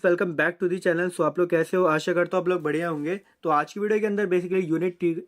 Welcome back to the channel. So आप लोग कैसे हो? आशा करता हूँ आप लोग बढ़िया होंगे। तो आज की वीडियो के अंदर बेसिकली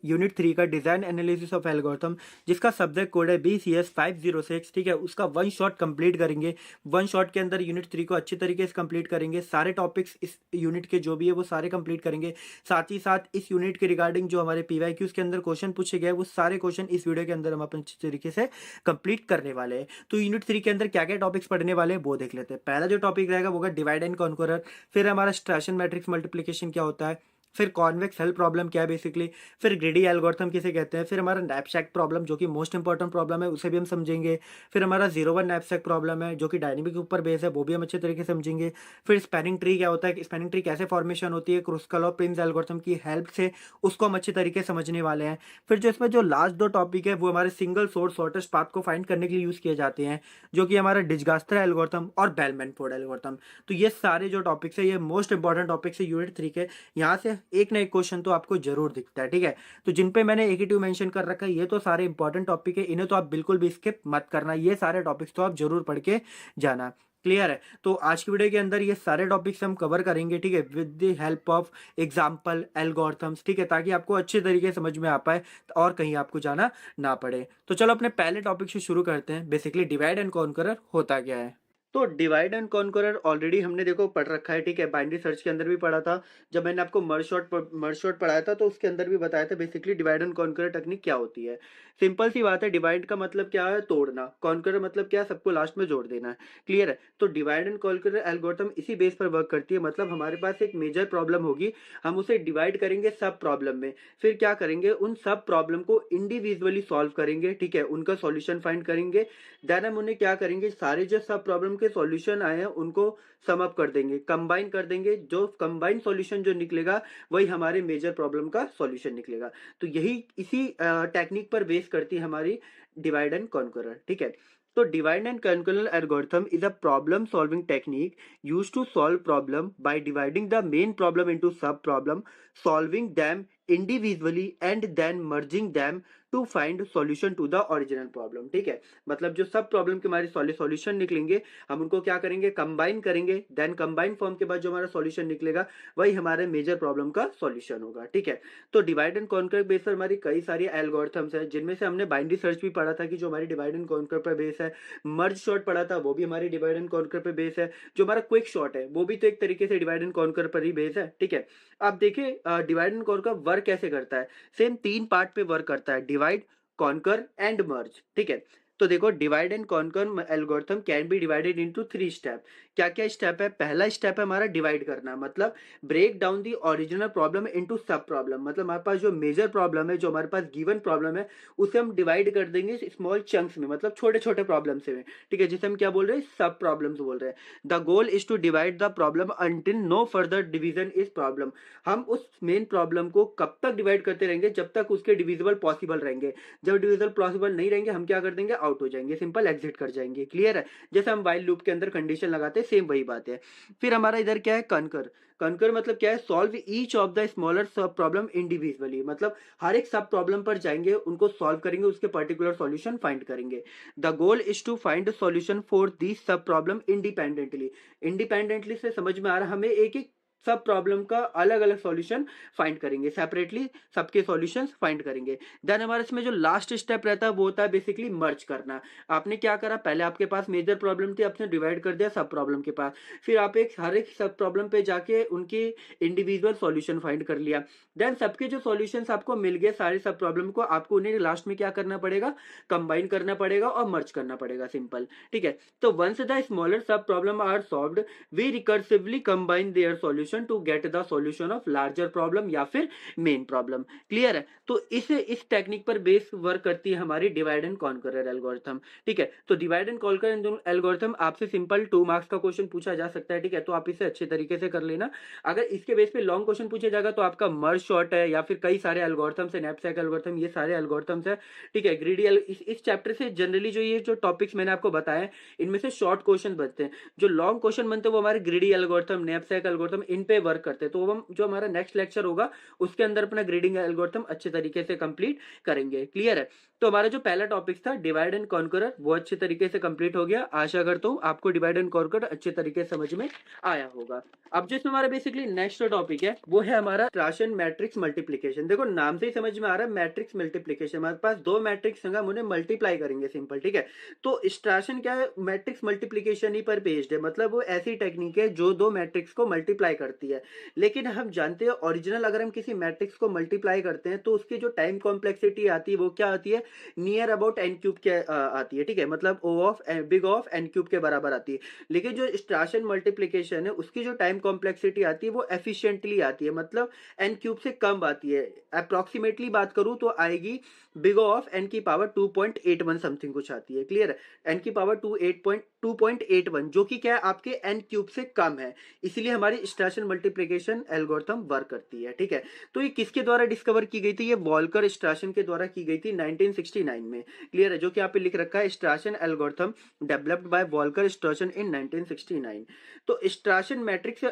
यूनिट 3 का डिजाइन एनालिसिस ऑफ एल्गोरिथम, जिसका सब्जेक्ट कोड है BCS 506, ठीक है, उसका वन शॉट कंप्लीट करेंगे। वन शॉट के अंदर यूनिट 3 को अच्छी तरीके से कंप्लीट करेंगे। सारे टॉपिक्स इस यूनिट के जो भी है वो सारे कंप्लीट करेंगे। साथ ही साथ इस यूनिट के रिगार्डिंग जो हमारे PYQs के अंदर क्वेश्चन पूछे गए वो सारे क्वेश्चन इस वीडियो के अंदर हम अपन अच्छी तरीके से कंप्लीट करने वाले हैं। तो यूनिट 3 के अंदर क्या क्या टॉपिक्स पढ़ने वाले हैं वो देख लेते हैं। पहला जो टॉपिक रहेगा वो डिवाइड एंड कॉन्करर, फिर हमारा स्ट्रेशन मैट्रिक्स मल्टीप्लिकेशन क्या होता है, फिर कॉन्वेक्स हेल प्रॉब्लम क्या है बेसिकली, फिर ग्रीडी एल्गोरिथम किसे कहते हैं, फिर हमारा नैपसैक प्रॉब्लम जो कि मोस्ट इंपॉर्टेंट प्रॉब्लम है उसे भी हम समझेंगे, फिर हमारा 0-1 नैपसैक प्रॉब्लम है जो कि डायनेमिक के ऊपर बेस है वो भी हम अच्छे तरीके से समझेंगे, फिर स्पैनिंग ट्री क्या होता है, स्पैनिंग ट्री कैसे फॉर्मेशन होती है क्रुस्कल और प्रिंस एल्गोरिथम की हेल्प से, उसको हम अच्छे तरीके से समझने वाले हैं। फिर जो इसमें जो लास्ट दो टॉपिक है वो हमारे सिंगल सोर्स शॉर्टेस्ट पाथ को फाइंड करने के लिए यूज किए जाते हैं, जो कि हमारा डिजगास्टर एल्गोरिथम और बेल-मैनफोर्ड एल्गोरिथम। तो ये सारे जो टॉपिक्स है ये मोस्ट इंपॉर्टेंट टॉपिक्स है यूनिट 3 के। यहाँ से एक ना एक क्वेश्चन तो आपको जरूर दिखता है, ठीक है। तो जिन पे मैंने एक ही टू मेंशन कर रखा है ये तो सारे इंपॉर्टेंट टॉपिक है, इन्हें तो आप बिल्कुल भी स्किप मत करना। ये सारे टॉपिक्स तो आप जरूर पढ़ के जाना। क्लियर है? तो आज की वीडियो के अंदर ये सारे टॉपिक्स हम कवर करेंगे, ठीक है, with the help of example algorithms, ठीक है, ताकि आपको अच्छे तरीके से समझ में आ पाए और कहीं आपको जाना ना पड़े। तो चलो अपने पहले टॉपिक से शुरू करते हैं। बेसिकली डिवाइड एंड कॉन्करर होता क्या है? तो डिवाइड एंड कॉन्करर ऑलरेडी हमने देखो पढ़ रखा है, ठीक है, बाइनरी सर्च के अंदर भी पढ़ा था। जब मैंने आपको मर्ज शॉर्ट पढ़ाया था तो उसके अंदर भी बताया था basically divide and conqueror technique क्या होती है। सिंपल सी बात है, डिवाइड का मतलब क्या है? तोड़ना। कॉन्करर मतलब क्या है? सबको लास्ट में जोड़ देना है। क्लियर है? तो डिवाइड एंड कॉन्करर एल्गोरिथम इसी बेस पर वर्क करती है। मतलब हमारे पास एक मेजर प्रॉब्लम होगी, हम उसे डिवाइड करेंगे सब प्रॉब्लम में, फिर क्या करेंगे उन सब प्रॉब्लम को इंडिविजुअली सॉल्व करेंगे, ठीक है, उनका सॉल्यूशन फाइंड करेंगे। देन हम उन्हें क्या करेंगे, सारे जो सब प्रॉब्लम के सॉल्यूशन आए हैं उनको सम अप कर देंगे, कंबाइन कर देंगे। जो कंबाइन सॉल्यूशन जो निकलेगा वही हमारे मेजर प्रॉब्लम का सॉल्यूशन निकलेगा। तो यही इसी टेक्निक पर बेस करती है हमारी डिवाइड एंड कॉन्करर, ठीक है। तो divide and conqueror algorithm is a problem solving technique used to solve problem by dividing the main problem into sub problem, solving them individually and then merging them to find solution to the original problem, ठीक है। मतलब जो सब problem के हमारे solution निकलेंगे हम उनको क्या करेंगे, कंबाइन करेंगे। देन कंबाइन फॉर्म के बाद जो हमारा सॉल्यूशन निकलेगा वही हमारे मेजर प्रॉब्लम का सॉल्यूशन होगा, ठीक है। तो डिवाइड एंड कॉन्कर बेस पर हमारी कई सारी एल्गोरिथम्स है, जिनमें से हमने बाइनरी सर्च भी पढ़ा था कि जो हमारी डिवाइड एंड कॉन्कर पर बेस है। मर्ज शॉर्ट पढ़ा था वो भी हमारी डिवाइड एंड कॉन्कर पर बेस है। जो हमारा क्विक शॉर्ट है वो भी तो एक तरीके से डिवाइड एंड कॉन्कर पर ही बेस है, ठीक है। आप देखिए डिवाइड एंड कॉन्कर वर्क कैसे करता है। सेम 3 पार्ट पे वर्क करता है, डिवाइड, कॉन्कर एंड मर्ज, ठीक है। तो देखो divide and conquer algorithm can be divided into 3 step. क्या क्या स्टेप है? पहला स्टेप है हमारा डिवाइड करना, मतलब break down the original problem into sub problem. मतलब हमारे पास जो मेजर प्रॉब्लम है, जो हमारे पास गिवन प्रॉब्लम है, उसे हम डिवाइड कर देंगे स्मॉल चंक्स में, मतलब छोटे छोटे प्रॉब्लम से में, ठीक है, जिसे हम क्या बोल रहे हैं, सब प्रॉब्लम्स बोल रहे हैं। The goal is to divide the problem until no further division is problem. हम उस मेन प्रॉब्लम को कब तक डिवाइड करते रहेंगे? जब तक उसके डिविजिबल पॉसिबल रहेंगे। जब डिविजिबल पॉसिबल नहीं रहेंगे हम क्या कर देंगे, आउट हो जाएंगे, सिंपल एग्जिट कर जाएंगे। क्लियर है? जैसे हम व्हाइल लूप के अंदर कंडीशन लगाते हैं सेम वही बात है। फिर हमारा इधर क्या है, कनकर। कनकर मतलब क्या है, solve each of the smaller sub problem individually. मतलब हर एक सब प्रॉब्लम पर जाएंगे, उनको सॉल्व करेंगे, उसके पर्टिकुलर सॉल्यूशन फाइंड करेंगे। The goal is to find solution for this sub problem independently. Independently से समझ में आ रहा, हमें एक एक सब प्रॉब्लम का अलग अलग सॉल्यूशन फाइंड करेंगे, सेपरेटली सबके सॉल्यूशंस फाइंड करेंगे। देन हमारे इसमें जो लास्ट स्टेप रहता है वो होता है बेसिकली मर्ज करना। आपने क्या करा, पहले आपके पास मेजर प्रॉब्लम थी, आपने डिवाइड कर दिया सब प्रॉब्लम के पास, फिर आप एक हर एक सब प्रॉब्लम पे जाके उनकी इंडिविजुअल सॉल्यूशन फाइंड कर लिया। देन सबके जो सॉल्यूशंस आपको मिल गए सारे सब प्रॉब्लम को, आपको उन्हें लास्ट में क्या करना पड़ेगा, कंबाइन करना पड़ेगा और मर्ज करना पड़ेगा, सिंपल, ठीक है। तो once the smaller sub problem are solved we recursively combine their solution to get the solution of larger problem या फिर मेन प्रॉब्लम। क्लियर है? तो इस टेक्निक पर बेस वर्क करती है हमारी डिवाइड एंड कॉन्करर एल्गोरिथम, ठीक है। तो डिवाइड एंड कॉन्कर एल्गोरिथम आपसे सिंपल 2 मार्क्स का क्वेश्चन पूछा जा सकता है, ठीक है, तो आप इसे अच्छे तरीके से कर लेना। अगर इसके बेस पे लॉन्ग क्वेश्चन पूछा जाएगा तो आपका मर्ज शॉर्ट है या फिर कई सारे एल्गोरिथम्स है, नैपसैक एल्गोरिथम, ये सारे एल्गोरिथम्स है, ठीक है। ग्रीडी इस चैप्टर से जनरली जो ये जो टॉपिक्स मैंने आपको बताया इनमें से शॉर्ट क्वेश्चन बनते हैं। जो लॉन्ग क्वेश्चन बनते हैं वो हमारे ग्रीडी एल्गोरिथम, नैपसैक एल्गोरिथम, इन इन पे वर्क करते हैं। तो हम जो हमारा नेक्स्ट लेक्चर होगा उसके अंदर अपना ग्रेडिंग एल्गोरिथम अच्छे तरीके से कंप्लीट करेंगे। क्लियर है? तो हमारा जो पहला टॉपिक था डिवाइड एंड कॉन्करर वो अच्छे तरीके से कंप्लीट हो गया। आशा करता हूँ आपको डिवाइड एंड कॉन्कर अच्छे तरीके से समझ में आया होगा। अब जो इसमें हमारा बेसिकली नेक्स्ट टॉपिक है वो है हमारा स्ट्राशन मैट्रिक्स मल्टीप्लिकेशन। देखो नाम से ही समझ में आ रहा है मैट्रिक्स मल्टीप्लिकेशन, हमारे पास दो मैट्रिक्स होंगे, हम उन्हें मल्टीप्लाई करेंगे, सिंपल। ठीक है? तो स्ट्राशन क्या है? मैट्रिक्स मल्टीप्लिकेशन ही पर बेस्ड है, मतलब वो ऐसी टेक्निक है जो दो मैट्रिक्स को मल्टीप्लाई करती है। लेकिन हम जानते हैं ओरिजिनल अगर हम किसी मैट्रिक्स को मल्टीप्लाई करते हैं तो उसकी जो टाइम कॉम्प्लेक्सिटी आती है वो क्या आती है? नियर अबाउट एन क्यूब के आती है। ठीक है? मतलब O of big of n cube के बराबर आती है। लेकिन जो स्ट्राशन मल्टीप्लिकेशन है उसकी जो टाइम कॉम्प्लेक्सिटी आती है वो एफिशिएंटली आती है, मतलब एन क्यूब से कम आती है। अप्रोक्सीमेटली बात करूं तो आएगी बिग ऑफ एन की पावर 2.81 समथिंग कुछ आती है। क्लियर है? एन की पावर 2.81 जो कि क्या है? आपके एन क्यूब से कम है, इसलिए हमारी स्ट्राशन मल्टीप्लिकेशन एल्गोरिथम वर्क करती है। ठीक है? तो ये किसके द्वारा डिस्कवर की गई थी? ये वॉल्कर स्ट्राशन के द्वारा की गई थी 1969 में। क्लियर है? जो कि यहाँ पे लिख रखा है Strassen algorithm developed by Volker Strassen in 1969। तो Strassen matrix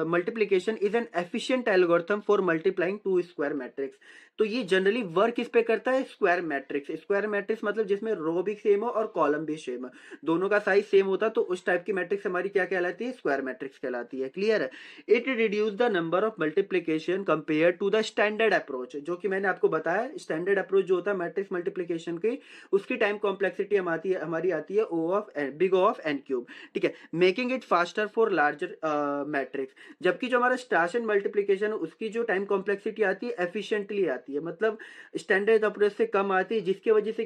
multiplication is an efficient algorithm for multiplying two square matrix. तो ये जनरली वर्क किस पे करता है? Square matrix. स्क्वायर मैट्रिक्स मतलब जिसमें रो भी सेम हो और कॉलम भी सेम हो, दोनों का साइज सेम होता, तो उस टाइप की मैट्रिक्स हमारी क्या कहलाती है? स्क्वायर मैट्रिक्स कहलाती है। क्लियर है? It reduce the number of multiplication compare to the standard approach, जो कि मैंने आपको बताया स्टैंडर्ड अप्रोच जो होता है मैट्रिक्स मल्टीप्लिकेशन की, उसकी टाइम कॉम्प्लेक्सिटी हमारी आती है O of big of n cube. ठीक है? Making it faster for larger matrix. जबकि जो हमारा स्ट्राशन मल्टीप्लिकेशन उसकी जो टाइम कॉम्प्लेक्सिटी आती है एफिशिएंटली आती है, मतलब स्टैंडर्ड अप्रोच से कम आती है, जिसकी वजह से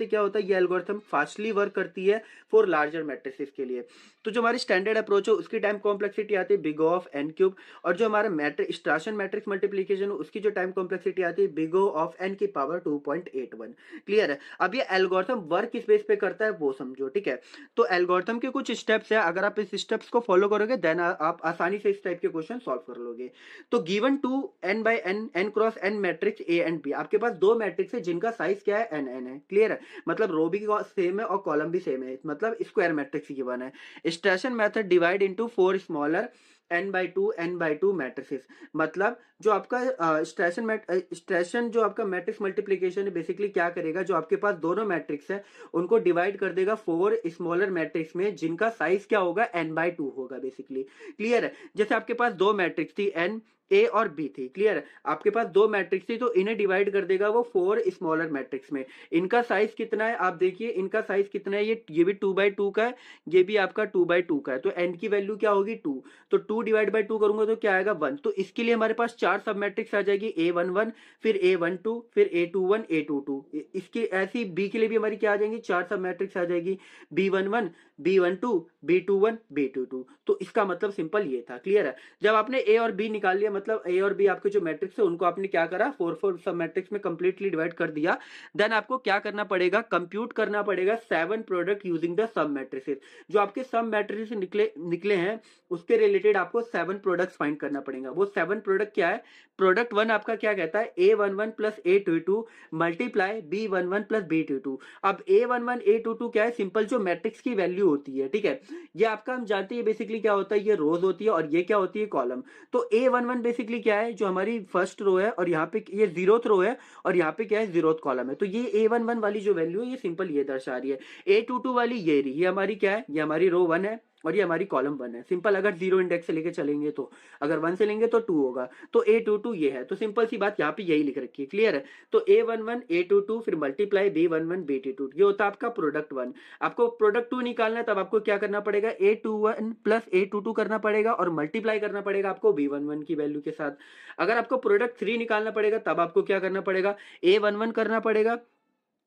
क्या होता है? ये एल्गोरिथम फास्टली वर्क करती है फॉर लार्जर मैट्रिसेस के लिए। तो जो हमारी स्टैंडर्ड अप्रोच है उसकी टाइम कॉम्प्लेक्सिटी आती है बिग ऑफ एन क्यूब, और जो हमारा स्ट्राशन मैट्रिक्स मल्टीप्लिकेशन उसकी जो टाइम कॉम्प्लेक्सिटी आती है बिग ओ ऑफ एन की पावर 2.81। क्लियर है? अब ये एल्गोरिथम वर्क किस बेस पे करता है वो समझो। ठीक है? तो एल्गोरिथम के कुछ स्टेप्स है, अगर आप इस स्टेप्स को फॉलो करोगे देन आप आसानी से इस टाइप के क्वेश्चन सॉल्व कर लोगे। तो given two n by n n cross n matrix A and B, आपके पास दो मैट्रिक्स है जिनका साइज क्या है? एन एन है। क्लियर है? मतलब रो भी सेम है और कॉलम भी सेम है, मतलब स्क्वायर मैट्रिक्स गिवन है। Strassen method divide into four smaller n by 2 matrices, मतलब जो आपका स्ट्रेशन जो आपका मैट्रिक्स मल्टीप्लिकेशन है बेसिकली क्या करेगा? जो आपके पास दोनों मैट्रिक्स है उनको डिवाइड कर देगा फोर स्मॉलर मैट्रिक्स में जिनका साइज क्या होगा? n/2 होगा बेसिकली। क्लियर है? जैसे आपके पास दो मैट्रिक्स थी एन ए और बी थी। क्लियर है? आपके पास दो मैट्रिक्स थी तो इन्हें डिवाइड कर देगा वो फोर स्मॉलर मैट्रिक्स में। इनका साइज कितना है? आप देखिए इनका साइज कितना है, ये भी 2/2 का है, ये भी आपका 2/2 का है, तो एन की वैल्यू क्या होगी? 2। तो 2 डिवाइड बाई 2 करूंगा तो क्या आएगा? 1। तो इसके लिए हमारे पास चार सब मैट्रिक्स आ जाएगी, A11, फिर A12, फिर A21, A22। इसकी ऐसी बी के लिए भी हमारी क्या आ जाएंगी? चार सब मैट्रिक्स आ जाएगी, B11, B12, B21, B22। तो इसका मतलब सिंपल ये था। क्लियर है? जब आपने ए और बी निकाल लिया, मतलब ए और बी आपके जो मैट्रिक्स है उनको आपने क्या करा? फोर सब मैट्रिक्स में कंप्लीटली डिवाइड कर दिया। देन आपको क्या करना पड़ेगा? कंप्यूट करना पड़ेगा 7 product using the sub matrices. जो आपके सब मैट्रिसेस निकले हैं उसके रिलेटेड आपको 7 प्रोडक्ट्स फाइंड करना पड़ेगा। वो 7 प्रोडक्ट क्या है? प्रोडक्ट 1 आपका क्या कहता है? A11 plus A22 multiply B11 plus B22। अब A11 A22 क्या है? सिंपल जो मैट्रिक्स की वैल्यू होती है। ठीक है? ये आपका हम जानते हैं बेसिकली क्या होता है, ये रोज होती है और ये क्या होती है? कॉलम। तो A11 बेसिकली क्या है? जो हमारी फर्स्ट रो है और यहाँ पे ये 0th रो है और यहाँ पे क्या है? 0th कॉलम है। तो ये A11 वाली जो वैल्यू है ये सिंपल ये दर्शा रही है। A22 वाली ये रही, ये हमारी क्या है? ये हमारी रो 1 है और ये हमारी कॉलम 1 है। सिंपल, अगर 0 इंडेक्स से लेके चलेंगे तो, अगर 1 से लेंगे तो 2 होगा। तो A22 ये है, तो सिंपल सी बात यहाँ पे यही लिख रखी है। क्लियर है? तो A11 A22 फिर मल्टीप्लाई B11 B22, ये होता है आपका प्रोडक्ट 1। आपको प्रोडक्ट 2 निकालना है तब आपको क्या करना पड़ेगा? A21 प्लस A22 करना पड़ेगा और मल्टीप्लाई करना पड़ेगा आपको B11 की वैल्यू के साथ। अगर आपको प्रोडक्ट 3 निकालना पड़ेगा तब आपको क्या करना पड़ेगा? A11 करना पड़ेगा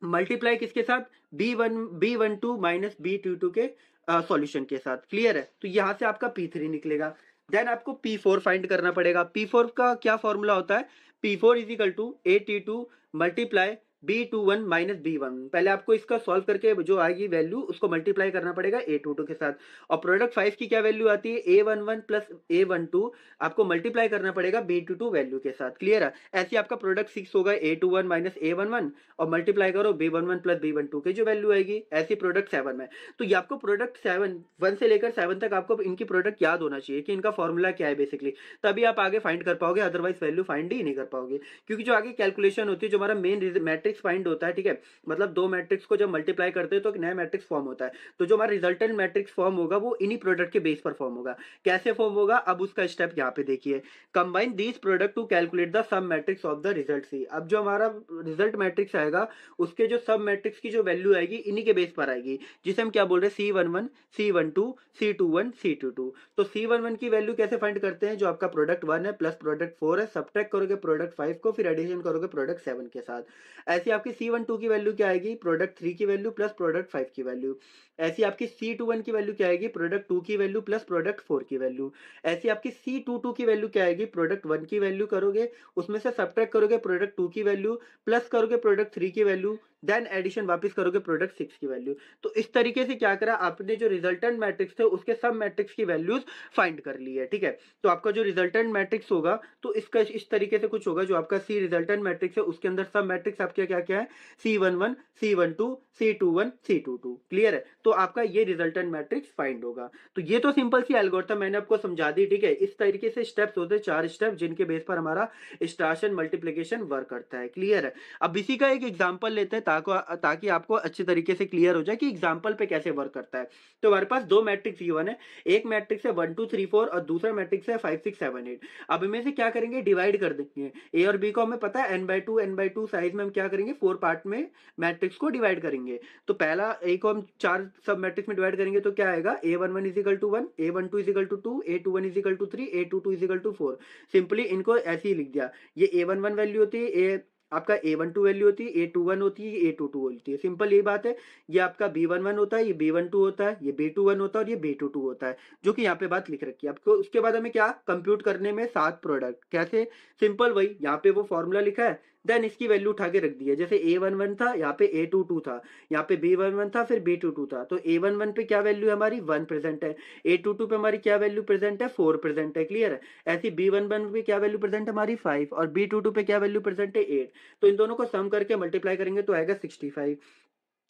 मल्टीप्लाई किसके साथ? B12 माइनस B22 के सॉल्यूशन के साथ। क्लियर है? तो यहां से आपका P3 निकलेगा। देन आपको P4 फाइंड करना पड़ेगा। P4 का क्या फॉर्मूला होता है? P4 is equal to A T2 multiply B21 minus B11। पहले आपको इसका सॉल्व करके जो आएगी वैल्यू उसको मल्टीप्लाई करना पड़ेगा A22 के साथ, और प्रोडक्ट 5 की क्या वैल्यू आती है A11 प्लस A12, आपको मल्टीप्लाई करना पड़ेगा B22 वैल्यू के साथ। क्लियर है? ऐसे आपका प्रोडक्ट 6 होगा A21 माइनस A11 और मल्टीप्लाई करो B11 प्लस B12 की जो वैल्यू आएगी, ऐसी प्रोडक्ट 7 में। तो ये आपको प्रोडक्ट 7 1 से लेकर 7 तक आपको इनकी प्रोडक्ट याद होना चाहिए कि इनका फॉर्मूला क्या है बेसिकली, तभी आप आगे फाइंड कर पाओगे, अदरवाइज वैल्यू फाइंड ही नहीं कर पाओगे। क्योंकि जो आगे कैलकुलेशन होती है, जो हमारा मेन मैट्रिक्स फाइंड होता है, ठीक है, मतलब दो मैट्रिक्स को जब मल्टीप्लाई करते हैं तो एक नया मैट्रिक्स फॉर्म होता है, तो जो हमारा रिजल्टेंट मैट्रिक्स फॉर्म होगा वो इन्हीं प्रोडक्ट के बेस पर फॉर्म होगा। कैसे फॉर्म होगा, अब उसका स्टेप यहाँ पे देखिए, combine these product to calculate the sub matrix of the result C. अब जो हमारा रिजल्ट मैट्रिक्स आएगा उसके जो सब मैट्रिक्स की जो वैल्यू आएगी इन्हीं के बेस पर आएगी, जिसे हम क्या बोल रहे हैं C11 C12 C21 C22। तो C11 की वैल्यू कैसे फाइंड करते हैं, जो आपका प्रोडक्ट 1 है प्लस प्रोडक्ट 4 है, सब्ट्रैक्ट करोगे प्रोडक्ट 5 को, फिर एडिशन करोगे प्रोडक्ट 7 के साथ। ऐसी आपकी C12 की वैल्यू क्या आएगी, प्रोडक्ट 3 की वैल्यू प्लस प्रोडक्ट 5 की वैल्यू। ऐसी आपकी C21 की वैल्यू क्या आएगी, प्रोडक्ट 2 की वैल्यू प्लस प्रोडक्ट 4 की वैल्यू। ऐसी आपकी C22 की वैल्यू क्या आएगी, प्रोडक्ट 1 की वैल्यू करोगे, उसमें से सब्ट्रैक्ट करोगे प्रोडक्ट 2 की वैल्यू, प्लस करोगे प्रोडक्ट 3 की वैल्यू, देन एडिशन वापस करोगे प्रोडक्ट 6 की वैल्यू। तो इस तरीके से क्या करा आपने, जो रिजल्टेंट मैट्रिक्स थे उसके सब मैट्रिक्स की वैल्यूज फाइंड कर ली है। ठीक है, तो आपका जो रिजल्टेंट मैट्रिक्स होगा तो इसका इस तरीके से कुछ होगा, जो आपका सी रिजल्टेंट मैट्रिक्स है उसके अंदर सब मैट्रिक्स आपके क्या क्या है, C11 C12 C21 C22। Clear है? तो आपका ये रिजल्टेंट मैट्रिक्स फाइंड होगा। तो ये तो सिंपल सी एल्गोरिथम मैंने आपको समझा दी। ठीक है, इस तरीके से स्टेप्स होते हैं, 4 स्टेप, जिनके बेस पर हमारा स्टार्शन मल्टीप्लीकेशन वर्क करता है। क्लियर है? अब इसी का एक एग्जांपल लेते हैं ताकि आपको अच्छे तरीके से क्लियर हो जाए कि एग्जांपल पे कैसे वर्क करता है। तो हमारे पास दो मैट्रिक्स गिवन है, एक मैट्रिक्स है 1 2 3 4 और दूसरा मैट्रिक्स है 5 6 7 8। अब इनमें से क्या करेंगे, डिवाइड कर देंगे। ए और बी को हमें पता है n/2 साइज में हम क्या करेंगे, 4 पार्ट में मैट्रिक्स को डिवाइड करेंगे। तो पहला ए को हम 4 सब मैट्रिक्स में डिवाइड करेंगे तो क्या आएगा, A11 is equal to 1, A12 is equal to 2, A21 is equal to 3, A22 is equal to 4। Simply इनको ऐसे ही लिख दिया। ये A11 वैल्यू होती है, आपका A12 वैल्यू होती है, A21 होती है, A22 होती है। सिंपल ये बात है। ये आपका B11 होता है, ये B12 होता है, ये B21 होता है और ये B22 होता है, जो कि यहाँ पे बात लिख रखी है आपको। उसके बाद हमें क्या कंप्यूट करने में 7 प्रोडक्ट, कैसे, सिंपल वही यहाँ पे वो फॉर्मूला लिखा है, देन इसकी वैल्यू उठा के रख दी है। जैसे A11 था, यहाँ पे A22 था, यहाँ पे B11 था, फिर B22 था। तो A11 पे क्या वैल्यू है हमारी, 1 प्रेजेंट है। A22 पे हमारी क्या वैल्यू प्रेजेंट है, 4 प्रेजेंट है। क्लियर है? ऐसी B11 पे क्या वैल्यू प्रेजेंट है हमारी, 5, और B22 पे क्या वैल्यू प्रेजेंट है, 8। तो इन दोनों को सम करके मल्टीप्लाई करेंगे तो आएगा 65।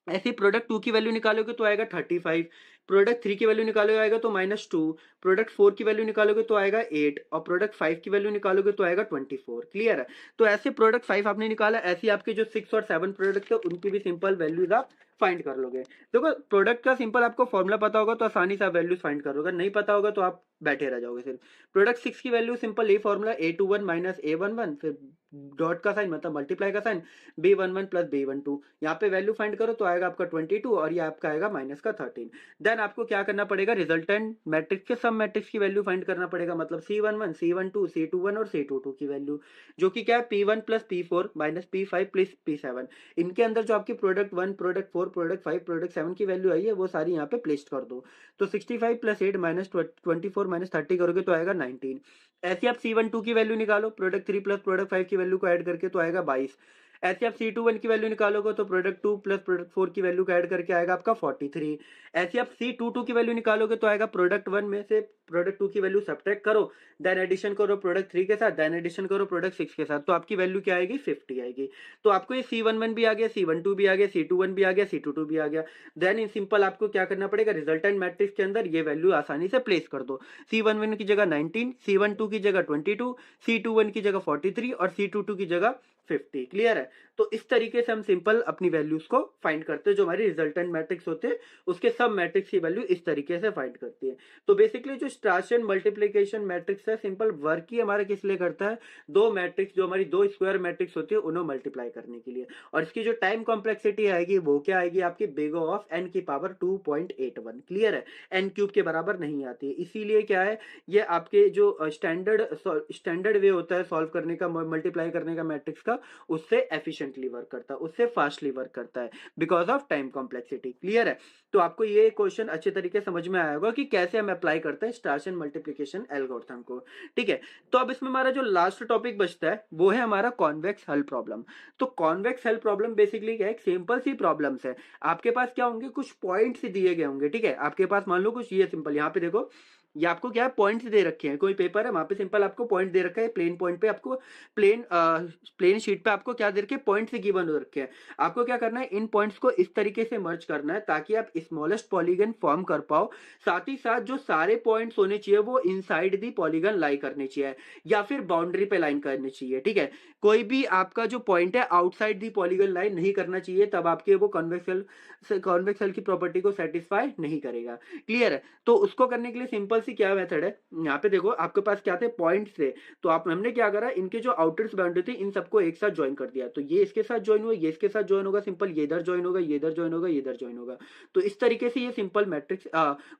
ऐसे प्रोडक्ट 2 की वैल्यू निकालोगे तो आएगा 35, प्रोडक्ट 3 की वैल्यू निकालोगे आएगा तो -2, प्रोडक्ट 4 की वैल्यू निकालोगे तो आएगा 8 और प्रोडक्ट 5 की वैल्यू निकालोगे तो आएगा 24। क्लियर है? तो ऐसे प्रोडक्ट 5 आपने निकाला, ऐसी आपके जो 6 और 7 प्रोडक्ट है उनकी भी सिंपल वैल्यूज आप फाइंड कर लोगे। देखो प्रोडक्ट का सिंपल आपको फॉर्मूला पता होगा तो आसानी से आप वैल्यूज फाइंड कर लोगे, नहीं पता होगा तो आप बैठे रह जाओगे सिर्फ। प्रोडक्ट 6 की वैल्यू सिंपल ये फॉर्मूला, A21 माइनस A11, फिर डॉट का साइन मतलब मल्टीप्लाई का साइन, B11 प्लस B12। यहाँ पे वैल्यू फाइंड करो तो आएगा आपका 22 और ये आपका आएगा माइनस का 13। देन आपको क्या करना पड़ेगा, रिजल्टेंट मैट्रिक्स के सब मैट्रिक्स की वैल्यू फाइंड करना पड़ेगा, मतलब C11 C12 C21 और C22 की वैल्यू, जो कि क्या है P1 plus P4 minus P5 plus P7। इनके अंदर जो आपकी प्रोडक्ट 1 प्रोडक्ट 4 प्रोडक्ट 5 प्रोडक्ट 7 की वैल्यू आई है वो सारी यहाँ पे प्लेस कर दो। तो 65 प्लस 8 माइनस 24 माइनस 30 करोगे तो आएगा 19। ऐसे आप C12 की वैल्यू निकालो, प्रोडक्ट 3 प्लस प्रोडक्ट 5 की वैल्यू को ऐड करके तो आएगा 22। ऐसे आप C21 की वैल्यू निकालोगे तो प्रोडक्ट 2 प्लस प्रोडक्ट 4 की वैल्यू को ऐड करके आएगा आपका 43। ऐसे आप C22 की वैल्यू निकालोगे तो आएगा प्रोडक्ट 1 में से प्रोडक्ट 2 की वैल्यू सब्ट्रैक्ट करो, देन एडिशन करो प्रोडक्ट 3 के साथ, देन एडिशन करो प्रोडक्ट 6 के साथ, तो आपकी वैल्यू क्या आएगी, 50 आएगी। तो आपको ये C11 भी आ गया, C12 भी आ गया, C21 भी आ गया, C22 भी आ गया। देन इन सिंपल आपको क्या करना पड़ेगा, रिजल्टेंट मैट्रिक्स के अंदर ये वैल्यू आसानी से प्लेस कर दो। C11 की जगह 19, C12 की जगह 22, C21 की जगह 43 और C22 की जगह 50। क्लियर है? तो इस तरीके से हम सिंपल अपनी वैल्यूज को फाइंड करते हैं, जो हमारी रिजल्टेंट मैट्रिक्स होते हैं उसके सब मैट्रिक्स की वैल्यू इस तरीके से फाइंड करती है। तो बेसिकली जो स्टार्शन मल्टीप्लीकेशन मैट्रिक्स है सिंपल वर्क ही हमारा किस लिए करता है, दो मैट्रिक्स जो हमारी दो स्क्वायर मैट्रिक्स होती है उन्हें मल्टीप्लाई करने के लिए। और इसकी जो टाइम कॉम्प्लेक्सिटी आएगी वो क्या आएगी आपकी, बिग ऑफ n की पावर 2.81। क्लियर है? n क्यूब के बराबर नहीं आती है, इसीलिए क्या है, ये आपके जो स्टैंडर्ड वे होता है सॉल्व करने का, मल्टीप्लाई करने का मैट्रिक्स का, उससे एफिशिएंटली वर्क करता है, उससे फास्टली वर्क करता है because of time complexity. Clear है? तो आपको ये क्वेश्चन अच्छे तरीके समझ में आया होगा कि कैसे हम अप्लाई करते हैं सबट्रैक्शन मल्टीप्लिकेशन एल्गोरिथम को। ठीक है, तो अब इसमें हमारा जो लास्ट टॉपिक बचता है वो है हमारा कॉन्वेक्स हल प्रॉब्लम। तो कॉन्वेक्स हल प्रॉब्लम बेसिकली क्या है, एक सिंपल सी प्रॉब्लम्स है। आपके पास क्या होंगे, कुछ पॉइंट्स दिए गए होंगे। ठीक है, आपके पास मान लो कुछ ये सिंपल, यहाँ पे देखो ये आपको क्या है, पॉइंट्स दे रखे हैं। कोई पेपर है वहां पे सिंपल आपको पॉइंट दे रखा है, प्लेन पॉइंट पे आपको प्लेन शीट पे आपको क्या दे रखे, पॉइंट्स गिवन हो रखे हैं। आपको क्या करना है, इन पॉइंट्स को इस तरीके से मर्ज करना है ताकि आप स्मॉलेस्ट पॉलीगन फॉर्म कर पाओ। साथ ही साथ जो सारे पॉइंट्स होने चाहिए वो इनसाइड दी पॉलीगन लाई करने चाहिए या फिर बाउंड्री पे लाइन करनी चाहिए। ठीक है, कोई भी आपका जो पॉइंट है आउटसाइड दी पॉलीगन लाइन नहीं करना चाहिए, तब आपके वो कॉन्वेक्स सेल की प्रॉपर्टी को सेटिस्फाई नहीं करेगा। क्लियर है, तो उसको करने के लिए सिंपल सी क्या मेथड है, यहाँ पे देखो आपके पास क्या थे, पॉइंट्स थे। तो आप हमने क्या करा, इनके जो आउटर्स बाउंड्री थी इन सबको एक साथ ज्वाइन कर दिया। तो ये इसके साथ ज्वाइन हुआ, ये इसके साथ ज्वाइन होगा, सिंपल ये इधर ज्वाइन होगा, ये इधर ज्वाइन होगा, ये इधर ज्वाइन होगा। तो इस तरीके से ये सिंपल मैट्रिक्स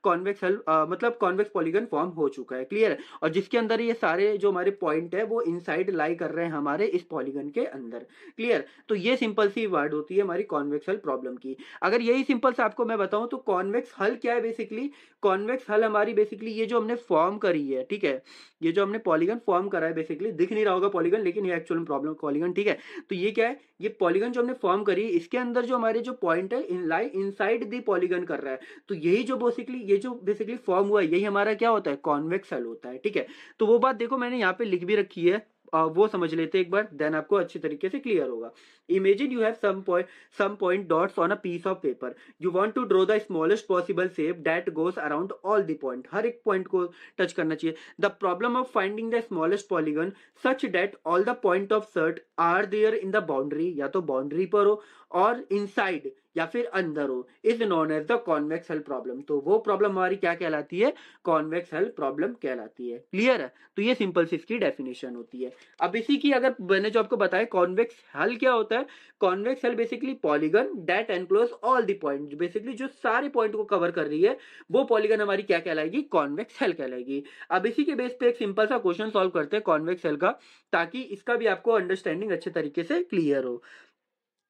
कॉन्वेक्स मतलब कॉन्वेक्स पॉलीगन फॉर्म हो चुका है। क्लियर है, और जिसके अंदर ये सारे जो हमारे पॉइंट है वो इनसाइड लाई कर रहे हैं हमारे इस पॉलीगन के अंदर। क्लियर, तो ये सिंपल सी वर्ड होती है हमारी कॉन्वेक्स हल प्रॉब्लम की। अगर यही सिंपल से आपको मैं बताऊं तो कॉन्वेक्स हल क्या है, बेसिकली कॉन्वेक्स हल हमारी बेसिकली ये जो हमने फॉर्म करी है। ठीक है, ये जो हमने पॉलीगन फॉर्म करा है, बेसिकली दिख नहीं रहा होगा पॉलीगन, लेकिन ये एक्चुअल में प्रॉब्लम पॉलीगन। ठीक है, तो ये क्या है, ये पॉलीगन जो हमने फॉर्म करी है इसके अंदर जो हमारे जो पॉइंट है इनसाइड दी पॉलीगन कर रहा है। तो यही जो बेसिकली फॉर्म हुआ है यही हमारा क्या होता है, कॉन्वेक्स हल होता है। ठीक है, तो वो बात देखो मैंने यहाँ पे लिख भी रखी है, वो समझ लेते एक बार, देन आपको अच्छी तरीके से क्लियर होगा। Imagine you have some point dots on a piece of paper, you want to draw the smallest possible shape that goes around all the point. हर एक पॉइंट को टच करना चाहिए। The problem of finding the smallest polygon such that all the point of set are there in the boundary, या तो boundary पर हो और इनसाइड या फिर अंदर हो, is known as the convex hull problem. तो वो प्रॉब्लम हमारी क्या कहलाती है, कॉन्वेक्स हल प्रॉब्लम कहलाती है। क्लियर है, तो ये सिंपल सी इसकी डेफिनेशन होती है। अब इसी की अगर मैंने जो आपको बताया कॉन्वेक्स हल क्या होता है, कॉन्वेक्स हल basically polygon that enclose all the point, basically जो सारे पॉइंट को कवर कर रही है वो पॉलीगन हमारी क्या कहलाएगी, कॉन्वेक्स हल कहलाएगी। अब इसी के बेस पे एक सिंपल सा क्वेश्चन सॉल्व करते हैं कॉन्वेक्स हल का, ताकि इसका भी आपको अंडरस्टैंडिंग अच्छे तरीके से क्लियर हो।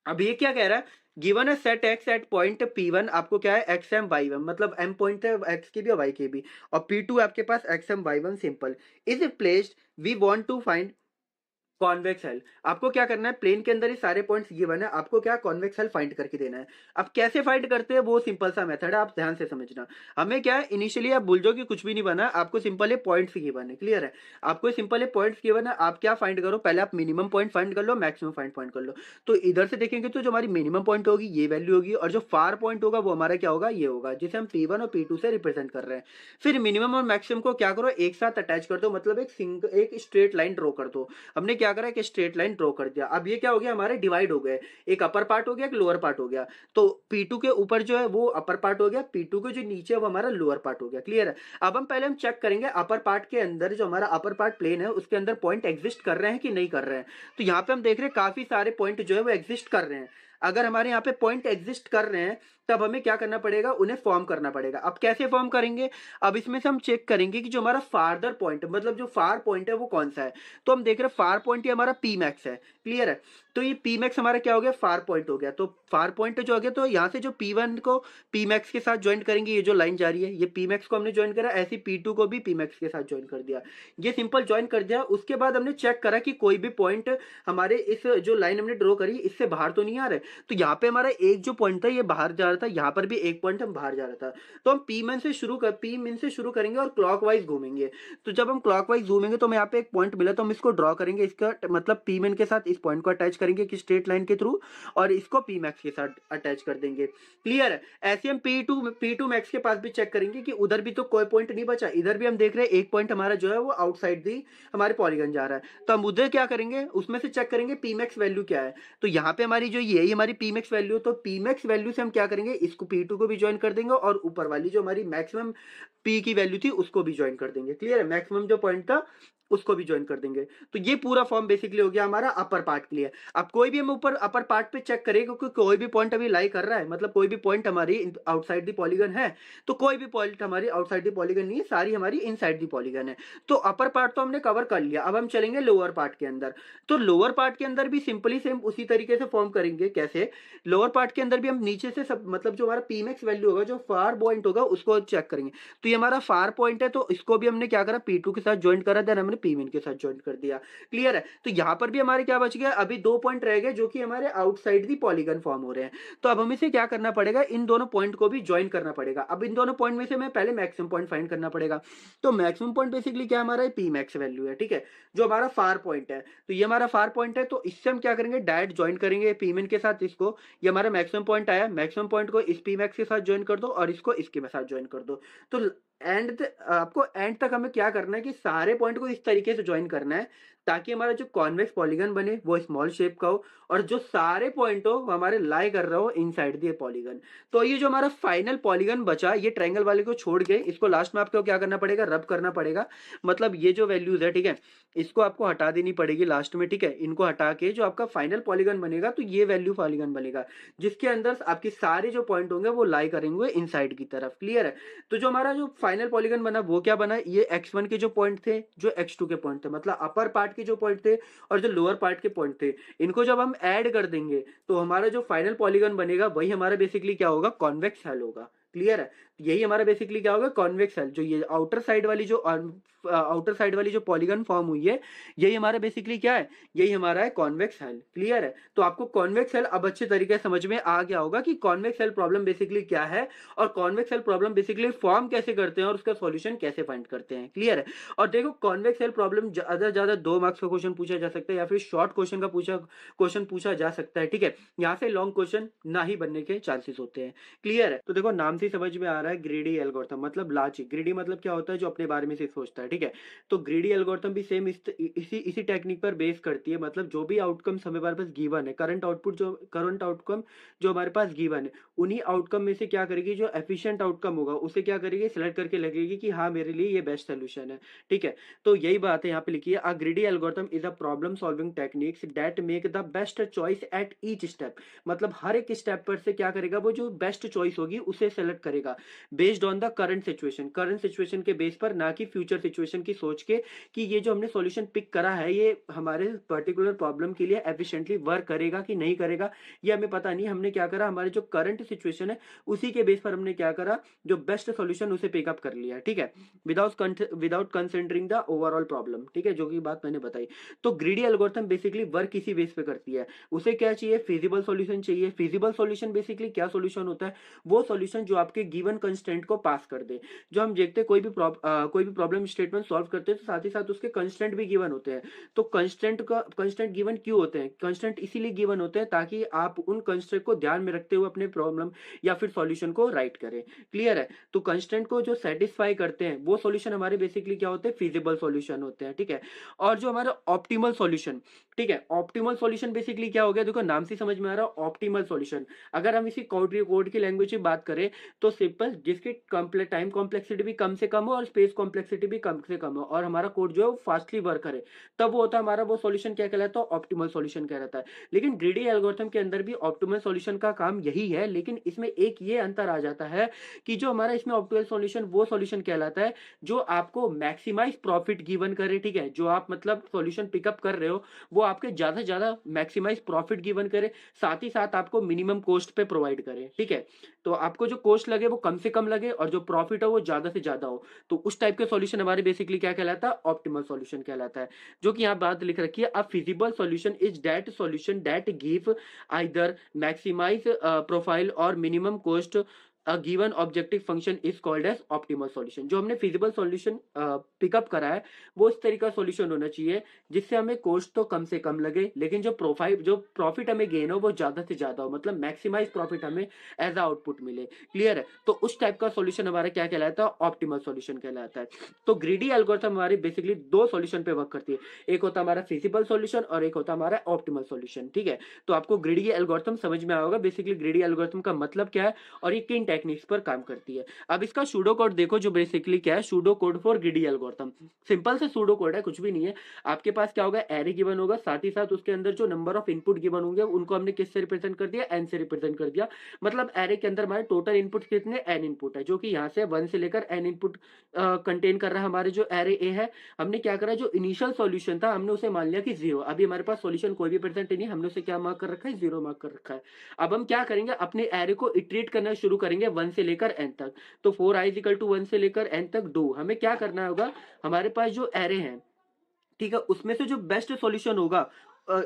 अब ये क्या कह रहा है, given a set X at point P1, आपको क्या है एक्स एम वाई वन, मतलब एम पॉइंट है एक्स के भी और वाई के भी, और P2 आपके पास X M Y one simple is placed, we want to find convex hull. आपको क्या करना है, प्लेन के अंदर ही सारे पॉइंट्स गिवन है, आपको क्या कॉन्वेक्स हल फाइंड करके देना है। अब कैसे फाइंड करते हैं वो सिंपल सा मेथड है, आप ध्यान से समझना। हमें क्या है, इनिशियली आप भूल जाओ कि कुछ भी नहीं बना, आपको सिंपल ये पॉइंट्स गिवन है। क्लियर है, आपको सिंपल ये पॉइंट्स गिवन है, आप क्या फाइंड करो, पहले आप मिनिमम पॉइंट फाइंड कर लो, मैक्सिमम फाइंड कर लो। तो इधर से देखेंगे तो जो हमारी मिनिमम पॉइंट होगी ये वैल्यू होगी, और जो फार पॉइंट होगा वो हमारा क्या होगा, ये होगा, जिसे हम P1 और P2 से रिप्रेजेंट कर रहे हैं। फिर मिनिमम और मैक्सिमम को क्या करो, एक साथ अटैच कर दो, मतलब एक स्ट्रेट लाइन ड्रॉ कर दो। हमने क्या करा कि स्ट्रेट लाइन ड्रॉ कर दिया। अब ये क्या हो गया, हमारे डिवाइड हो गए, एक अपर पार्ट हो गया, एक लोअर पार्ट हो गया। तो P2 के ऊपर जो है वो अपर पार्ट हो गया, P2 के जो नीचे वो हमारा लोअर पार्ट हो गया। क्लियर है, अब हम पहले चेक करेंगे अपर पार्ट के अंदर जो हमारा अपर पार्ट प्लेन है उसके अंदर पॉइंट एग्जिस्ट कर रहे हैं कि नहीं कर रहे हैं। तो यहाँ पे हम देख रहे हैं काफी सारे पॉइंट जो है वो एग्जिस्ट कर रहे हैं। अगर हमारे यहाँ पे पॉइंट एग्जिस्ट कर रहे हैं तब हमें क्या करना पड़ेगा, उन्हें फॉर्म करना पड़ेगा। अब कैसे फॉर्म करेंगे, अब इसमें से हम चेक करेंगे कि जो हमारा फार्दर पॉइंट, मतलब जो फार पॉइंट है वो कौन सा है। तो हम देख रहे हैं फार पॉइंट ये हमारा पी मैक्स है। क्लियर है, तो ये पी मैक्स हमारा क्या हो गया, फार पॉइंट हो गया। तो फार पॉइंट जो हो गया, तो यहाँ से जो P1 को पी मैक्स के साथ ज्वाइन करेंगे, ये जो लाइन जा रही है ये पी मैक्स को हमने ज्वाइन करा, ऐसे P2 को भी पी मैक्स के साथ ज्वाइन कर दिया। ये सिंपल ज्वाइन कर दिया। उसके बाद हमने चेक करा कि कोई भी पॉइंट हमारे इस जो लाइन हमने ड्रॉ करी इससे बाहर तो नहीं आ रहा है। तो यहाँ पे हमारा एक जो पॉइंट था ये बाहर जा रहा था, यहाँ पर भी एक पॉइंट हम बाहर जा रहा था। तो हम पी मिन से शुरू करेंगे और क्लॉकवाइज घूमेंगे। तो जब हम क्लॉकवाइज घूमेंगे तो हमें यहाँ पे एक पॉइंट मिला, तो हम इसको ड्रॉ करेंगे, इसका मतलब पी मिन के साथ इस पॉइंट को अटैच करेंगे कि स्ट्रेट लाइन के थ्रू, और इसको पी मैक्स के साथ अटैच कर देंगे। क्लियर है, ऐसे हम P2 मैक्स के पास भी चेक करेंगे कि उधर भी तो कोई पॉइंट नहीं बचा, इधर भी हम देख रहे हैं एक पॉइंट हमारा जो है वो आउटसाइड दी हमारे पॉलीगन जा रहा है। तो हम उधर क्या करेंगे, उसमें से चेक करेंगे पी मैक्स वैल्यू क्या है। तो यहाँ पे हमारी जो ये हमारी पी मैक्स वैल्यू, तो पी मैक्स वैल्यू से हम क्या करेंगे, इसको P2 को भी ज्वाइन कर देंगे और ऊपर वाली जो हमारी मैक्सिमम P की वैल्यू थी उसको भी ज्वाइन कर देंगे। क्लियर है, मैक्सिमम जो पॉइंट था उसको भी ज्वाइन कर देंगे। तो ये पूरा फॉर्म बेसिकली हो गया हमारा अपर पार्ट के लिए। अब कोई भी हम ऊपर अपर पार्ट पे चेक करें, क्योंकि कोई भी पॉइंट अभी लाई कर रहा है, मतलब कोई भी पॉइंट हमारी आउटसाइड दी पॉलीगन है, तो कोई भी पॉइंट हमारी आउटसाइड दी पॉलीगन नहीं है, सारी हमारी इनसाइड दी पॉलीगन है। तो अपर पार्ट तो हमने कवर कर लिया। अब हम चलेंगे लोअर पार्ट के अंदर। तो लोअर पार्ट के अंदर भी सिंपली सेम उसी तरीके से फॉर्म करेंगे। कैसे, लोअर पार्ट के अंदर भी हम नीचे से सब मतलब जो हमारा पी मैक्स वैल्यू होगा, जो फार पॉइंट होगा उसको चेक करेंगे। तो ये हमारा फार पॉइंट है, तो इसको भी हमने क्या करा, P2 के साथ ज्वाइन करा, देन हमने P1 के साथ ज्वाइन कर दिया। क्लियर है। तो यहाँ पर भी हमारे क्या बच गया, अभी 2 पॉइंट रह गए जो कि हमारे आउटसाइड दी पॉलीगन फॉर्म हो रहे हैं। तो अब हमें से क्या करना पड़ेगा, इन दोनों पॉइंट को भी ज्वाइन करना पड़ेगा। अब इन दोनों पॉइंट में से हमें पहले मैक्सिमम पॉइंट फाइंड करना पड़ेगा। तो मैक्सिमम पॉइंट बेसिकली क्या हमारा है, पी मैक्स वैल्यू है, ठीक है, जो हमारा फार पॉइंट है। तो ये हमारा फार पॉइंट है, तो इससे हम क्या करेंगे, डायरेक्ट ज्वाइन करेंगे पीमिन के साथ इसको। ये हमारा मैक्सिमम पॉइंट आया, मैक्सिमम पॉइंट को इस पी मैक्स के साथ ज्वाइन कर दो और इसको इसके साथ ज्वाइन कर दो। तो आपको एंड तक हमें क्या करना है कि सारे पॉइंट को इस तरीके से ज्वाइन करना है ताकि हमारा जो कॉन्वेक्स पॉलीगन बने वो स्मॉल शेप का हो और जो सारे पॉइंट हो वो हमारे लाई कर रहा हो इनसाइड द पॉलीगन। तो ये जो हमारा फाइनल पॉलीगन बचा, ये ट्रायंगल वाले को छोड़ के इसको लास्ट में आपको क्या करना पड़ेगा, रब करना पड़ेगा। मतलब ये जो वैल्यूज है, ठीक है, इसको आपको हटा देनी पड़ेगी लास्ट में, ठीक है। इनको हटा के जो आपका फाइनल पॉलीगन बनेगा, तो ये वैल्यू पॉलीगन बनेगा जिसके अंदर आपके सारे जो पॉइंट होंगे वो लाई करेंगे इनसाइड की तरफ। क्लियर है। तो जो हमारा जो फाइनल पॉलीगन बना वो क्या बना, ये x1 के जो पॉइंट थे, जो x2 के पॉइंट थे, मतलब अपर पार्ट के जो पॉइंट थे और जो लोअर पार्ट के पॉइंट थे, इनको जब हम ऐड कर देंगे तो हमारा जो फाइनल पॉलीगन बनेगा वही हमारा बेसिकली क्या होगा, कॉन्वेक्स हेल होगा। क्लियर है। यही हमारा बेसिकली क्या होगा, कॉन्वेक्स हेल। जो ये आउटर साइड वाली जो पॉलीगन फॉर्म हुई है, यही हमारा बेसिकली क्या है, यही हमारा है कॉन्वेक्स हेल। क्लियर है। तो आपको कॉन्वेक्स हेल अब अच्छे तरीके से समझ में आ गया होगा कि कॉन्वेक्स हेल प्रॉब्लम बेसिकली क्या है और convex hello problem basically form कैसे करते हैं और उसका सॉल्यूशन कैसे फाइंड करते हैं। क्लियर है। और देखो, कॉन्वेक्स हेल प्रॉब्लम ज्यादा 2 मार्क्स का क्वेश्चन पूछा जा सकता है या फिर शॉर्ट क्वेश्चन का क्वेश्चन पूछा जा सकता है, ठीक है। यहाँ से लॉन्ग क्वेश्चन ना ही बनने के चांसेस होते हैं। क्लियर है। तो देखो, नाम से समझ में आ रहा है ग्रीडी एल्गोरिथम, मतलब लालची। ग्रीडी मतलब क्या होता है, जो अपने बारे में सिर्फ सोचता है, ठीक है। तो ग्रीडी एल्गोरिथम भी सेम इसी टेक्निक पर बेस करती है। मतलब जो भी आउटकम्स हमें हमारे पास गिवन है, करंट आउटकम जो हमारे पास गिवन है, उन्हीं आउटकम में से क्या करेगी, जो एफिशिएंट आउटकम होगा उसे क्या करेगी, सिलेक्ट करके लगेगी कि हाँ मेरे लिए ये बेस्ट सोल्यूशन है, ठीक है। तो यही बात है यहाँ पे लिखी है, a greedy algorithm is a problem solving techniques that make the best choice at each step. मतलब हर एक स्टेप पर से क्या करेगा, वो जो बेस्ट चॉइस होगी उसे सेलेक्ट करेगा based on the current situation के बेस पर, ना कि फ्यूचर सिचुएशन की सोच के कि ये जो हमने सॉल्यूशन पिक करा है ये हमारे पर्टिकुलर प्रॉब्लम के लिए एफिशिएंटली वर्क करेगा कि नहीं करेगा, ये हमें पता नहीं। हमने क्या करा, हमारे जो करंट सिचुएशन है उसी के बेस पर हमने क्या करा, जो बेस्ट सॉल्यूशन उसे पिकअप कर लिया, ठीक है, without considering the overall problem, ठीक है, जो कि बात मैंने बताई। तो ग्रीडी एल्गोरिथम बेसिकली वर्क इसी बेस पे करती है। उसे क्या चाहिए, फिजिबल सॉल्यूशन चाहिए। फिजिबल सॉल्यूशन बेसिकली क्या सॉल्यूशन होता है, वो सॉल्यूशन जो आपके गिवन कंस्ट्रेंट को पास कर दे। जो हम देखते हैं कोई भी प्रॉब्लम स्टेटमेंट सॉल्व करते हैं तो साथ ही साथ उसके कंस्ट्रेंट भी गिवन होते हैं। तो कंस्ट्रेंट गिवन क्यों होते हैं, कंस्ट्रेंट इसीलिए गिवन होते हैं ताकि आप उन कंस्ट्रेंट को ध्यान में रखते हुए अपने प्रॉब्लम या फिर सॉल्यूशन को राइट करें। क्लियर है। तो कंस्ट्रेंट को जो सेटिस्फाई करते हैं वो सॉल्यूशन हमारे बेसिकली क्या होते हैं, फिजिबल सॉल्यूशन होते हैं, ठीक है। और जो हमारा ऑप्टिमल सॉल्यूशन, ठीक है, ऑप्टिमल सॉल्यूशन बेसिकली क्या हो गया, देखो नाम से समझ में आ रहा है ऑप्टिमल सॉल्यूशन। अगर हम इसी कोड की लैंग्वेज में बात करें तो सिंपल, जिसकी टाइम कॉम्प्लेक्सिटी भी कम से कम हो और स्पेस कॉम्प्लेक्सिटी भी कम से कम हो और हमारा कोड जो है वो फास्टली वर्क करे, तब वो होता है हमारा वो सॉल्यूशन क्या कहलाता है, ऑप्टिमल सॉल्यूशन कहलाता है। लेकिन ग्रीडी एल्गोरिथम के अंदर भी ऑप्टिमल सॉल्यूशन का काम यही है, लेकिन इसमें एक ये अंतर आ जाता है कि जो हमारा इसमें ऑप्टिमल सॉल्यूशन वो सॉल्यूशन कहलाता है जो आपको मैक्सिमाइज प्रॉफिट गिवन करे, ठीक है। जो आप मतलब सॉल्यूशन पिकअप कर रहे हो वो आपके ज्यादा से ज्यादा मैक्सिमाइज प्रॉफिट गिवन करे, साथ ही साथ आपको मिनिमम कॉस्ट पे प्रोवाइड करे, ठीक है। तो आपको जो कॉस्ट लगे वो कम से कम लगे और जो प्रॉफिट हो वो ज्यादा से ज्यादा हो, तो उस टाइप के सॉल्यूशन हमारे बेसिकली क्या कहलाता है, ऑप्टिमल सॉल्यूशन कहलाता है। जो कि यहाँ बात लिख रखी है, a feasible solution is that solution that give either maximise profile और minimum cost a given objective function is called as optimal solution. जो हमने फिजिबल सॉल्यूशन पिकअप करा है वो इस तरीका सॉल्यूशन होना चाहिए जिससे हमें कॉस्ट तो कम से कम लगे लेकिन जो प्रॉफिट हमें गेन हो वो ज्यादा से ज्यादा हो, मतलब मैक्सिमाइज प्रॉफिट हमें एज अ आउटपुट मिले। क्लियर है। तो उस टाइप का सॉल्यूशन हमारा क्या कहलाता है, ऑप्टिमल सॉल्यूशन कहलाता है। तो ग्रीडी एल्गोरिथम हमारी बेसिकली दो सॉल्यूशन पे वर्क करती है, एक होता है हमारा फिजिबल सॉल्यूशन और एक होता है हमारा ऑप्टिमल सॉल्यूशन, ठीक है। तो आपको ग्रीडी एल्गोरिथम समझ में आएगा बेसिकली ग्रीडी एल्गोरिथम का मतलब क्या है और ये किन टेक्निक्स पर काम करती है। अब इसका सूडो कोड देखो, जो बेसिकली क्या है, pseudo code for greedy algorithm. Simple से सूडो कोड है, कुछ भी नहीं है। आपके पास क्या होगा, एरे गिवन होगा, साथ ही साथ उसके अंदर जो नंबर ऑफ इनपुट गिवन होंगे उनको हमने किससे रिप्रेजेंट कर दिया, एन से रिप्रेजेंट कर दिया। मतलब एरे के अंदर हमारे टोटल इनपुट कितने, एन इनपुट है, जो कि यहाँ से 1 से लेकर एन इनपुट कंटेन कर रहा है हमारे जो एरे ए है। हमने क्या करा, जो इनिशियल सॉल्यूशन था हमने उसे मान लिया कि 0। अभी हमारे पास सॉल्यूशन कोई भी प्रेजेंट नहीं, हमने उसे क्या मार्क कर रखा है, 0 मार्क कर रखा है। अब हम क्या करेंगे, अपने एरे को इटरेट करना शुरू करेंगे 1 से लेकर एन तक। तो 4i इक्वल टू 1 से लेकर एन तक डू। हमें क्या करना होगा, हमारे पास जो एरे हैं, ठीक है, उसमें से जो बेस्ट सॉल्यूशन होगा, अ,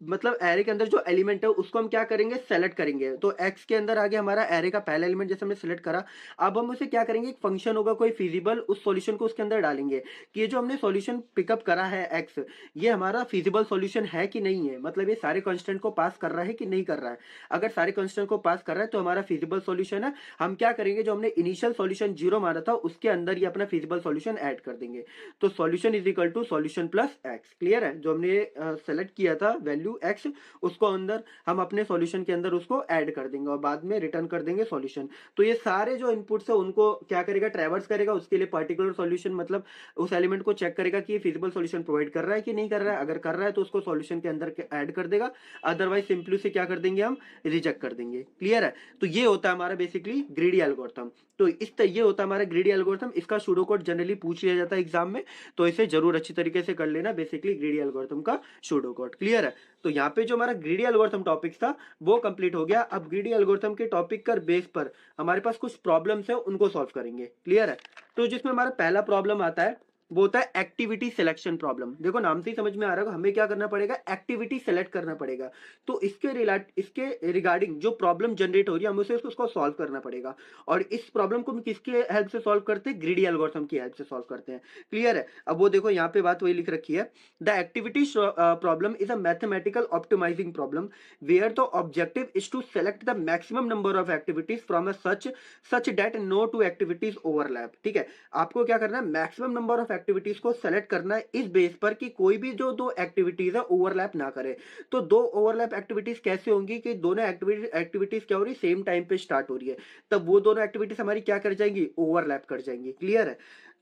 मतलब एरे के अंदर जो एलिमेंट है उसको हम क्या करेंगे, सेलेक्ट करेंगे। तो एक्स के अंदर आगे हमारा एरे का पहला एलिमेंट जैसे हमने सेलेक्ट करा, अब हम उसे क्या करेंगे, एक फंक्शन होगा कोई फिजिबल, उस सॉल्यूशन को उसके अंदर डालेंगे कि ये जो हमने सॉल्यूशन पिकअप करा है एक्स, ये हमारा फिजिबल सॉल्यूशन है कि नहीं है, मतलब ये सारे कांस्टेंट को पास कर रहा है कि नहीं कर रहा है। अगर सारे कांस्टेंट को पास कर रहा है तो हमारा फिजिबल सॉल्यूशन है। हम क्या करेंगे, जो हमने इनिशियल सॉल्यूशन 0 माना था उसके अंदर ये अपना फिजिबल सॉल्यूशन ऐड कर देंगे। तो solution is equal to solution plus x. Clear है, जो हमने सेलेक्ट किया था वैल्यू एक्स, उसको अंदर हम अपने सॉल्यूशन के अंदर उसको ऐड कर देंगे और बाद में रिटर्न कर देंगे सॉल्यूशन। तो ये सारे जो इनपुट्स है उनको क्या करेगा, ट्रैवर्स करेगा, उसके लिए पर्टिकुलर सॉल्यूशन, मतलब उस एलिमेंट को चेक करेगा कि ये फिजिबल सॉल्यूशन प्रोवाइड कर रहा है कि नहीं कर रहा है। अगर कर रहा है तो उसको सॉल्यूशन के अंदर ऐड कर देगा, अदरवाइज सिंपली से क्या कर देंगे, हम रिजेक्ट कर देंगे। क्लियर है, तो ये होता है हमारा बेसिकली ग्रीडी एल्गोरिथम। तो ये होता है हमारा ग्रीडी एल्गोरिथम। इसका सूडो कोड जनरली पूछ लिया जाता है एग्जाम में, तो इसे जरूर अच्छी तरीके से कर लेना, बेसिकली ग्रीडी एल्गोरिथम का सूडो कोड। क्लियर है, तो यहाँ पे जो हमारा ग्रीडी एल्गोरिथम टॉपिक था वो कंप्लीट हो गया। अब ग्रीडी एल्गोरिथम के टॉपिक का बेस पर हमारे पास कुछ प्रॉब्लम्स है, उनको सॉल्व करेंगे। क्लियर है, तो जिसमें हमारा पहला प्रॉब्लम आता है वो होता है एक्टिविटी सिलेक्शन प्रॉब्लम। देखो नाम से ही समझ में आ रहा है, हमें क्या करना पड़ेगा, एक्टिविटी सेलेक्ट करना पड़ेगा। तो इसके रिगार्डिंग जो प्रॉब्लम जनरेट हो रही है हमें उसे उसको सॉल्व करना पड़ेगा। और इस प्रॉब्लम को हम किसके हेल्प से सॉल्व करते हैं, ग्रीडी एल्गोरिथम की हेल्प से सॉल्व करते हैं। क्लियर है, अब वो देखो यहाँ पे बात वही लिख रखी है, the activity problem is a mathematical optimizing problem where the objective is to select the maximum number of activities from a such that no two activities overlap. ठीक है, आपको क्या करना है, मैक्सिमम नंबर ऑफ एक्टिविटीज को select करना है इस बेस पर कि कोई भी जो दो एक्टिविटीज है ओवरलैप ना करे। तो दो ओवरलैप एक्टिविटीज कैसे होंगी कि दोनों एक्टिविटीज क्या हो रही है, सेम टाइम पे स्टार्ट हो रही है, तब वो दोनों एक्टिविटीज हमारी क्या कर जाएंगी, ओवरलैप कर जाएंगी। क्लियर है,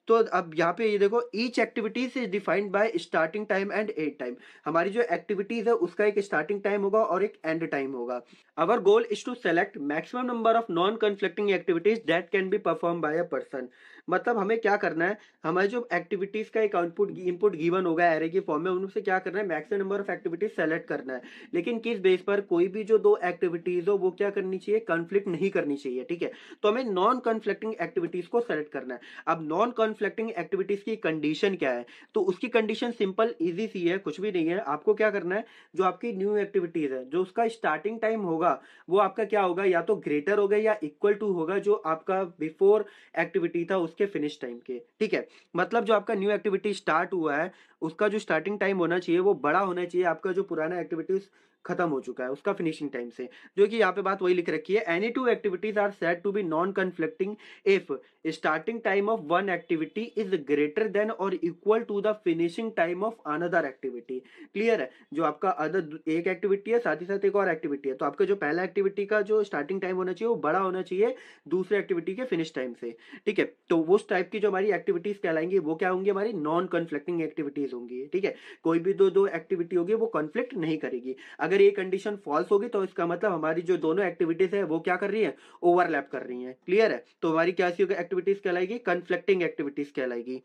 तो अब यहाँ पे ये देखो, each activities is defined by starting time and and time. हमारी जो एक्टिविटीज है उसका एक स्टार्टिंग टाइम होगा और एक एंड टाइम होगा। Our goal is to select maximum number of non conflicting activities that can be perform by a person. मतलब हमें क्या करना है, हमारे जो एक्टिविटीज का एक आउटपुट इनपुट गिवन होगा एरे के फॉर्म में, उनसे क्या करना है, maximum number of activities select करना है। लेकिन किस बेस पर, कोई भी जो दो एक्टिविटीज हो वो क्या करनी चाहिए, कन्फ्लिक्ट नहीं करनी चाहिए। ठीक है, तो हमें नॉन कन्फ्लिक्टिंग एक्टिविटीज को सेलेक्ट करना है। अब नॉन कन्फ्लिक्टिंग एक्टिविटीज की कंडीशन क्या है, तो उसकी कंडीशन सिंपल इजी सी है, कुछ भी नहीं है। आपको क्या करना है, जो आपकी न्यू एक्टिविटीज है, जो उसका स्टार्टिंग टाइम होगा वो आपका क्या होगा, या तो ग्रेटर होगा या इक्वल टू होगा जो आपका बिफोर एक्टिविटी था उसके फिनिश टाइम के। ठीक है, मतलब जो आपका न्यू एक्टिविटी स्टार्ट हुआ है उसका जो स्टार्टिंग टाइम होना चाहिए वो बड़ा होना चाहिए आपका जो पुराना एक्टिविटीज खत्म हो चुका है उसका फिनिशिंग टाइम से। जो कि यहाँ पे बात वही लिख रखी है, any two activities are said to be non conflicting if starting time of one activity is greater than और equal to the finishing time of another activity. Clear है, जो आपका अदर एक एक्टिविटी है साथ ही साथ एक और एक्टिविटी है, तो आपका जो पहला एक्टिविटी का जो स्टार्टिंग टाइम होना चाहिए वो बड़ा होना चाहिए दूसरे एक्टिविटी के फिनिश टाइम से। ठीक है, तो वो टाइप की जो हमारी एक्टिविटीज कहलाएंगी वो क्या होंगी, हमारी नॉन कन्फ्लिक्टिंग एक्टिविटीज होंगी। ठीक है, कोई भी दो एक्टिविटी होगी वो कॉन्फ्लिक्ट नहीं करेगी। अगर ये कंडीशन फॉल्स होगी तो इसका मतलब हमारी जो दोनों एक्टिविटीज है वो क्या कर रही है, ओवरलैप कर रही है। क्लियर है, तो हमारी क्या सी एक्टिविटीज कहलाएगी, कन्फ्लिक्टिंग एक्टिविटीज कहलाएगी।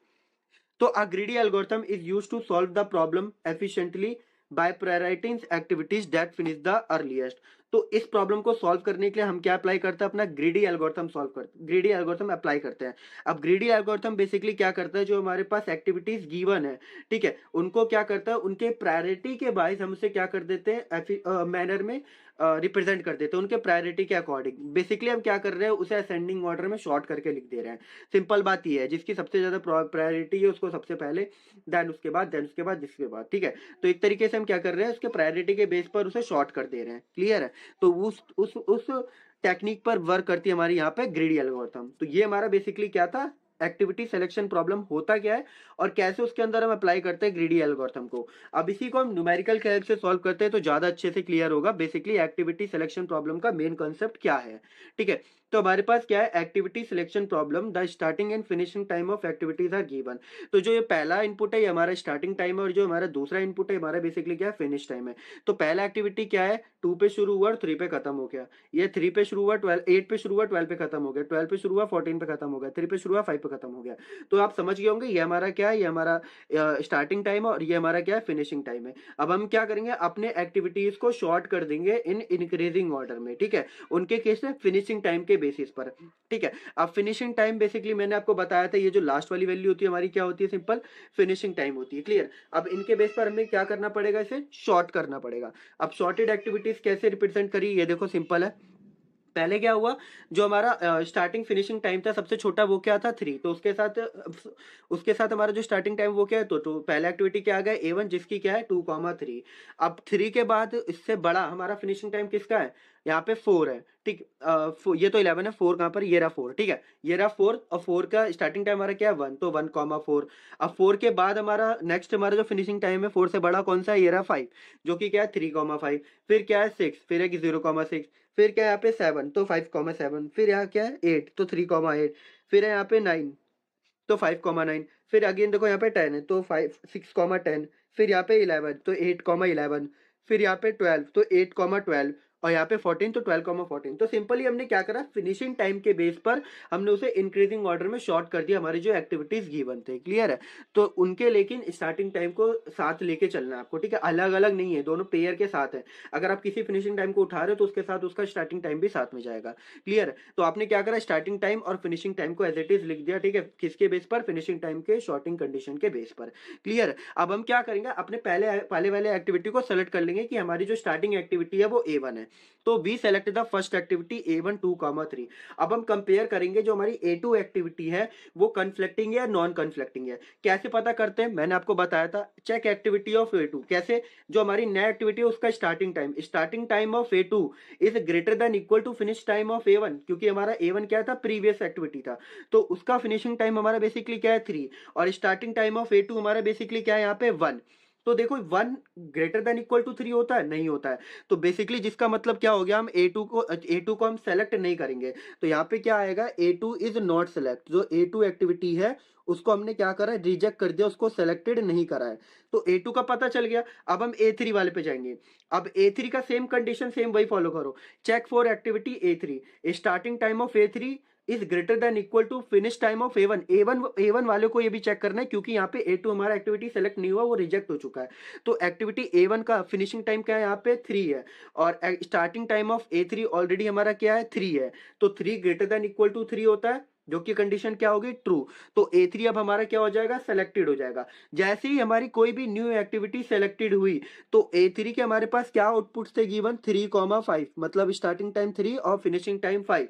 तो a greedy algorithm is used to solve the problem efficiently by prioritizing activities that finish the earliest। तो इस प्रॉब्लम को सॉल्व करने के लिए हम क्या अप्लाई करते हैं, अपना greedy algorithm greedy algorithm apply करते हैं। अब ग्रीडी एल्गोरिथम बेसिकली क्या करता है, जो हमारे पास एक्टिविटीज गिवन है, ठीक है, उनको क्या करता है, उनके प्रायोरिटी के बाइस हम उसे क्या कर देते हैं, मैनर में रिप्रेजेंट कर देते हैं उनके प्रायोरिटी के अकॉर्डिंग। बेसिकली हम क्या कर रहे हैं, उसे असेंडिंग ऑर्डर में शॉर्ट करके लिख दे रहे हैं। सिंपल बात ये है, जिसकी सबसे ज्यादा प्रायोरिटी है उसको सबसे पहले, देन उसके बाद जिसके बाद। ठीक है, तो एक तरीके से हम क्या कर रहे हैं, उसके प्रायोरिटी के बेस पर उसे शॉर्ट कर दे रहे हैं। क्लियर है, तो उस टेक्निक पर वर्क करती है हमारी यहाँ पे ग्रीडी एल्गोरिथम। तो ये हमारा बेसिकली क्या था, एक्टिविटी सिलेक्शन प्रॉब्लम होता क्या है और कैसे उसके अंदर हम अप्लाई करते हैं ग्रीडी एल्गोरिथम को। अब इसी को हम न्यूमेरिकल के हेल्प से सॉल्व करते हैं तो ज्यादा अच्छे से क्लियर होगा बेसिकली एक्टिविटी सिलेक्शन प्रॉब्लम का मेन कॉन्सेप्ट क्या है। ठीक है, तो हमारे पास क्या है, activity selection problem, the starting and finishing time of activities are given. तो जो ये पहला इनपुट है ये हमारा स्टार्टिंग टाइम है, और जो हमारा दूसरा इनपुट है हमारा बेसिकली क्या है, फिनिश टाइम है। तो पहला एक्टिविटी क्या है, 2 पे शुरू हुआ और 3 पे खत्म हो गया। ये 3 पे शुरू हुआ, 12 8 पे शुरू हुआ, 12 पे खत्म हो गया, 12 पे शुरू हुआ, 14 पे खत्म हो गया, 3 पे शुरू हुआ, 5 पे खत्म हो गया। तो आप समझ गए होंगे ये हमारा क्या है, ये हमारा स्टार्टिंग टाइम है और ये हमारा क्या है, फिनिशिंग टाइम है। अब हम क्या करेंगे, अपने एक्टिविटीज को शॉर्ट कर देंगे इन इंक्रीजिंग ऑर्डर में, ठीक है, उनके केस में फिनिशिंग टाइम के बेसिस पर, ठीक है। अब फिनिशिंग टाइम बेसिकली मैंने आपको बताया था, ये जो लास्ट वाली वैल्यू होती है हमारी क्या होती है, सिंपल फिनिशिंग टाइम होती है, क्लियर। अब इनके बेस पर हमें क्या करना पड़ेगा, इसे शॉर्ट करना पड़ेगा। अब शॉर्टेड एक्टिविटीज कैसे रिप्रेजेंट करी, ये देखो सिंपल है। पहले क्या हुआ, जो हमारा स्टार्टिंग फिनिशिंग टाइम था सबसे छोटा वो क्या था, 3। तो उसके साथ हमारा जो स्टार्टिंग टाइम वो क्या है, तो पहला एक्टिविटी क्या आ गया, A1, जिसकी क्या है 2,3। अब 3 के बाद इससे बड़ा हमारा फिनिशिंग टाइम किसका है, यहाँ पे 4 है, ठीक। ये तो 11 है, 4 कहाँ पर, ये रहा 4, ठीक है, ये रहा 4, और 4 का स्टार्टिंग टाइम हमारा क्या है 1, तो 1,4। अब 4 के बाद हमारा नेक्स्ट हमारा जो फिनिशिंग टाइम है 4 से बड़ा कौन सा है, ये रहा 5, जो कि क्या है 3,5। फिर क्या है 6, फिर है कि 0,6। फिर क्या है यहाँ पे 7, तो 5,7। फिर यहाँ क्या है 8, तो 3,8। फिर है यहाँ पे 9, तो 5,9। फिर अगेन देखो यहाँ पे 10 है, तो 6,10। फिर यहाँ पे 11, तो 8,11। फिर यहाँ पे 12, तो 8,12। और यहाँ पे 14, तो 12,14। तो सिंपली हमने क्या करा, फिनिशिंग टाइम के बेस पर हमने उसे इंक्रीजिंग ऑर्डर में शॉर्ट कर दिया, हमारी जो एक्टिविटीज गिवन थे, क्लियर है। तो उनके लेकिन स्टार्टिंग टाइम को साथ लेके चलना है आपको, ठीक है, अलग अलग नहीं है, दोनों पेयर के साथ है। अगर आप किसी फिनिशिंग टाइम को उठा रहे हो तो उसके साथ उसका स्टार्टिंग टाइम भी साथ में जाएगा, क्लियर है। तो आपने क्या करा, स्टार्टिंग टाइम और फिनिशिंग टाइम को एज इट इज लिख दिया, ठीक है, किसके बेस पर, फिनिशिंग टाइम के शॉर्टिंग कंडीशन के बेस पर, क्लियर। अब हम क्या करेंगे, अपने पहले पहले वाले एक्टिविटी को सेलेक्ट कर लेंगे कि हमारी जो स्टार्टिंग एक्टिविटी है वो A1 है। तो we select the first activity A1 2,3। अब हम कंपेयर करेंगे जो हमारी A2 एक्टिविटी है वो कन्फ्लिक्टिंग है या नॉन कन्फ्लिक्टिंग है। कैसे पता करते हैं, मैंने आपको बताया था, चेक एक्टिविटी ऑफ A2। कैसे, जो हमारी नई एक्टिविटी है उसका starting time of A2 is greater than equal to finish time of A1, क्योंकि हमारा A1 क्या था, प्रीवियस एक्टिविटी था, तो उसका फिनिशिंग टाइम हमारा बेसिकली क्या है 3, और स्टार्टिंग टाइम ऑफ A2 हमारा बेसिकली क्या है यहाँ पे 1। तो देखो 1 ग्रेटर देन इक्वल टू 3 होता है, नहीं होता है। तो बेसिकली जिसका मतलब क्या हो गया, हम A2 को हम सेलेक्ट नहीं करेंगे। तो यहाँ पे क्या आएगा, A2 इज नॉट सेलेक्ट। जो A2 एक्टिविटी है उसको हमने क्या करा है, रिजेक्ट कर दिया, उसको सेलेक्टेड नहीं करा है। तो A2 का पता चल गया। अब हम A3 वाले पे जाएंगे। अब A3 का सेम कंडीशन, सेम वही फॉलो करो। Check for activity A3, starting time of A3 is greater than equal to finish time of A1। A1 वाले को ये भी चेक करना है, क्योंकि यहाँ पे A2 हमारा एक्टिविटी सेलेक्ट नहीं हुआ, वो रिजेक्ट हो चुका है। तो एक्टिविटी A1 का फिनिशिंग टाइम क्या है, यहाँ पे 3 है, और starting time of A3 already हमारा क्या है 3 है। तो 3 ग्रेटर देन इक्वल टू 3 होता है, जो कि कंडीशन क्या होगी, ट्रू। तो A3 अब हमारा क्या हो जाएगा, सेलेक्टेड हो जाएगा। जैसे ही हमारी कोई भी न्यू एक्टिविटी सेलेक्टेड हुई तो A3 के हमारे पास क्या आउटपुट थे गिवन, 3,5, मतलब स्टार्टिंग टाइम 3 और फिनिशिंग टाइम 5।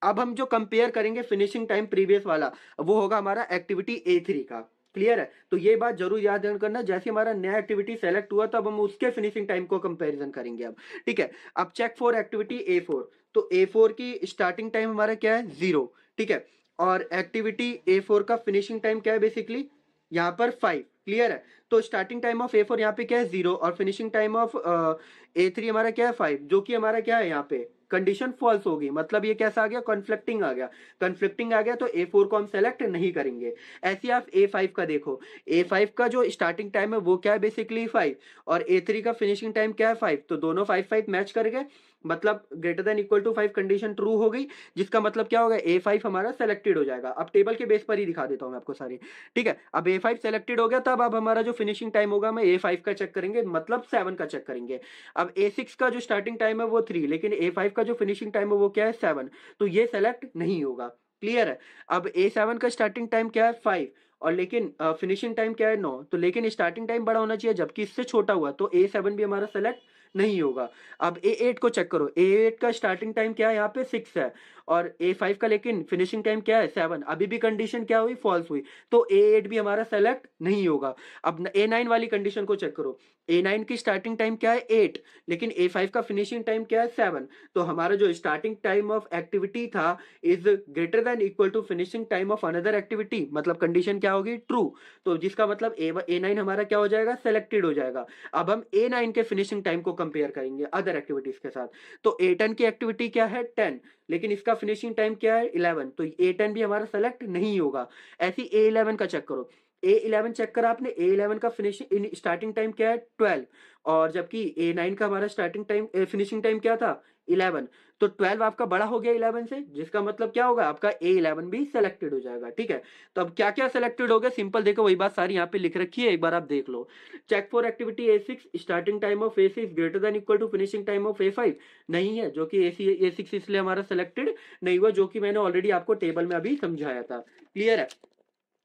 अब हम जो कंपेयर करेंगे फिनिशिंग टाइम प्रीवियस वाला, वो होगा हमारा एक्टिविटी A3 का, क्लियर है। तो ये बात जरूर याद करना, जैसे हमारा नया एक्टिविटी सेलेक्ट हुआ तब हम उसके फिनिशिंग टाइम को कंपैरिजन करेंगे अब, ठीक है। अब चेक फॉर एक्टिविटी A4। तो A4 की स्टार्टिंग टाइम हमारा क्या है 0, ठीक है, और एक्टिविटी A4 का फिनिशिंग टाइम क्या है बेसिकली यहाँ पर 5, क्लियर है। तो स्टार्टिंग टाइम ऑफ A4 यहाँ पे क्या है 0, और फिनिशिंग टाइम ऑफ A3 हमारा क्या है 5, जो कि हमारा क्या है यहाँ पे कंडीशन फॉल्स होगी, मतलब ये कैसा आ गया, कॉन्फ्लिक्टिंग आ गया। कॉन्फ्लिक्टिंग आ गया तो A4 को हम सेलेक्ट नहीं करेंगे। ऐसे आप A5 का देखो, A5 का जो स्टार्टिंग टाइम है वो क्या है बेसिकली 5, और A3 का फिनिशिंग टाइम क्या है 5, तो दोनों 5 मैच कर गए, मतलब greater than equal to 5 condition true हो गई, जिसका मतलब क्या होगा, A5 हमारा सेलेक्टेड हो जाएगा। अब टेबल के बेस पर ही दिखा देता हूं मैं आपको सारी, ठीक है। अब A5 सेलेक्टेड हो गया, तब अब हमारा जो फिनिशिंग टाइम होगा हम A5 का चेक करेंगे, मतलब 7 का चेक करेंगे। अब A6 का जो स्टार्टिंग टाइम है वो 3, लेकिन A5 का जो फिनिशिंग टाइम है वो क्या है 7, तो ये सेलेक्ट नहीं होगा, क्लियर है। अब A7 का स्टार्टिंग टाइम क्या है 5, और लेकिन फिनिशिंग टाइम क्या है 9, तो लेकिन स्टार्टिंग टाइम बड़ा होना चाहिए, जबकि इससे छोटा हुआ, तो A7 भी हमारा सेलेक्ट नहीं होगा। अब A8 को चेक करो, A8 का स्टार्टिंग टाइम क्या है यहाँ पे 6 है, और A5 का लेकिन फिनिशिंग टाइम क्या है 7, अभी भी कंडीशन क्या हुई, फॉल्स हुई, तो A8 भी हमारा सेलेक्ट नहीं होगा। अब A9 वाली कंडीशन को चेक करो, A9 की स्टार्टिंग टाइम क्या है 8, लेकिन A5 का फिनिशिंग टाइम क्या है 7, तो हमारा जो स्टार्टिंग टाइम ऑफ एक्टिविटी था is greater than equal to finishing time of another activity, मतलब कंडीशन क्या होगी, ट्रू। तो जिसका मतलब A9 हमारा क्या हो जाएगा, सेलेक्टेड हो जाएगा। अब हम A9 के फिनिशिंग टाइम को कंपेयर करेंगे अदर एक्टिविटीज के साथ। तो A10 की एक्टिविटी क्या है 10, लेकिन इसका फिनिशिंग टाइम क्या है 11, तो A10 भी हमारा सेलेक्ट नहीं होगा। ऐसी A11 का चेक करो, A11 चेक करा आपने, A11 का फिनिशिंग स्टार्टिंग टाइम क्या है 12, और जबकि A9 का हमारा स्टार्टिंग टाइम फिनिशिंग टाइम क्या था 11, तो 12 आपका बड़ा हो गया 11 से, जिसका मतलब क्या होगा आपका A11 भी सिलेक्टेड हो जाएगा। ठीक है, तो अब क्या क्या सिलेक्टेड हो गया, सिंपल देखो वही बात सारी यहाँ पे लिख रखी है, एक बार आप देख लो। Check for activity A6, starting time of A6 greater than equal to finishing time of A5, नहीं है, जो कि A6 इसलिए हमारा सिलेक्टेड नहीं हुआ, जो कि मैंने ऑलरेडी आपको टेबल में अभी समझाया था। क्लियर है।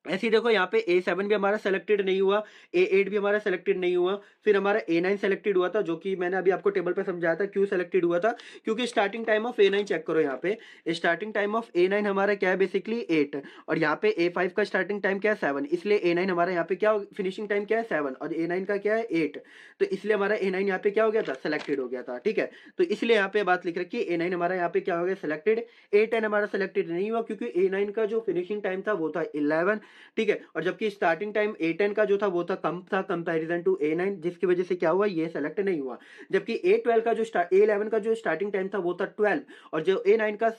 ऐसे ही देखो यहाँ पे A7 भी हमारा सेलेक्टेड नहीं हुआ, A8 भी हमारा सेलेक्टेड नहीं हुआ, फिर हमारा A9 सेलेक्टेड हुआ था, जो कि मैंने अभी आपको टेबल पे समझाया था क्यों सेलेक्टेड हुआ था, क्योंकि starting time of A9 check करो यहाँ पे, स्टार्टिंग टाइम ऑफ A9 हमारा क्या है बेसिकली 8, और यहाँ पे A5 का स्टार्टिंग टाइम क्या है 7, इसलिए A9 हमारा यहाँ पे क्या फिनिशिंग टाइम क्या है 7, और A9 का क्या है 8, तो इसलिए हमारा A9 यहाँ पे क्या हो गया था सेलेक्टेड हो गया था। ठीक है, तो इसलिए यहाँ पे बात लिख रखी है A9 हमारा यहाँ पे क्या हो गया सेलेक्टेड, A10 हमारा सेलेक्टेड नहीं हुआ क्योंकि A9 का जो फिनिशिंग टाइम था वो था 11। ठीक है, और जबकि स्टार्टिंग टाइम A10 का जो था वो था कम था कंपैरिजन टू A9, जिसकी वजह से क्या हुआ ये सेलेक्ट नहीं हुआ। जबकि A12 का जो A11 का जो स्टार्टिंग टाइम था वो था 12, और जो A9 का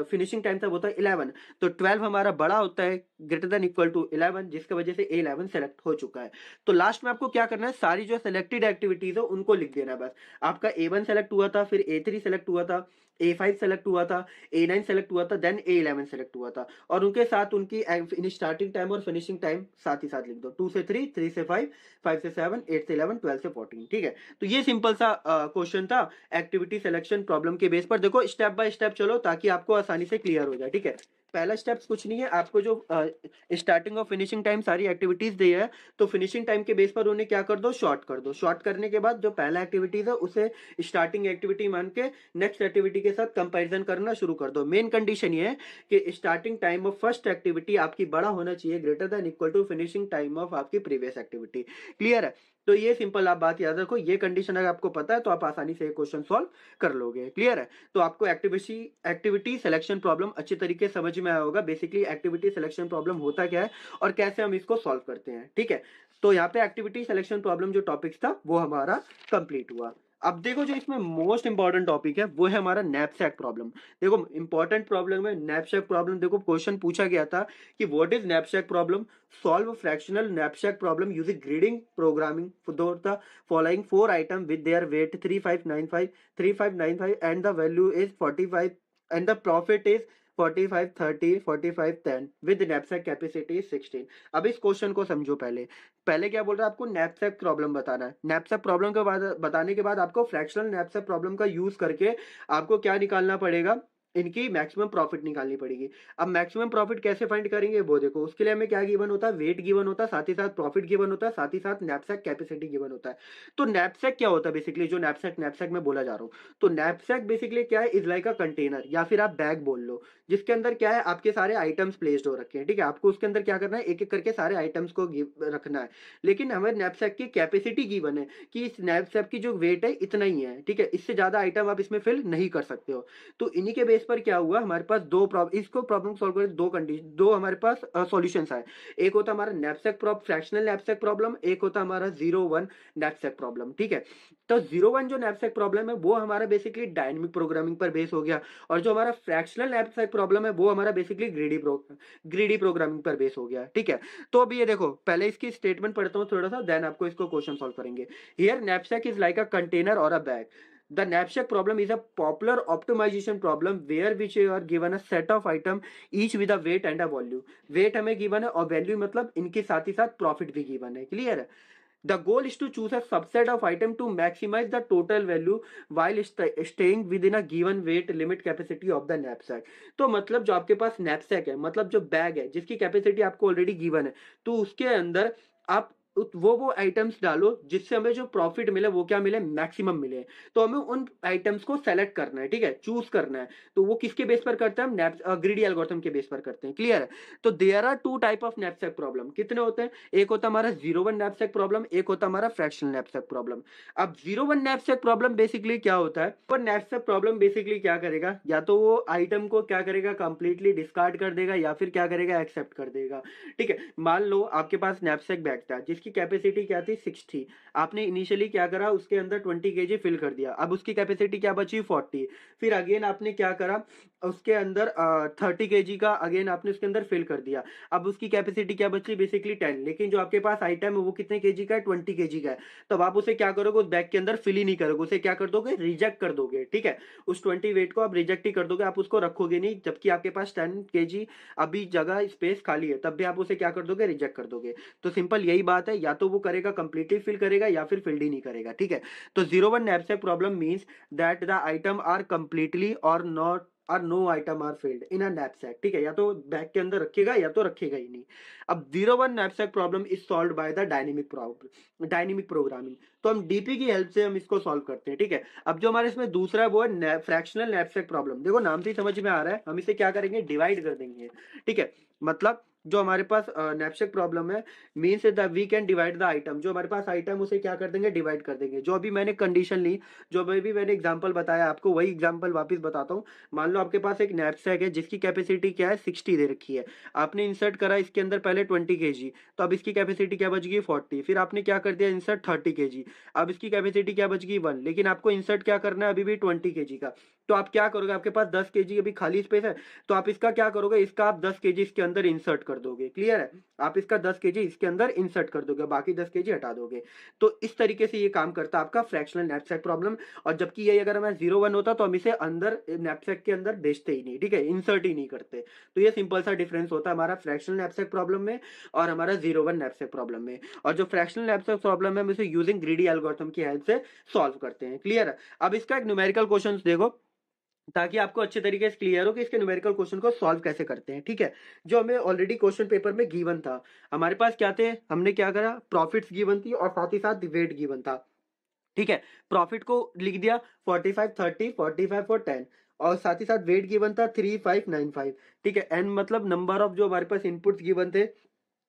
फिनिशिंग टाइम था वो था 11, तो 12 हमारा बड़ा होता है ग्रेटर देन इक्वल टू 11, जिसकी वजह से A11 सेलेक्ट हो चुका है। तो लास्ट में आपको क्या करना है, सारी जो सिलेक्टेड एक्टिविटीज है उनको लिख देना है बस। आपका A1 सेलेक्ट हुआ था, फिर A3 सेलेक्ट हुआ था, A5 सेलेक्ट हुआ था, A9 सेलेक्ट हुआ था, देन A11 सेलेक्ट हुआ था, और उनके साथ उनकी स्टार्टिंग टाइम और फिनिशिंग टाइम साथ ही साथ लिख दो, 2 से 3, 3 से 5, 5 से 7, 8 से 11, 12 से 14। ठीक है, तो ये सिंपल सा क्वेश्चन था एक्टिविटी सिलेक्शन प्रॉब्लम के बेस पर। देखो स्टेप बाय स्टेप चलो ताकि आपको आसानी से क्लियर हो जाए। ठीक है, पहला स्टेप कुछ नहीं है, आपको जो स्टार्टिंग और फिनिशिंग टाइम सारी एक्टिविटीज दी है, तो फिनिशिंग टाइम के बेस पर उन्हें क्या कर दो शॉर्ट कर दो, शॉर्ट करने के बाद जो पहला एक्टिविटीज है उसे स्टार्टिंग एक्टिविटी मान के नेक्स्ट एक्टिविटी के साथ कंपैरिजन करना शुरू कर दो। मेन कंडीशन ये है कि starting time of first activity आपकी बड़ा होना चाहिए greater than equal to finishing time of आपकी प्रीवियस एक्टिविटी। क्लियर है, तो ये सिंपल आप बात याद रखो, ये कंडीशन अगर आपको पता है तो आप आसानी से क्वेश्चन सॉल्व कर लोगे। क्लियर है, तो आपको एक्टिविटी सिलेक्शन प्रॉब्लम अच्छी तरीके समझ में आया होगा, बेसिकली एक्टिविटी सिलेक्शन प्रॉब्लम होता क्या है और कैसे हम इसको सॉल्व करते हैं। ठीक है, तो यहाँ पे एक्टिविटी सिलेक्शन प्रॉब्लम जो टॉपिक्स था वो हमारा कंप्लीट हुआ। अब देखो जो इसमें मोस्ट इंपॉर्टेंट टॉपिक है वो है हमारा नैपसैक प्रॉब्लम। देखो इंपॉर्टेंट प्रॉब्लम है नैपसैक प्रॉब्लम। देखो क्वेश्चन पूछा गया था कि what is knapsack problem, solve fractional knapsack problem using greedy programming for the following 4 item with their weight 3595 and the value is 45 and the profit is 45 30 45 10 with knapsack capacity 16। अब इस question को समझो। पहले पहले क्या बोल रहा है, आपको नैपसैक प्रॉब्लम बताना है। नैपसैक प्रॉब्लम के बाद बताने के बाद आपको फ्रैक्शनल नैपसैक प्रॉब्लम का यूज करके आपको क्या निकालना पड़ेगा, इनकी मैक्सिमम प्रॉफिट निकालनी पड़ेगी। अब मैक्सिमम प्रॉफिट कैसे फाइंड करेंगे वो देखो, उसके लिए हमें क्या गिवन होता है, वेट गिवन होता है, साथ ही साथ प्रॉफिट गिवन होता है, साथ ही साथ नैपसैक कैपेसिटी गिवन होता है। तो नैपसैक क्या होता है बेसिकली, जो नैपसैक में बोला जा रहा हूँ, तो नैपसैक बेसिकली क्या है, इज लाइक अ कंटेनर या फिर आप बैग बोल लो, जिसके अंदर क्या है आपके सारे आइटम्स प्लेस्ड हो रखे हैं। ठीक है, आपको उसके अंदर क्या करना है, एक एक करके सारे आइटम्स को रखना है। लेकिन हमें नैपसैक की कैपेसिटी गिवन है कि इस नैपसैक की जो वेट है इतना ही है। ठीक है, इससे ज्यादा आइटम आप इसमें फिल नहीं कर सकते हो। तो इन्हीं के बेस पर क्या हुआ, हमारे पास इसको प्रॉब्लम सॉल्व करें, दो हमारे पास सॉल्यूशंस आए। एक होता हमारा नैपसैक फ्रैक्शनल नैपसैक प्रॉब्लम, एक होता हमारा 0-1 नैपसैक प्रॉब्लम। ठीक है, तो 0-1 जो नैपसैक प्रॉब्लम है वो हमारा बेसिकली डायनेमिक प्रोग्रामिंग पर बेस हो गया, और जो हमारा फ्रैक्शनल नैपसैक प्रॉब्लम है वो हमारा बेसिकली ग्रीडी प्रोग्रामिंग पर बेस हो गया। ठीक है, तो अभी ये देखो पहले इसकी स्टेटमेंट पढ़ता हूँ थोड़ा सा, देन आपको इसको क्वेश्चन सॉल्व करेंगे। Here knapsack is like a container और a bag. The knapsack problem is a popular optimization problem where which you are given a set of item each with a weight and a value. Weight हमें given है और value मतलब इनके साथ ही साथ profit भी given है। Clear है? The goal is to choose a subset of item to maximize the total value while staying within a given weight limit capacity of the knapsack. तो मतलब जो आपके पास knapsack है, मतलब जो बैग है जिसकी कैपेसिटी आपको ऑलरेडी गिवन है, तो उसके अंदर आप वो आइटम्स डालो जिससे हमें जो प्रॉफिट मिले वो क्या मिले, मैक्सिमम मिले। तो हमें उन आइटम्स को सेलेक्ट करना है। ठीक है, चूज करना है। तो वो किसके बेस पर करते हैं, हम ग्रीडी एल्गोरिथम के बेस पर करते हैं। क्लियर है, तो there are 2 type of knapsack problem. कितने होते हैं, एक होता हमारा 0-1 नैपसैक प्रॉब्लम, एक होता हमारा फ्रैक्शनल नैपसैक प्रॉब्लम। अब 0-1 नैपसैक प्रॉब्लम बेसिकली क्या होता है, पर नैपसैक प्रॉब्लम बेसिकली क्या करेगा, या तो वो आइटम को क्या करेगा, कंप्लीटली डिस्कार्ड कर देगा, या फिर क्या करेगा, एक्सेप्ट कर देगा। ठीक है, मान लो आपके पास नैपसैक बैग था जिसकी उसकी कैपेसिटी क्या थी 60। आपने इनिशियली क्या करा, उसके अंदर 20 केजी फिल कर दिया, अब उसकी कैपेसिटी क्या बची 40। फिर अगेन आपने क्या करा, उसके अंदर 30 केजी का अगेन आपने उसके अंदर फिल कर दिया, अब उसकी कैपेसिटी क्या बची बेसिकली 10। लेकिन जो आपके पास आइटम है वो कितने केजी का है, 20 केजी का है। तब आप उसे क्या करोगे, उस बैग के अंदर फिल ही नहीं करोगे, उसे क्या कर दोगे, रिजेक्ट कर दोगे। ठीक है, उस 20 वेट को आप रिजेक्ट ही कर दोगे, आप उसको रखोगे नहीं, जबकि आपके पास 10 केजी अभी जगह स्पेस खाली है, तब भी आप उसे क्या कर दोगे, रिजेक्ट कर दोगे। तो सिंपल यही बात है, या तो वो करेगा कंप्लीटली फिल करेगा या फिर फिल्ड ही नहीं करेगा। ठीक है, तो 01 knapsack problem means that the item are completely और नॉट और no item are filled in a knapsack। ठीक है, या तो बैग के अंदर रखेगा या तो रखेगा ही नहीं। अब 01 knapsack problem is solve by the dynamic programming. तो हम डीपी की हेल्प से हम इसको सॉल्व करते हैं। ठीक है, अब जो हमारे इसमें दूसरा है वो है फ्रैक्शनल knapsack प्रॉब्लम। देखो नाम से ही समझ में आ रहा है, हम इसे क्या करेंगे, डिवाइड कर देंगे। ठीक है, मतलब जो हमारे पास knapsack प्रॉब्लम है means that we can divide the item, जो हमारे पास आइटम उसे क्या कर देंगे, डिवाइड कर देंगे। जो अभी मैंने कंडीशन ली, जो अभी मैंने एग्जांपल बताया आपको, वही एग्जांपल वापस बताता हूँ। मान लो आपके पास एक knapsack है जिसकी कैपेसिटी क्या है 60 दे रखी है, आपने इंसर्ट करा इसके अंदर पहले 20 केजी, तो अब इसकी कैपेसिटी क्या बच गई 40। फिर आपने क्या कर दिया, इंसर्ट 30 केजी, अब इसकी कैपेसिटी क्या बच गई 1, लेकिन आपको इंसर्ट क्या करना है अभी भी 20 केजी का। तो आप क्या करोगे, आपके पास 10 केजी अभी खाली स्पेस है, तो आप इसका क्या करोगे, इसका आप 10 केजी इसके अंदर इंसर्ट कर दोगे। क्लियर है, आप इसका 10 केजी इसके अंदर इंसर्ट कर दोगे, बाकी 10 केजी हटा दोगे। तो इस तरीके से ये काम करता है आपका फ्रैक्शनल knapsack प्रॉब्लम। और जबकि ये अगर हमारा 01 होता तो हम इसे अंदर knapsack के अंदर बेचते ही नहीं, ठीक है, इंसर्ट ही नहीं करते। तो ये सिंपल सा डिफरेंस होता है हमारा फ्रैक्शनल knapsack प्रॉब्लम में और हमारा 01 knapsack प्रॉब्लम में। और जो फ्रैक्शनल knapsack प्रॉब्लम है हम इसे यूजिंग ग्रीडी एल्गोरिथम की हेल्प से सॉल्व करते हैं। क्लियर है, अब इसका एक न्यूमेरिकल क्वेश्चन देखो, ताकि आपको अच्छे तरीके से क्लियर हो कि इसके न्यूमेरिकल क्वेश्चन को सॉल्व कैसे करते हैं। ठीक है, जो हमें ऑलरेडी क्वेश्चन पेपर में गिवन था, हमारे पास क्या थे, हमने क्या करा, प्रॉफिट्स गिवन थी और साथ ही साथ वेट गिवन था। ठीक है, प्रॉफिट को लिख दिया 45 30 45 और 10, और साथ ही साथ वेट गिवन था 3595। ठीक है, एन मतलब नंबर ऑफ जो हमारे पास इनपुट्स गिवन थे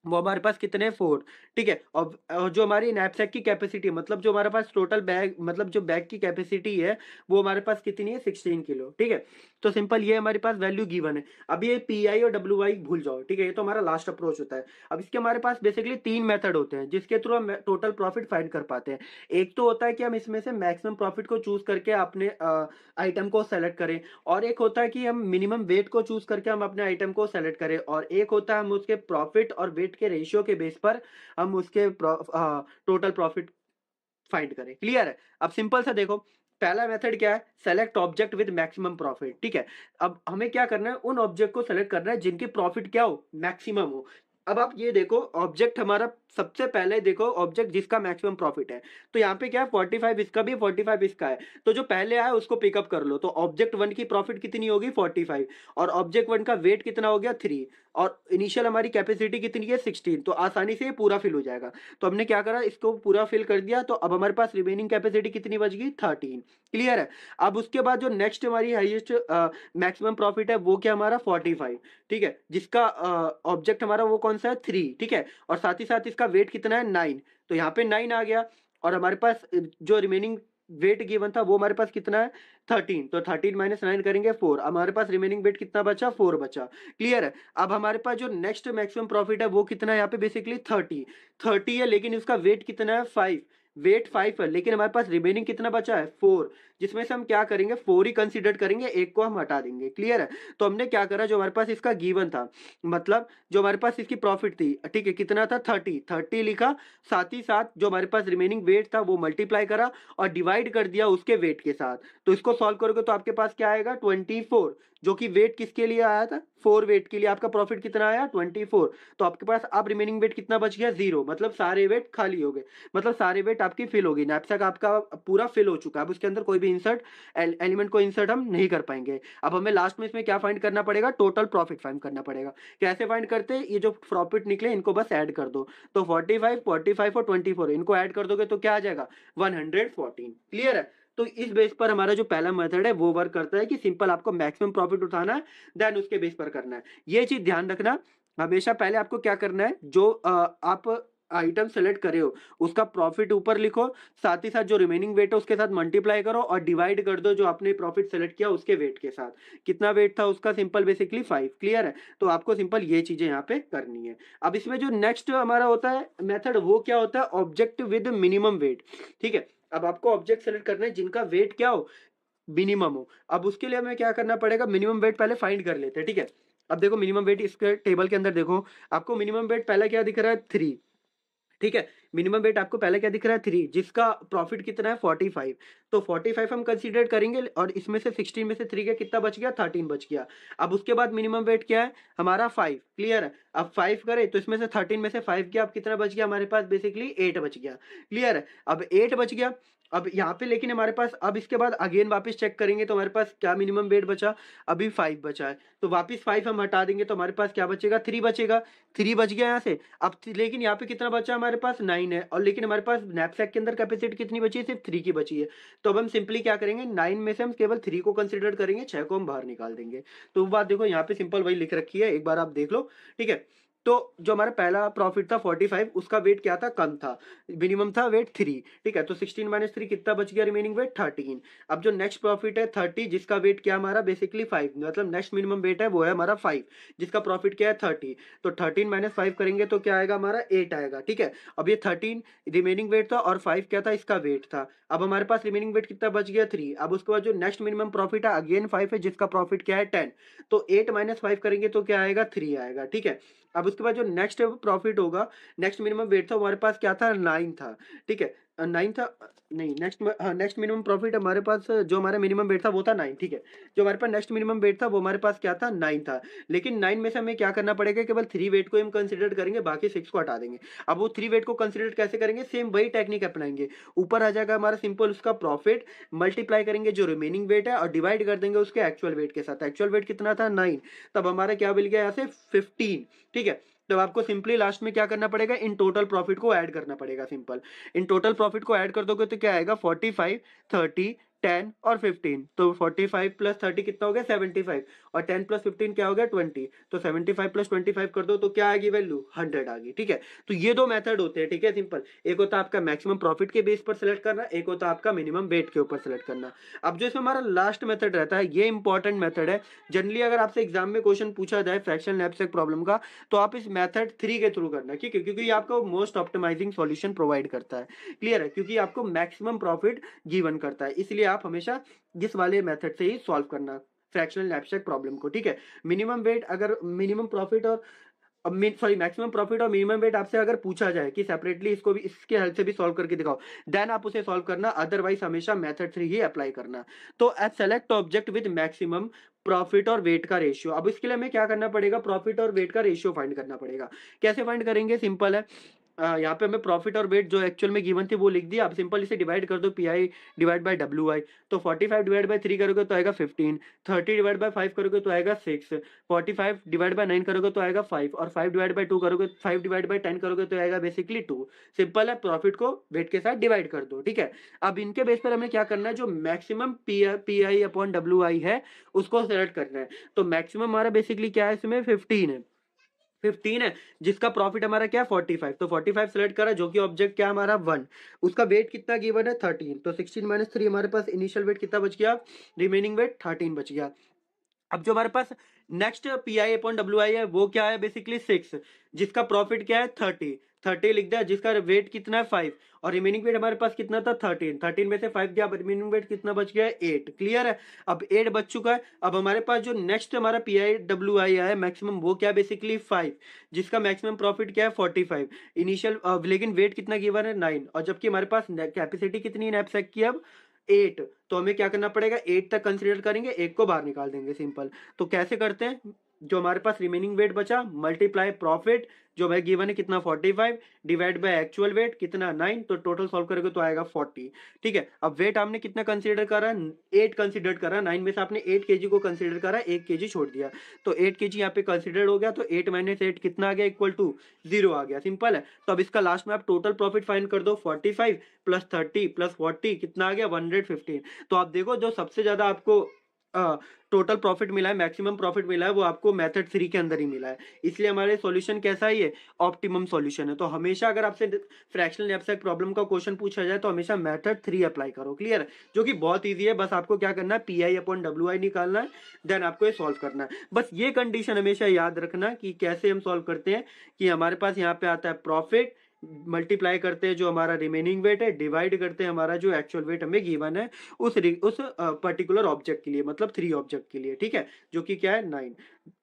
वो हमारे पास कितने हैं 4। ठीक है, और जो हमारी knapsack की कैपेसिटी मतलब जो हमारे पास टोटल बैग मतलब जो बैग की कैपेसिटी है वो हमारे पास कितनी है 16 किलो। ठीक है, तो सिंपल ये हमारे पास वैल्यू गिवन है। अब ये पी आई और डब्ल्यू आई भूल जाओ। ठीक है, ये तो हमारा लास्ट अप्रोच होता है। अब इसके हमारे पास बेसिकली 3 मेथड होते हैं जिसके थ्रू हम टोटल प्रॉफिट फाइंड कर पाते हैं। एक तो होता है कि हम इसमें से मैक्सिमम प्रॉफिट को चूज करके अपने आइटम को सेलेक्ट करें, और एक होता है कि हम मिनिमम वेट को चूज करके हम अपने आइटम को सेलेक्ट करें, और एक होता है हम उसके प्रॉफिट और वेट के रेशियो के बेस पर हम उसके टोटल प्रॉफिट फाइंड करें। क्लियर है, अब सिंपल सा देखो, पहला मेथड क्या है, select object with maximum profit. ठीक है, अब हमें क्या करना है, उन ऑब्जेक्ट को सेलेक्ट करना है जिनकी प्रॉफिट क्या हो, मैक्सिमम हो। अब आप ये देखो, ऑब्जेक्ट हमारा सबसे पहले देखो, ऑब्जेक्ट जिसका मैक्सिमम प्रॉफिट है, तो यहाँ पे क्या है 45 इसका भी 45 इसका है, तो जो पहले आया उसको पिकअप कर लो। तो ऑब्जेक्ट 1 की प्रॉफिट कितनी होगी 45, और ऑब्जेक्ट 1 का वेट कितना हो गया 3, और इनिशियल हमारी कैपेसिटी कितनी है 16, तो आसानी से ये पूरा फिल हो जाएगा। तो हमने क्या करा, इसको पूरा फिल कर दिया, तो अब हमारे पास रिमेनिंग कैपेसिटी कितनी बच गई 13। क्लियर है, अब उसके बाद जो नेक्स्ट हमारी हाईएस्ट मैक्सिमम प्रॉफिट है वो क्या हमारा 45। ठीक है, जिसका ऑब्जेक्ट हमारा वो कौन सा है 3। ठीक है, और साथ ही साथ इसका वेट कितना है 9, तो यहाँ पे 9 आ गया, और हमारे पास जो रिमेनिंग वेट गिवन था वो हमारे पास कितना है 13, तो 13 माइनस 9 करेंगे 4, हमारे पास रिमेनिंग वेट कितना बचा 4 बचा। क्लियर है, अब हमारे पास जो नेक्स्ट मैक्सिमम प्रॉफिट है वो कितना है यहाँ पे बेसिकली 30 है, लेकिन उसका वेट कितना है 5, वेट 5 है, लेकिन हमारे पास रिमेनिंग कितना बचा है 4, जिसमें से हम क्या करेंगे 4 ही कंसीडर करेंगे, एक को हम हटा देंगे। क्लियर है, तो हमने क्या करा, जो हमारे पास इसका गिवन था मतलब जो हमारे पास इसकी प्रॉफिट थी, ठीक है, कितना था 30 लिखा, साथ ही साथ जो हमारे पास रिमेनिंग वेट था वो मल्टीप्लाई करा और डिवाइड कर दिया उसके वेट के साथ। तो इसको सॉल्व करोगे तो आपके पास क्या आएगा 24, जो कि वेट किसके लिए आया था 4 वेट के लिए, आपका प्रॉफिट कितना आया 24। तो आपके पास अब रिमेनिंग वेट कितना बच गया 0, मतलब सारे वेट खाली हो गए, मतलब सारे वेट आपकी फिल होगी, knapsack आपका पूरा फिल हो चुका है। अब उसके अंदर कोई भी इंसर्ट एलिमेंट को इंसर्ट हम नहीं कर पाएंगे। अब हमें लास्ट में इसमें क्या फाइंड करना पड़ेगा, टोटल प्रॉफिट फाइंड करना पड़ेगा। कैसे फाइंड करते हैं, ये जो प्रॉफिट निकले इनको बस ऐड कर दो, तो 45 45 और 24 इनको ऐड कर दोगे तो क्या आ जाएगा 114। क्लियर है, तो इस बेस पर हमारा जो पहला मेथड है वो वर्क करता है कि सिंपल आपको मैक्सिमम प्रॉफिट उठाना है, देन उसके बेस पर करना है। ये चीज ध्यान रखना, हमेशा पहले आपको क्या करना है, जो आप आइटम सेलेक्ट करे हो उसका प्रॉफिट ऊपर लिखो, साथ ही साथ जो रिमेनिंग वेट है उसके साथ मल्टीप्लाई करो और डिवाइड कर दो जो आपने प्रॉफिट सेलेक्ट किया उसके वेट के साथ। कितना वेट था उसका, सिंपल बेसिकली 5। क्लियर है? तो आपको सिंपल ये चीजें यहाँ पे करनी है। अब इसमें जो नेक्स्ट हमारा होता है मेथड, वो क्या होता है, ऑब्जेक्ट विद मिनिमम वेट। ठीक है, अब आपको ऑब्जेक्ट सेलेक्ट करना है जिनका वेट क्या हो, मिनिमम हो। अब उसके लिए हमें क्या करना पड़ेगा, मिनिमम वेट पहले फाइंड कर लेते हैं। ठीक है, अब देखो मिनिमम वेट इसके टेबल के अंदर देखो, आपको मिनिमम वेट पहला क्या दिख रहा है, 3। ठीक है, मिनिमम वेट आपको पहले क्या दिख रहा है, 3, जिसका प्रॉफिट कितना है 45। तो 45 हम कंसीडर करेंगे और इसमें से 16 में से 3 का कितना बच गया, 13 बच गया। अब उसके बाद मिनिमम वेट क्या है हमारा 5। क्लियर है? अब 5 करें तो इसमें से 13 में से 5 गया, अब कितना बच गया हमारे पास, बेसिकली 8 बच गया। क्लियर है? अब 8 बच गया। अब यहाँ पे लेकिन हमारे पास, अब इसके बाद अगेन वापस चेक करेंगे तो हमारे पास क्या मिनिमम वेट बचा, अभी 5 बचा है। तो वापस 5 हम हटा देंगे तो हमारे पास क्या बचेगा, 3 बचेगा। 3 बच गया यहाँ से। अब लेकिन यहाँ पे कितना बचा हमारे पास, 9 है, और लेकिन हमारे पास नैपसैक के अंदर कैपेसिटी कितनी बची है, सिर्फ 3 की बची है। तो अब हम सिंपली क्या करेंगे, 9 में से हम केवल 3 को कंसिडर करेंगे, 6 को हम बाहर निकाल देंगे। तो वो बात देखो यहाँ पे सिंपल वही लिख रखी है, एक बार आप देख लो। ठीक है, तो जो हमारा पहला प्रॉफिट था 45, उसका वेट क्या था, कम था, मिनिमम था वेट 3। ठीक है, तो 16 माइनस 3 कितना बच गया, रिमेनिंग वेट 13। अब जो नेक्स्ट प्रॉफिट है 30, जिसका वेट क्या हमारा बेसिकली 5, मतलब नेक्स्ट मिनिमम वेट है वो है हमारा 5, जिसका प्रॉफिट क्या है 30। तो 13 माइनस 5 करेंगे तो क्या आएगा हमारा, 8 आएगा। ठीक है, अब ये 13 रिमेनिंग वेट था और 5 क्या था, इसका वेट था। अब हमारे पास रिमेनिंग वेट कितना बच गया, 3। अब उसके बाद जो नेक्स्ट मिनिमम प्रॉफिट है अगेन 5 है, जिसका प्रॉफिट क्या है 10। तो 8 माइनस 5 करेंगे तो क्या आएगा, 3 आएगा। ठीक है, अब उसके बाद जो नेक्स्ट प्रॉफिट होगा, नेक्स्ट मिनिमम वेट था हमारे पास क्या था, 9 था। ठीक है, 9 था, नहीं नेक्स्ट, हाँ नेक्स्ट मिनिमम प्रॉफिट हमारे पास जो हमारा मिनिमम वेट था वो था 9। ठीक है, जो हमारे पास नेक्स्ट मिनिमम वेट था वो हमारे पास क्या था, 9 था। लेकिन 9 में से हमें क्या करना पड़ेगा, केवल 3 वेट को हम कंसिडर करेंगे, बाकी 6 को हटा देंगे। अब वो 3 वेट को कंसिडर कैसे करेंगे, सेम वही टेक्निक अपनाएंगे। ऊपर आ जाएगा हमारा सिंपल उसका प्रॉफिट, मल्टीप्लाई करेंगे जो रिमेनिंग वेट है और डिवाइड कर देंगे उसके एक्चुअल वेट के साथ। एक्चुअल वेट कितना था, 9। तब हमारा क्या मिल गया यहाँ से, 15। ठीक है, तो आपको सिंपली लास्ट में क्या करना पड़ेगा, इन टोटल प्रॉफिट को ऐड करना पड़ेगा। सिंपल इन टोटल प्रॉफिट को ऐड कर दोगे तो क्या आएगा, 45, 30, 10 और 15। तो 45 प्लस 30 कितना हो गया, 75, और 10 प्लस 15 क्या हो गया, 20। तो 75 प्लस 25 कर दो तो क्या आएगी वैल्यू, 100 आ गई। ठीक है, तो ये दो मेथड होते हैं। ठीक है, सिंपल, एक होता है आपका मैक्सिमम प्रॉफिट के बेस पर सिलेक्ट करना, एक होता है आपका मिनिमम वेट के ऊपर सिलेक्ट करना। अब जो इसमें हमारा लास्ट मेथड रहता है, ये इंपॉर्टेंट मेथड है। जनरली अगर आपसे एग्जाम में क्वेश्चन पूछा जाए फ्रैक्शन नैपसैक प्रॉब्लम का, तो आप इस मेथड 3 के थ्रू करना। ठीक है, क्योंकि ये आपको मोस्ट ऑप्टिमाइजिंग सॉल्यूशन प्रोवाइड करता है। क्लियर है? क्योंकि आपको मैक्सिमम प्रॉफिट गिवन करता है, इसलिए आप हमेशा इस वाले मेथड से ही सॉल्व करना फ्रैक्शनल नैपसैक प्रॉब्लम को। ठीक है, मिनिमम वेट, अगर मिनिमम प्रॉफिट और सॉरी मैक्सिमम प्रॉफिट और मिनिमम वेट आपसे अगर पूछा जाए कि सेपरेटली इसको भी इसके हेल्प से भी सॉल्व करके दिखाओ, देन आप उसे सॉल्व करना, अदरवाइज हमेशा मेथड 3 ही अप्लाई करना। तो at select object with maximum profit और वेट का रेशियो। अब इसके लिए हमें क्या करना पड़ेगा, प्रॉफिट और वेट का रेशियो फाइंड करना पड़ेगा। कैसे फाइंड करेंगे, सिंपल है, यहाँ पे हमें प्रॉफिट और वेट जो एक्चुअल में गिवन थी वो लिख दिया। अब सिंपल इसे डिवाइड कर दो, P I divide by W I. तो 45 डिवाइड बाई 3 करोगे तो आएगा 15, 30 डिवाइड बाई 5 करोगे तो आएगा 6, 45 डिवाइड बाई 9 करोगे तो आएगा 5, और 5 डिवाइड बाई 2 करोगे, 5 डिवाइड बाई 10 करोगे तो आएगा बेसिकली 2। सिंपल है, प्रॉफिट को वेट के साथ डिवाइड कर दो। ठीक है, अब इनके बेस पर हमें क्या करना है, जो maximum P I upon W I है उसको सेलेक्ट करना है। तो मैक्सिमम हमारा बेसिकली क्या है, इसमें 15 है, 15 है, जिसका प्रॉफिट हमारा क्या है 45। तो 45 सेलेक्ट करा, जो कि ऑब्जेक्ट क्या हमारा 1, उसका वेट कितना गिवन है 13। तो 16 माइनस 3 हमारे पास इनिशियल वेट कितना बच गया, रिमेनिंग वेट 13 बच गया। अब जो हमारे पास next P I upon W I है वो क्या है, बेसिकली 6, जिसका प्रॉफिट क्या है 30। 30 लिख दिया, जिसका वेट कितना है 5, और रिमेनिंग वेट हमारे पास कितना था 13। 13 में से 5 गया, रिमेनिंग वेट कितना बच गया है 8। क्लियर है? अब 8 बच चुका है। अब हमारे पास जो नेक्स्ट हमारा पी आई डब्ल्यू आई है मैक्सिमम, वो क्या बेसिकली 5, जिसका मैक्सिमम प्रॉफिट क्या है 45 इनिशियल, लेकिन वेट कितना गिवन है 9, और जबकि हमारे पास कैपेसिटी कितनी है नैपसैक की, अब 8। तो हमें क्या करना पड़ेगा, 8 तक कंसीडर करेंगे, 1 को बाहर निकाल देंगे। सिंपल, तो कैसे करते हैं, जो हमारे पास रिमेनिंग वेट बचा, मल्टीप्लाई प्रॉफिट जो हमें गिवन है कितना 45, डिवाइड बाय एक्चुअल वेट कितना 9, तो टोटल सॉल्व करोगे तो आएगा 40। ठीक है, अब वेट हमने कितना कंसीडर करा, 8 कंसीडर करा, 9 में से आपने 8 केजी को कंसीडर करा, 1 केजी छोड़ दिया, तो 8 केजी यहाँ पे कंसीडर हो गया। तो 8 माइनस 8 कितना आ गया, इक्वल टू 0 आ गया। सिंपल है, तो अब इसका लास्ट में आप टोटल प्रॉफिट फाइंड कर दो, 45 प्लस 30 प्लस 40 कितना आ गया 115। तो आप देखो जो सबसे ज्यादा आपको टोटल प्रॉफिट मिला है, मैक्सिमम प्रॉफिट मिला है, वो आपको मेथड 3 के अंदर ही मिला है। इसलिए हमारे सॉल्यूशन कैसा है, ये ऑप्टिमम सॉल्यूशन है। तो हमेशा अगर आपसे फ्रैक्शनल नैपसैक प्रॉब्लम का क्वेश्चन पूछा जाए तो हमेशा मेथड 3 अप्लाई करो। क्लियर है? जो कि बहुत ईजी है। बस आपको क्या करना है, पी आई अपॉन डब्ल्यू आई निकालना है, देन आपको ये सॉल्व करना है। बस ये कंडीशन हमेशा याद रखना कि कैसे हम सॉल्व करते हैं, कि हमारे पास यहाँ पे आता है प्रॉफिट, मल्टीप्लाई करते हैं जो हमारा रिमेनिंग वेट है, डिवाइड करते हैं हमारा जो एक्चुअल वेट हमें गिवन है उस पर्टिकुलर ऑब्जेक्ट के लिए, मतलब 3 ऑब्जेक्ट के लिए। ठीक है? जो कि क्या है, 9।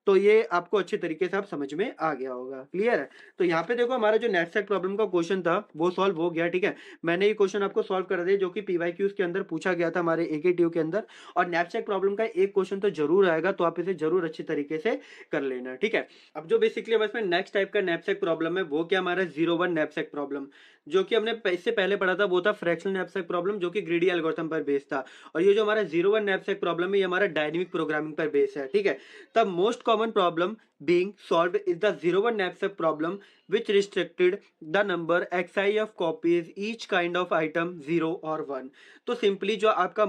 तो ये आपको अच्छे तरीके से आप समझ में आ गया होगा। क्लियर है? तो यहाँ पे देखो हमारा जो नेटसेट प्रॉब्लम का क्वेश्चन था वो सॉल्व हो गया। ठीक है? मैंने ये क्वेश्चन आपको सॉल्व कर दिया जो कि पीवाईक्यूज के अंदर पूछा गया था हमारे एकेटीयू के अंदर। और नेटसेट प्रॉब्लम का एक क्वेश्चन तो जरूर आएगा, तो आप इसे जरूर अच्छी तरीके से कर लेना। ठीक है? अब जो बेसिकली इसमें नेक्स्ट टाइप का नैपसैक प्रॉब्लम है वो क्या, हमारा 01 नैपसैक प्रॉब्लम, जो कि हमने इससे पहले पढ़ा था वो था फ्रैक्शनल नैपसैक प्रॉब्लम, जो कि ग्रीडी एल्गोरिथम पर बेस्ड था। और ये जो हमारा 01 नैपसैक प्रॉब्लम है ये हमारा डायनेमिक प्रोग्रामिंग पर बेस है। ठीक है? तब most common problem being solved is the 01 knapsack problem which restricted the number xi of copies each kind of item 0 और 1। तो सिंपली जो आपका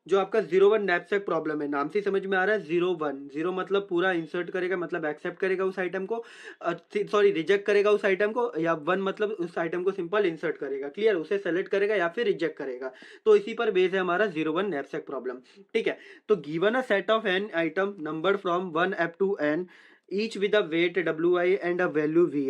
01 knapsack प्रॉब्लम है, नाम से समझ में आ रहा है 01, 0 मतलब पूरा इंसर्ट करेगा, मतलब एक्सेप्ट करेगा उस आइटम को, सॉरी रिजेक्ट करेगा उस आइटम को, या 1 मतलब उस आइटम को सिंपल इंसर्ट करेगा। क्लियर? उसे सेलेक्ट करेगा या फिर रिजेक्ट करेगा। तो इसी पर बेस है हमारा 01 knapsack प्रॉब्लम। ठीक है? तो given a set of n item number from 1 up to n each with a weight wi and a value vi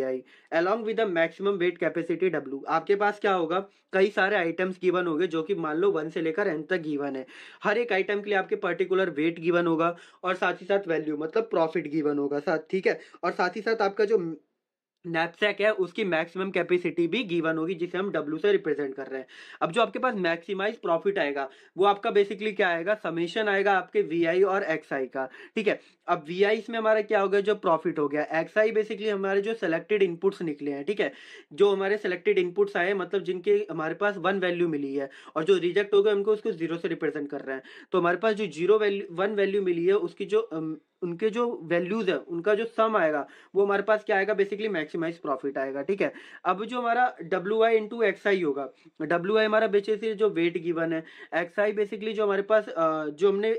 along with the maximum weight capacity w। आपके पास क्या होगा, कई सारे आइटम्स गिवन होंगे जो कि मान लो 1 से लेकर n तक गिवन है। हर एक आइटम के लिए आपके पर्टिकुलर वेट गिवन होगा और साथ ही साथ वैल्यू मतलब प्रॉफिट गिवन होगा साथ। ठीक है? और साथ ही साथ आपका जो नैपसैक है उसकी मैक्सिमम कैपेसिटी भी गिवन होगी, जिसे हम W से रिप्रेजेंट कर रहे हैं। अब जो आपके पास मैक्सिमाइज प्रॉफिट आएगा वो आपका बेसिकली क्या आएगा, समेशन आएगा आपके VI और XI का। ठीक है? अब VI इसमें हमारा क्या हो गया, जो प्रॉफिट हो गया। XI बेसिकली हमारे जो सिलेक्टेड इनपुट्स निकले हैं। ठीक है? जो हमारे सिलेक्टेड इनपुट्स आए मतलब जिनके हमारे पास 1 वैल्यू मिली है, और जो रिजेक्ट हो गए उनको उसको 0 से रिप्रेजेंट कर रहे हैं। तो हमारे पास जो 1 वैल्यू मिली है उसकी जो उनके जो वैल्यूज है उनका जो सम आएगा वो हमारे पास क्या आएगा, बेसिकली मैक्सिमाइज प्रॉफिट आएगा। ठीक है? अब जो हमारा WI इंटू XI होगा, WI हमारा बेसिकली जो वेट गिवन है, XI बेसिकली जो हमारे पास जो हमने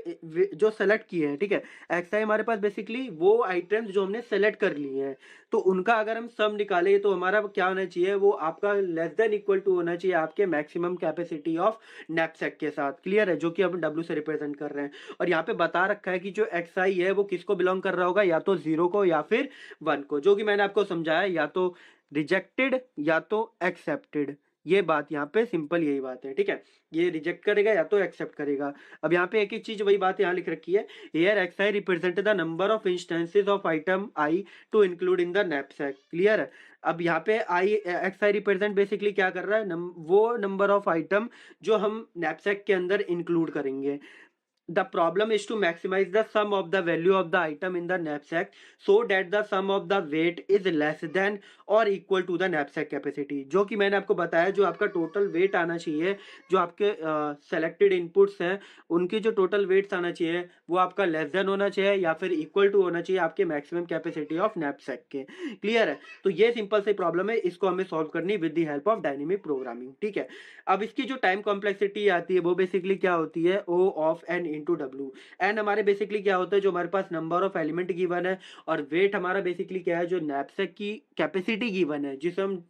जो सेलेक्ट किए हैं। ठीक है? XI हमारे पास बेसिकली वो आइटम्स जो हमने सेलेक्ट कर लिए हैं, तो उनका अगर हम सम निकाले तो हमारा क्या होना चाहिए, वो आपका लेस देन इक्वल टू होना चाहिए आपके मैक्सिमम कैपेसिटी ऑफ नैपसैक के साथ। क्लियर है? जो कि हम W से रिप्रेजेंट कर रहे हैं। और यहाँ पे बता रखा है कि जो XI है वो किसको बिलोंग कर रहा होगा, या तो 0 को या फिर 1 को, जो कि मैंने आपको समझाया, या तो रिजेक्टेड या तो एक्सेप्टेड। ये बात यहाँ पे सिंपल यही बात है। ठीक है? ये रिजेक्ट करेगा या तो एक्सेप्ट करेगा। अब यहाँ पे एक ही चीज वही बात यहाँ लिख रखी है, here XI represent the number of instances of item I to include in the knapsack. Clear है? अब यहाँ पे XI रिप्रेजेंट बेसिकली क्या कर रहा है, वो नंबर ऑफ आइटम जो हम नैपसैक के अंदर इंक्लूड करेंगे। The problem is to maximize the sum of the value of the item in the knapsack so that the sum of the weight is less than or equal to the knapsack capacity। जो कि मैंने आपको बताया, जो आपका total weight आना चाहिए, जो आपके सेलेक्टेड इनपुट्स हैं उनके जो टोटल वेट्स आना चाहिए वो आपका लेस देन होना चाहिए या फिर इक्वल टू होना चाहिए आपके मैक्सिमम कैपेसिटी ऑफ नैपसैक के। क्लियर है? तो ये सिंपल सी प्रॉब्लम है, इसको हमें सॉल्व करनी with the help of dynamic programming. ठीक है? अब इसकी जो टाइम कॉम्प्लेक्सिटी आती है वो बेसिकली क्या होती है, O of n into W. N हमारे बेसिकली क्या होता है, जो हमारे पास नंबर ऑफ एलिमेंट गिवन है, और वेट हमारा बेसिकली क्या है, जो नैपसैक की कैपेसिटी गिवन है जिसे हम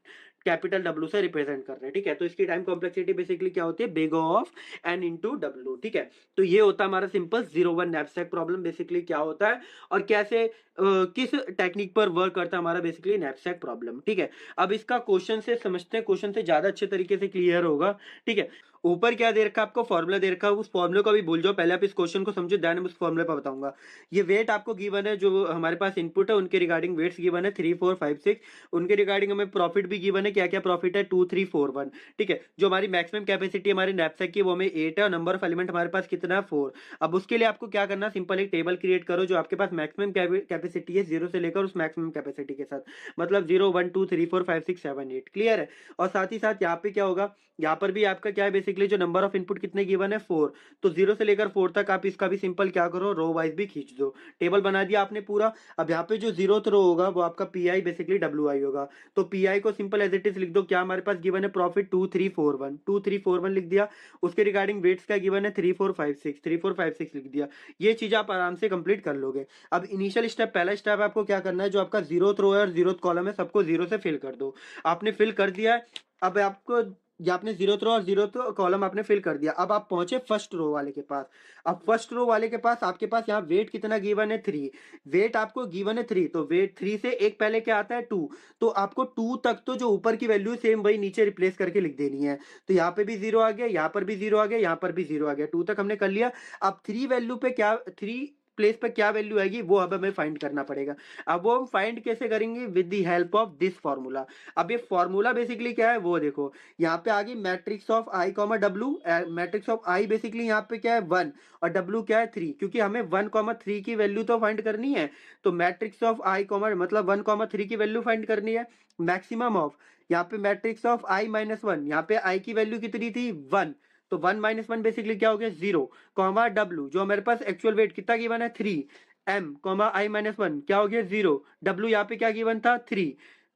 कैपिटल W से रिप्रेजेंट कर रहे हैं। ठीक है? तो इसकी टाइम कॉम्प्लेक्सिटी बेसिकली क्या होती है, big O of n into W. ठीक है? तो ये होता है हमारा सिंपल 01 नैपसैक प्रॉब्लम बेसिकली क्या होता है और कैसे किस टेक्निक पर वर्क करता है हमारा बेसिकली नैपसैक प्रॉब्लम। ठीक है? अब इसका क्वेश्चन से समझते हैं, क्वेश्चन से ज्यादा अच्छे तरीके से क्लियर होगा। ठीक है? ऊपर क्या दे रखा है आपको, फॉर्मूला दे रखा है, उस फॉर्मूले को भी भूल जाओ, पहले आप इस क्वेश्चन को समझो, देन उस फॉर्मूले पर बताऊंगा। ये वेट आपको गिवन है, जो हमारे पास इनपुट है उनके रिगार्डिंग वेट्स गिवन है 3 4 5 6। उनके रिगार्डिंग हमें प्रॉफिट भी गिवन है, क्या क्या प्रॉफिट है 2 3 4 1। ठीक है? जो हमारी मैक्सिमम कैपेसिटी हमारे नैपसैक की वो हमें 8 है, और नंबर ऑफ एलिमेंट हमारे पास कितना है 4। अब उसके लिए आपको क्या करना, सिंपल एक टेबल क्रिएट करो जो आपके पास मैक्सिमम कैपेसिटी है 0 से लेकर उस मैक्सिमम कैपेसिटी के साथ, मतलब 0 1 2 3 4 5 6 7 8। क्लियर है? और साथ ही साथ यहाँ पे क्या होगा, यहाँ पर भी आपका क्या है बेसिकली बेसिकली जो नंबर ऑफ इनपुट कितने गिवन है 4, तो 0 से लेकर 4 तक आप इसका भी सिंपल क्या करो, रो वाइज भी खींच दो। टेबल बना दिया आपने पूरा। अब यहाँ पे जो 0th रो होगा वो आपका P I basically W I होगा, तो पी आई को सिंपल एज इट इज लिख दो। क्या हमारे पास गिवन है प्रॉफिट 2341, 2341 लिख दिया। उसके रिगार्डिंग वेट्स का गिवन है 3456, 3456 लिख दिया। ये चीज आप आराम से कंप्लीट कर लोगे। अब इनिशियल स्टेप, पहला स्टेप आपको क्या करना है, जो आपका 0th रो है और 0th कॉलम है सबको 0 से फिल कर दो। आपने फिल कर दिया है। अब आपको, या आपने 0th रो और 0th कॉलम आपने फिल कर दिया। अब आप पहुंचे फर्स्ट रो वाले के पास। अब फर्स्ट रो वाले के पास आपके पास यहाँ वेट कितना गिवन है 3, वेट आपको गिवन है 3, तो वेट 3 से एक पहले क्या आता है 2, तो आपको 2 तक तो जो ऊपर की वैल्यू सेम वही नीचे रिप्लेस करके लिख देनी है। तो यहाँ पे भी 0 आ गया, यहाँ पर भी 0 आ गया, यहाँ पर भी 0 आ गया, 2 तक हमने कर लिया। अब 3 वैल्यू पे क्या, 3 प्लेस पे क्या वैल्यू आएगी वो अब हमें फाइंड करना पड़ेगा। अब वो हम फाइंड कैसे करेंगे, with the help of this formula. अब ये फॉर्मूला बेसिकली क्या है वो देखो, यहाँ पे आ गई matrix of I comma W. Matrix of I basically यहाँ पे क्या है 1 और डब्ल्यू क्या है 3, क्योंकि हमें 1 कॉमा 3 की वैल्यू तो फाइंड करनी है। तो मैट्रिक्स ऑफ आई कॉमा मतलब 1 कॉमा 3 की वैल्यू फाइंड करनी है। मैक्सिमम ऑफ, यहाँ पे मैट्रिक्स ऑफ आई माइनस 1, यहाँ पे आई की वैल्यू कितनी थी 1, तो 1 माइनस 1 बेसिकली क्या हो गया 0, कॉमा डब्ल्यू जो हमारे पास एक्चुअल वेट कितना गिवन है 3, एम कॉमा आई माइनस 1 क्या हो गया 0, डब्ल्यू यहाँ पे क्या गिवन था 3,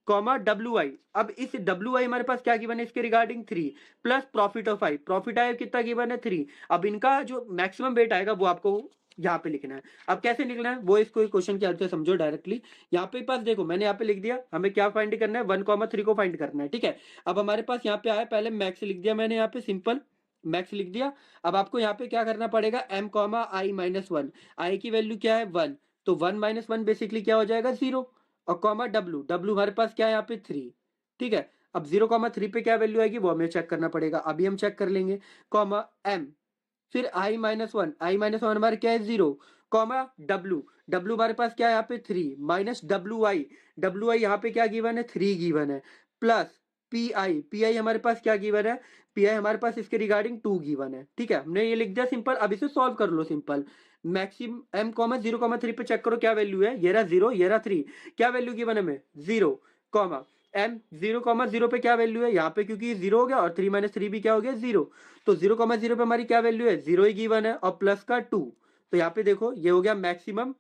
कॉमा डब्ल्यू आई। अब इस डब्ल्यू आई हमारे पास क्या गिवन है इसके regarding 3, plus profit of I, profit I कितना गिवन है 3। अब इनका जो मैक्सिमम वेट आएगा वो आपको यहाँ पे लिखना है। अब कैसे लिखना है वो इसको क्वेश्चन के आंसर समझो डायरेक्टली। यहाँ पे पास देखो मैंने यहाँ पे लिख दिया, हमें क्या फाइंड करना है 1 कॉमा 3 को फाइंड करना है, ठीक है। अब हमारे पास यहाँ पे आया, पहले मैक्स लिख दिया मैंने, यहाँ पे सिंपल मैक्स लिख दिया। अब आपको यहाँ पे क्या करना पड़ेगा, एम कॉमा आई माइनस 1, आई की वैल्यू क्या है 1, तो 1 माइनस 1 बेसिकली क्या हो जाएगा 0, और कॉमा डब्ल्यू, डब्ल्यू हमारे पास क्या है यहाँ पे 3, ठीक है। अब 0 कॉमा 3 पे क्या वैल्यू आएगी वो हमें चेक करना पड़ेगा, अभी हम चेक कर लेंगे। कॉमा एम, फिर आई माइनस 1, आई माइनस 1 हमारे क्या है 0, कॉमा डब्ल्यू, डब्ल्यू हमारे पास क्या है यहाँ पे 3, minus W I, W I यहाँ पे क्या गिवन है 3 गिवन है, plus P I, P I हमारे पास क्या गिवन है, पी आई हमारे पास इसके रिगार्डिंग 2 गिवन है, ठीक है। हमने ये लिख दिया सिंपल। अब इसे सॉल्व कर लो simple. Maxim M comma 0 comma 3 पे चेक करो क्या वैल्यू है, ये रहा 0, ये रहा 3, क्या वैल्यू गिवन है हमें 0, कॉमा एम 0 कॉमा 0 पे क्या वैल्यू है यहाँ पे, क्योंकि 0 हो गया और 3 माइनस 3 भी क्या हो गया 0, तो 0 कॉमा 0 पे हमारी क्या वैल्यू है 0 ही गिवन है और प्लस का 2, तो यहाँ पे देखो ये हो गया मैक्सिमम,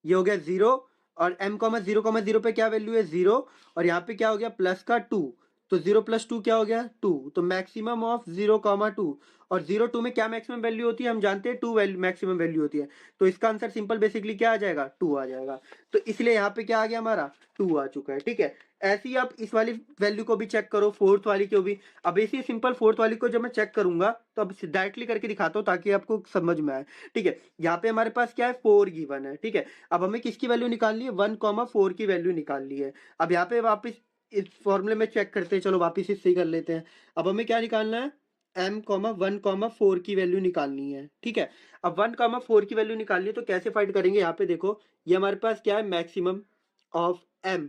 ये हो गया 0, और m कॉमा 0 पे क्या वैल्यू है 0, और यहाँ पे क्या हो गया प्लस का 2, तो 0 प्लस 2 क्या हो गया 2, तो मैक्सिमम ऑफ 0 कॉमा 2, और 0 2 में क्या मैक्सिमम वैल्यू होती है हम जानते हैं 2 वैल्यू मैक्सिमम वैल्यू होती है, तो इसका आंसर सिंपल बेसिकली क्या आ जाएगा 2 आ जाएगा। तो इसलिए यहाँ पे क्या आ गया हमारा 2 आ चुका है, ठीक है। ऐसे ही आप इस वाली वैल्यू को भी चेक करो, फोर्थ वाली को भी। अब ऐसी सिंपल फोर्थ वाली को जब मैं चेक करूंगा तो अब डायरेक्टली करके दिखाता हूँ ताकि आपको समझ में आए, ठीक है। यहाँ पे हमारे पास क्या है 4 गिवन है, ठीक है। अब हमें किसकी वैल्यू निकालनी है 1 कॉमा 4 की वैल्यू निकालनी है। अब यहाँ पे वापस इस फॉर्मूले में चेक करते हैं, चलो वापस इससे ही कर लेते हैं। अब हमें क्या निकालना है m कॉमा 1 कॉमा 4 की वैल्यू निकालनी है, ठीक है। अब 1 कॉमा 4 की वैल्यू निकालनी है तो कैसे फाइंड करेंगे, यहाँ पे देखो ये हमारे पास क्या है maximum of m,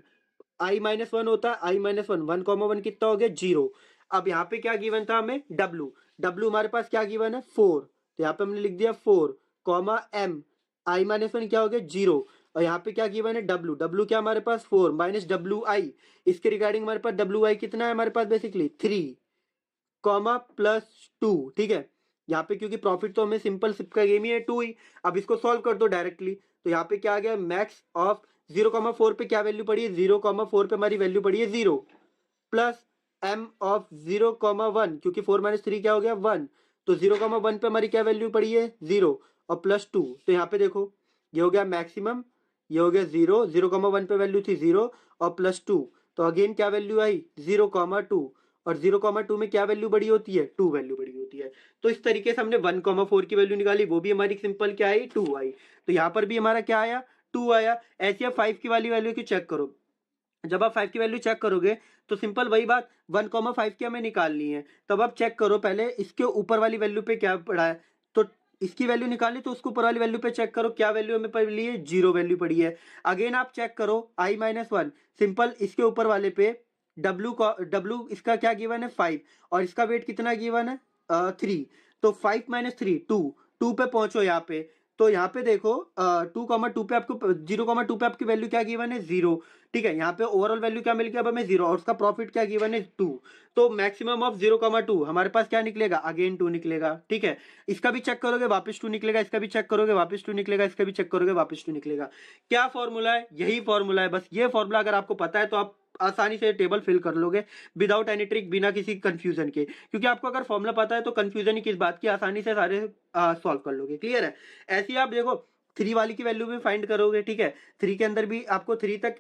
I minus 1 होता है, आई माइनस 1, 1 कॉमा 1 कितना हो गया 0। अब यहाँ पे क्या गिवन था हमें w, w हमारे पास क्या गिवन है 4, तो यहाँ पे हमने लिख दिया 4 कॉमा m, आई माइनस 1 क्या हो गया 0, और यहाँ पे क्या गिवन है w, w क्या हमारे पास 4 माइनस डब्ल्यू आई, इसके रिगार्डिंग हमारे पास डब्ल्यू आई कितना है हमारे पास बेसिकली 3, कॉमा प्लस 2, ठीक है। यहाँ पे क्योंकि प्रॉफिट तो हमें सिंपल सिर्फ का गेम ही है 2 ही। अब इसको सॉल्व कर दो डायरेक्टली, तो यहाँ पे क्या आ गया मैक्स ऑफ 0 कॉमा 4 पे क्या वैल्यू पड़ी है 0 कॉमा 4 पे हमारी वैल्यू पड़ी है 0, प्लस m ऑफ 0 कॉमा 1, क्योंकि 4 माइनस 3 क्या हो गया 1, तो 0 कॉमा 1 पे हमारी क्या वैल्यू पड़ी है 0 और प्लस 2, तो यहाँ पे देखो ये हो गया मैक्सिमम, ये हो गया 0, 0 कॉमा 1 पे वैल्यू थी 0 और प्लस 2, तो अगेन क्या वैल्यू आई 0 कॉमा 2, और 0 कॉमा 2 में क्या वैल्यू बड़ी होती है 2 वैल्यू बड़ी होती है। तो इस तरीके से हमने 1 कॉमा 4 की वैल्यू निकाली, वो भी हमारी सिंपल क्या आई 2 आई, तो यहाँ पर भी हमारा क्या आया 2 आया। ऐसे आप 5 की वाली वैल्यू की चेक करो, जब आप 5 की वैल्यू चेक करोगे तो सिंपल वही बात 1 कॉमा 5 की हमें निकालनी है, तब आप चेक करो पहले इसके ऊपर वाली वैल्यू पे क्या पड़ा है, तो इसकी वैल्यू निकालनी तो उसके ऊपर वाली वैल्यू पे चेक करो क्या वैल्यू हमें पड़ी है 0 वैल्यू पड़ी है। अगेन आप चेक करो i माइनस 1, सिंपल इसके ऊपर वाले पे w इसका क्या गिवन है 5, और इसका वेट कितना गिवन है 3, तो 5 माइनस 3 2 पे पहुंचो यहाँ पे, तो यहाँ पे देखो 2 कॉमा 2 पे आपको 0 कॉमा 2 पे आपकी वैल्यू क्या गिवन है 0, ठीक है। यहाँ पे ओवरऑल वैल्यू क्या मिल गया अब हमें 0 और उसका प्रॉफिट क्या गिवन है 2। तो मैक्सिमम ऑफ 0,2 हमारे पास क्या निकलेगा, अगेन 2 निकलेगा। ठीक है, इसका भी चेक करोगे वापस 2 निकलेगा, इसका भी चेक करोगे वापस 2 निकलेगा, इसका भी चेक करोगे वापस 2 निकलेगा। क्या फॉर्मूला है, यही फॉर्मूला है। बस ये फॉर्मूला अगर आपको पता है तो आप आसानी से टेबल फिल कर लोगे विदाउट एनी ट्रिक, बिना किसी कंफ्यूजन के। क्योंकि आपको अगर फॉर्मूला पता है तो कंफ्यूजन ही किस बात की, आसानी से सारे सॉल्व कर लोगे। क्लियर है। ऐसे ही आप देखो 3 वाली की वैल्यू भी फाइंड करोगे। ठीक है, 3 के अंदर भी आपको 3 तक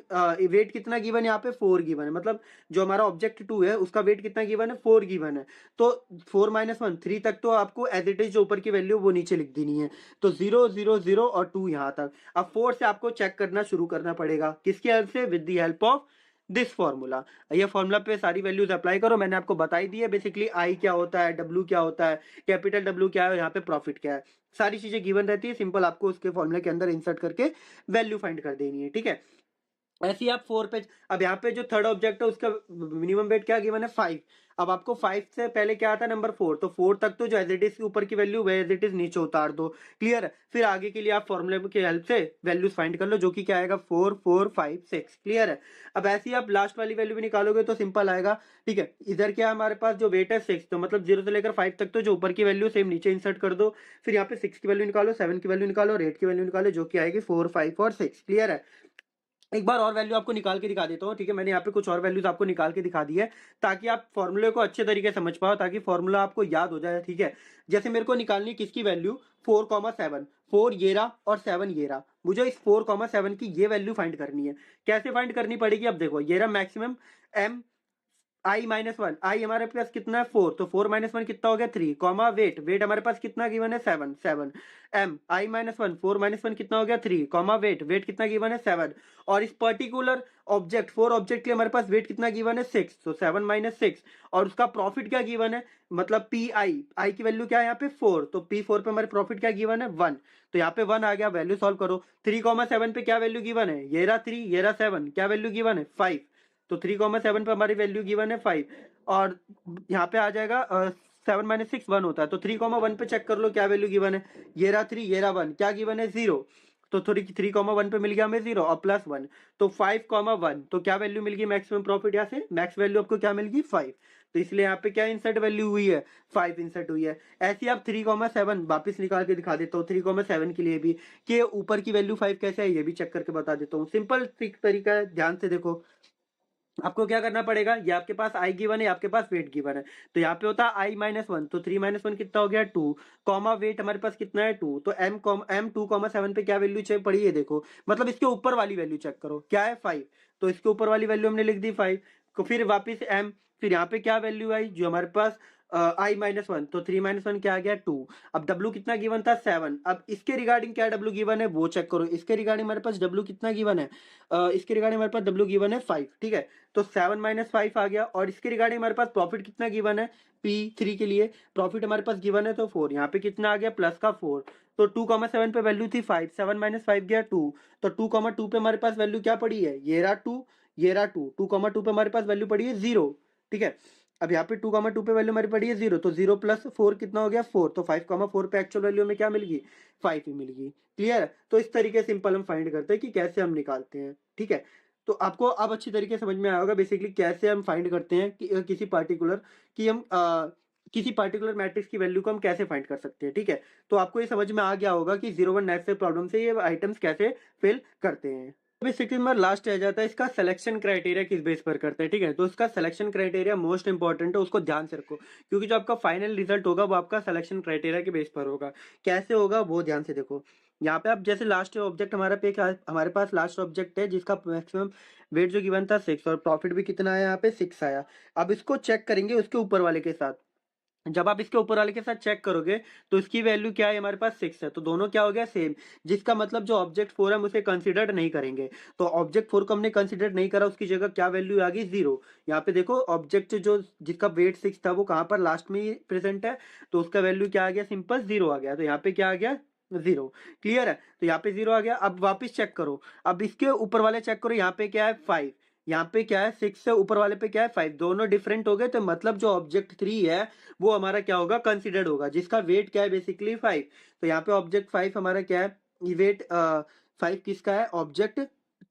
वेट कितना गिवन है, यहाँ पे 4 गिवन है। मतलब जो हमारा ऑब्जेक्ट 2 है उसका वेट कितना गिवन है, 4 गिवन है। तो 4 - 1 3 तक तो आपको एज इट इज जो ऊपर की वैल्यू वो नीचे लिख देनी है। तो 0 0 0 और 2 यहाँ तक। अब 4 से आपको चेक करना शुरू करना पड़ेगा, किसकी हेल्प से, with the help of this formula. ये फॉर्मूला पे सारी वैल्यूज अप्लाई करो। मैंने आपको बताई दी है बेसिकली आई क्या होता है, डब्ल्यू क्या होता है, कैपिटल डब्ल्यू क्या है, यहाँ पे प्रॉफिट क्या है, सारी चीजें गिवन रहती है। सिंपल आपको उसके फॉर्मूले के अंदर इंसर्ट करके वैल्यू फाइंड कर देनी है। ठीक है, ऐसे ही आप 4 पे, अब यहाँ पे जो थर्ड ऑब्जेक्ट है उसका मिनिमम वेट क्या गिवन है 5। अब आपको 5 से पहले क्या आता है नंबर 4, तो 4 तक तो जो एज इट इज ऊपर की वैल्यू वह एज इट इज नीचे उतार दो। क्लियर है। फिर आगे के लिए आप फॉर्मूले की हेल्प से वैल्यूज फाइंड कर लो, जो कि क्या आएगा 4 4 5 6। क्लियर है। अब ऐसे ही आप लास्ट वाली वैल्यू भी निकालोगे तो सिंपल आएगा। ठीक है, इधर क्या हमारे पास जो वेट है 6, तो मतलब 0 से लेकर 5 तक तो जो ऊपर की वैल्यू सेम नीचे इंसर्ट कर दो। फिर यहाँ पे 6 की वैल्यू निकालो, 7 की वैल्यू निकालो और 8 की वैल्यू निकालो, जो कि आएगी 4 5 और 6। क्लियर है। एक बार और वैल्यू आपको निकाल के दिखा देता हूँ। ठीक है, मैंने यहाँ पे कुछ और वैल्यूज आपको निकाल के दिखा दी है ताकि आप फॉर्मूले को अच्छे तरीके से समझ पाओ, ताकि फॉर्मूला आपको याद हो जाए। ठीक है, जैसे मेरे को निकालनी है किसकी वैल्यू, 4,7, 4 ये रहा और 7 ये रहा। मुझे इस 4,7 की ये वैल्यू फाइंड करनी है। कैसे फाइंड करनी पड़ेगी, अब देखो ये रहा मैक्सिमम एम i-1, आई हमारे पास कितना है 4, तो 4 - 1 कितना हो गया 3, कॉमा वेट, वेट हमारे पास कितना गिवन है 7 7, m i-1 4 - 1 कितना हो गया 3, कॉमा वेट, वेट कितना गिवन है 7। और इस पर्टिकुलर ऑब्जेक्ट 4 ऑब्जेक्ट के लिए हमारे पास वेट कितना गिवन है 6, तो 7 - 6। और उसका प्रॉफिट क्या गिवन है, मतलब पी आई की वैल्यू क्या है यहाँ पे 4, तो P4 पे हमारे प्रॉफिट क्या गिवन है 1, तो यहाँ पे 1 आ गया। वैल्यू सॉल्व करो। 3,7 पे क्या वैल्यू गिवन है, ये रहा 3 ये रहा 7, क्या वैल्यू गिवन है 5, तो 3,7 पे हमारी वैल्यू गिवन है 5। और यहाँ पे आ जाएगा 7 - 6 1 होता है, तो 3,1 पे चेक कर लो क्या वैल्यू गिवन है, ये रहा 3 ये रहा 1, क्या गिवन है 0, तो 3,1 पे मिल गया हमें 0 और +1, तो 5,1, तो क्या वैल्यू मिल गई मैक्सिमम प्रॉफिट, यहाँ से मैक्स वैल्यू आपको क्या मिल गई 5। तो इसलिए यहाँ पे क्या इंसर्ट वैल्यू हुई है 5 इंसर्ट हुई है। ऐसे आप 3,7 वापिस निकाल के दिखा देता हूँ 3,7 के लिए भी, कि ऊपर की वैल्यू 5 कैसे है ये भी चेक करके बता देता हूँ। सिंपल तरीका है, ध्यान से देखो। आपको क्या करना पड़ेगा, ये आपके पास आई गिवन है, आपके पास वेट गिवन है, तो यहाँ पे होता है i-1, तो 3 - 1 कितना हो गया 2, कॉमा वेट हमारे पास कितना है 2, तो m 2,7 पे क्या वैल्यू चेक पड़ी है देखो, मतलब इसके ऊपर वाली वैल्यू चेक करो क्या है 5, तो इसके ऊपर वाली वैल्यू हमने लिख दी 5। तो फिर वापिस m, फिर यहाँ पे क्या वैल्यू आई जो हमारे पास i-1, तो 3 - 1 क्या आ गया 2। अब w कितना गिवन था 7, अब इसके रिगार्डिंग क्या w गिवन है वो चेक करो। इसके रिगार्डिंग हमारे पास w कितना गिवन है, इसके रिगार्डिंग हमारे पास w गिवन है 5। ठीक है, तो 7 - 5 आ गया। और इसके रिगार्डिंग हमारे पास प्रॉफिट कितना गिवन है, P3 के लिए प्रॉफिट हमारे पास गिवन है तो 4, यहाँ पे कितना आ गया प्लस का 4, तो 2,7 पे वैल्यू थी 5, 7 - 5 गया 2, तो 2,2 पे हमारे पास वैल्यू क्या पड़ी है, ये रहा 2 ये रहा 2, 2,2 पे हमारे पास वैल्यू पड़ी है 0। ठीक है, अब यहाँ पे 2,2 पे वैल्यू हमारी पड़ी है 0, तो 0 + 4 कितना हो गया 4, तो 5,4 पे एक्चुअल वैल्यू में क्या मिल गई 5 ही मिल गई। क्लियर है। तो इस तरीके से सिंपल हम फाइंड करते हैं कि कैसे हम निकालते हैं। ठीक है, तो आपको अब अच्छी तरीके से समझ में आया होगा बेसिकली कैसे हम फाइंड करते हैं कि, किसी पार्टिकुलर कि हम किसी पार्टिकुलर मैट्रिक्स की वैल्यू को हम कैसे फाइंड कर सकते हैं। ठीक है, तो आपको ये समझ में आ गया होगा कि 0 1 नेट से प्रॉब्लम से ये आइटम्स कैसे फिल करते हैं। बेसिकली नंबर लास्ट रह जाता है, इसका सिलेक्शन क्राइटेरिया किस बेस पर करते हैं। ठीक है, तो इसका सिलेक्शन क्राइटेरिया मोस्ट इंपॉर्टेंट है, उसको ध्यान से रखो, क्योंकि जो आपका फाइनल रिजल्ट होगा वो आपका सिलेक्शन क्राइटेरिया के बेस पर होगा। कैसे होगा वो ध्यान से देखो। यहाँ पे आप जैसे लास्ट ऑब्जेक्ट हमारे पास लास्ट ऑब्जेक्ट है जिसका मैक्सिमम वेट जो गिवन था 6 और प्रॉफिट भी कितना आया यहाँ पे 6 आया। अब इसको चेक करेंगे उसके ऊपर वाले के साथ। जब आप इसके ऊपर वाले के साथ चेक करोगे तो इसकी वैल्यू क्या है, हमारे पास 6 है, तो दोनों क्या हो गया सेम, जिसका मतलब जो ऑब्जेक्ट 4 हम उसे कंसीडर नहीं करेंगे। तो ऑब्जेक्ट 4 को हमने कंसीडर नहीं करा, उसकी जगह क्या वैल्यू आ गई 0। यहाँ पे देखो ऑब्जेक्ट जो जिसका वेट 6 था वो कहाँ पर लास्ट में ही प्रेजेंट है, तो उसका वैल्यू क्या आ गया, सिंपल 0 आ गया, तो यहाँ पे क्या आ गया 0। क्लियर है, तो यहाँ पे 0 आ गया। अब वापिस चेक करो, अब इसके ऊपर वाले चेक करो, यहाँ पे क्या है 5, यहाँ पे क्या है 6 से ऊपर वाले पे क्या है 5, दोनों डिफरेंट हो गए, तो मतलब जो ऑब्जेक्ट 3 है वो हमारा क्या होगा कंसिडर्ड होगा, जिसका वेट क्या है बेसिकली 5। तो यहाँ पे ऑब्जेक्ट 5 हमारा क्या है, वेट 5 किसका है, ऑब्जेक्ट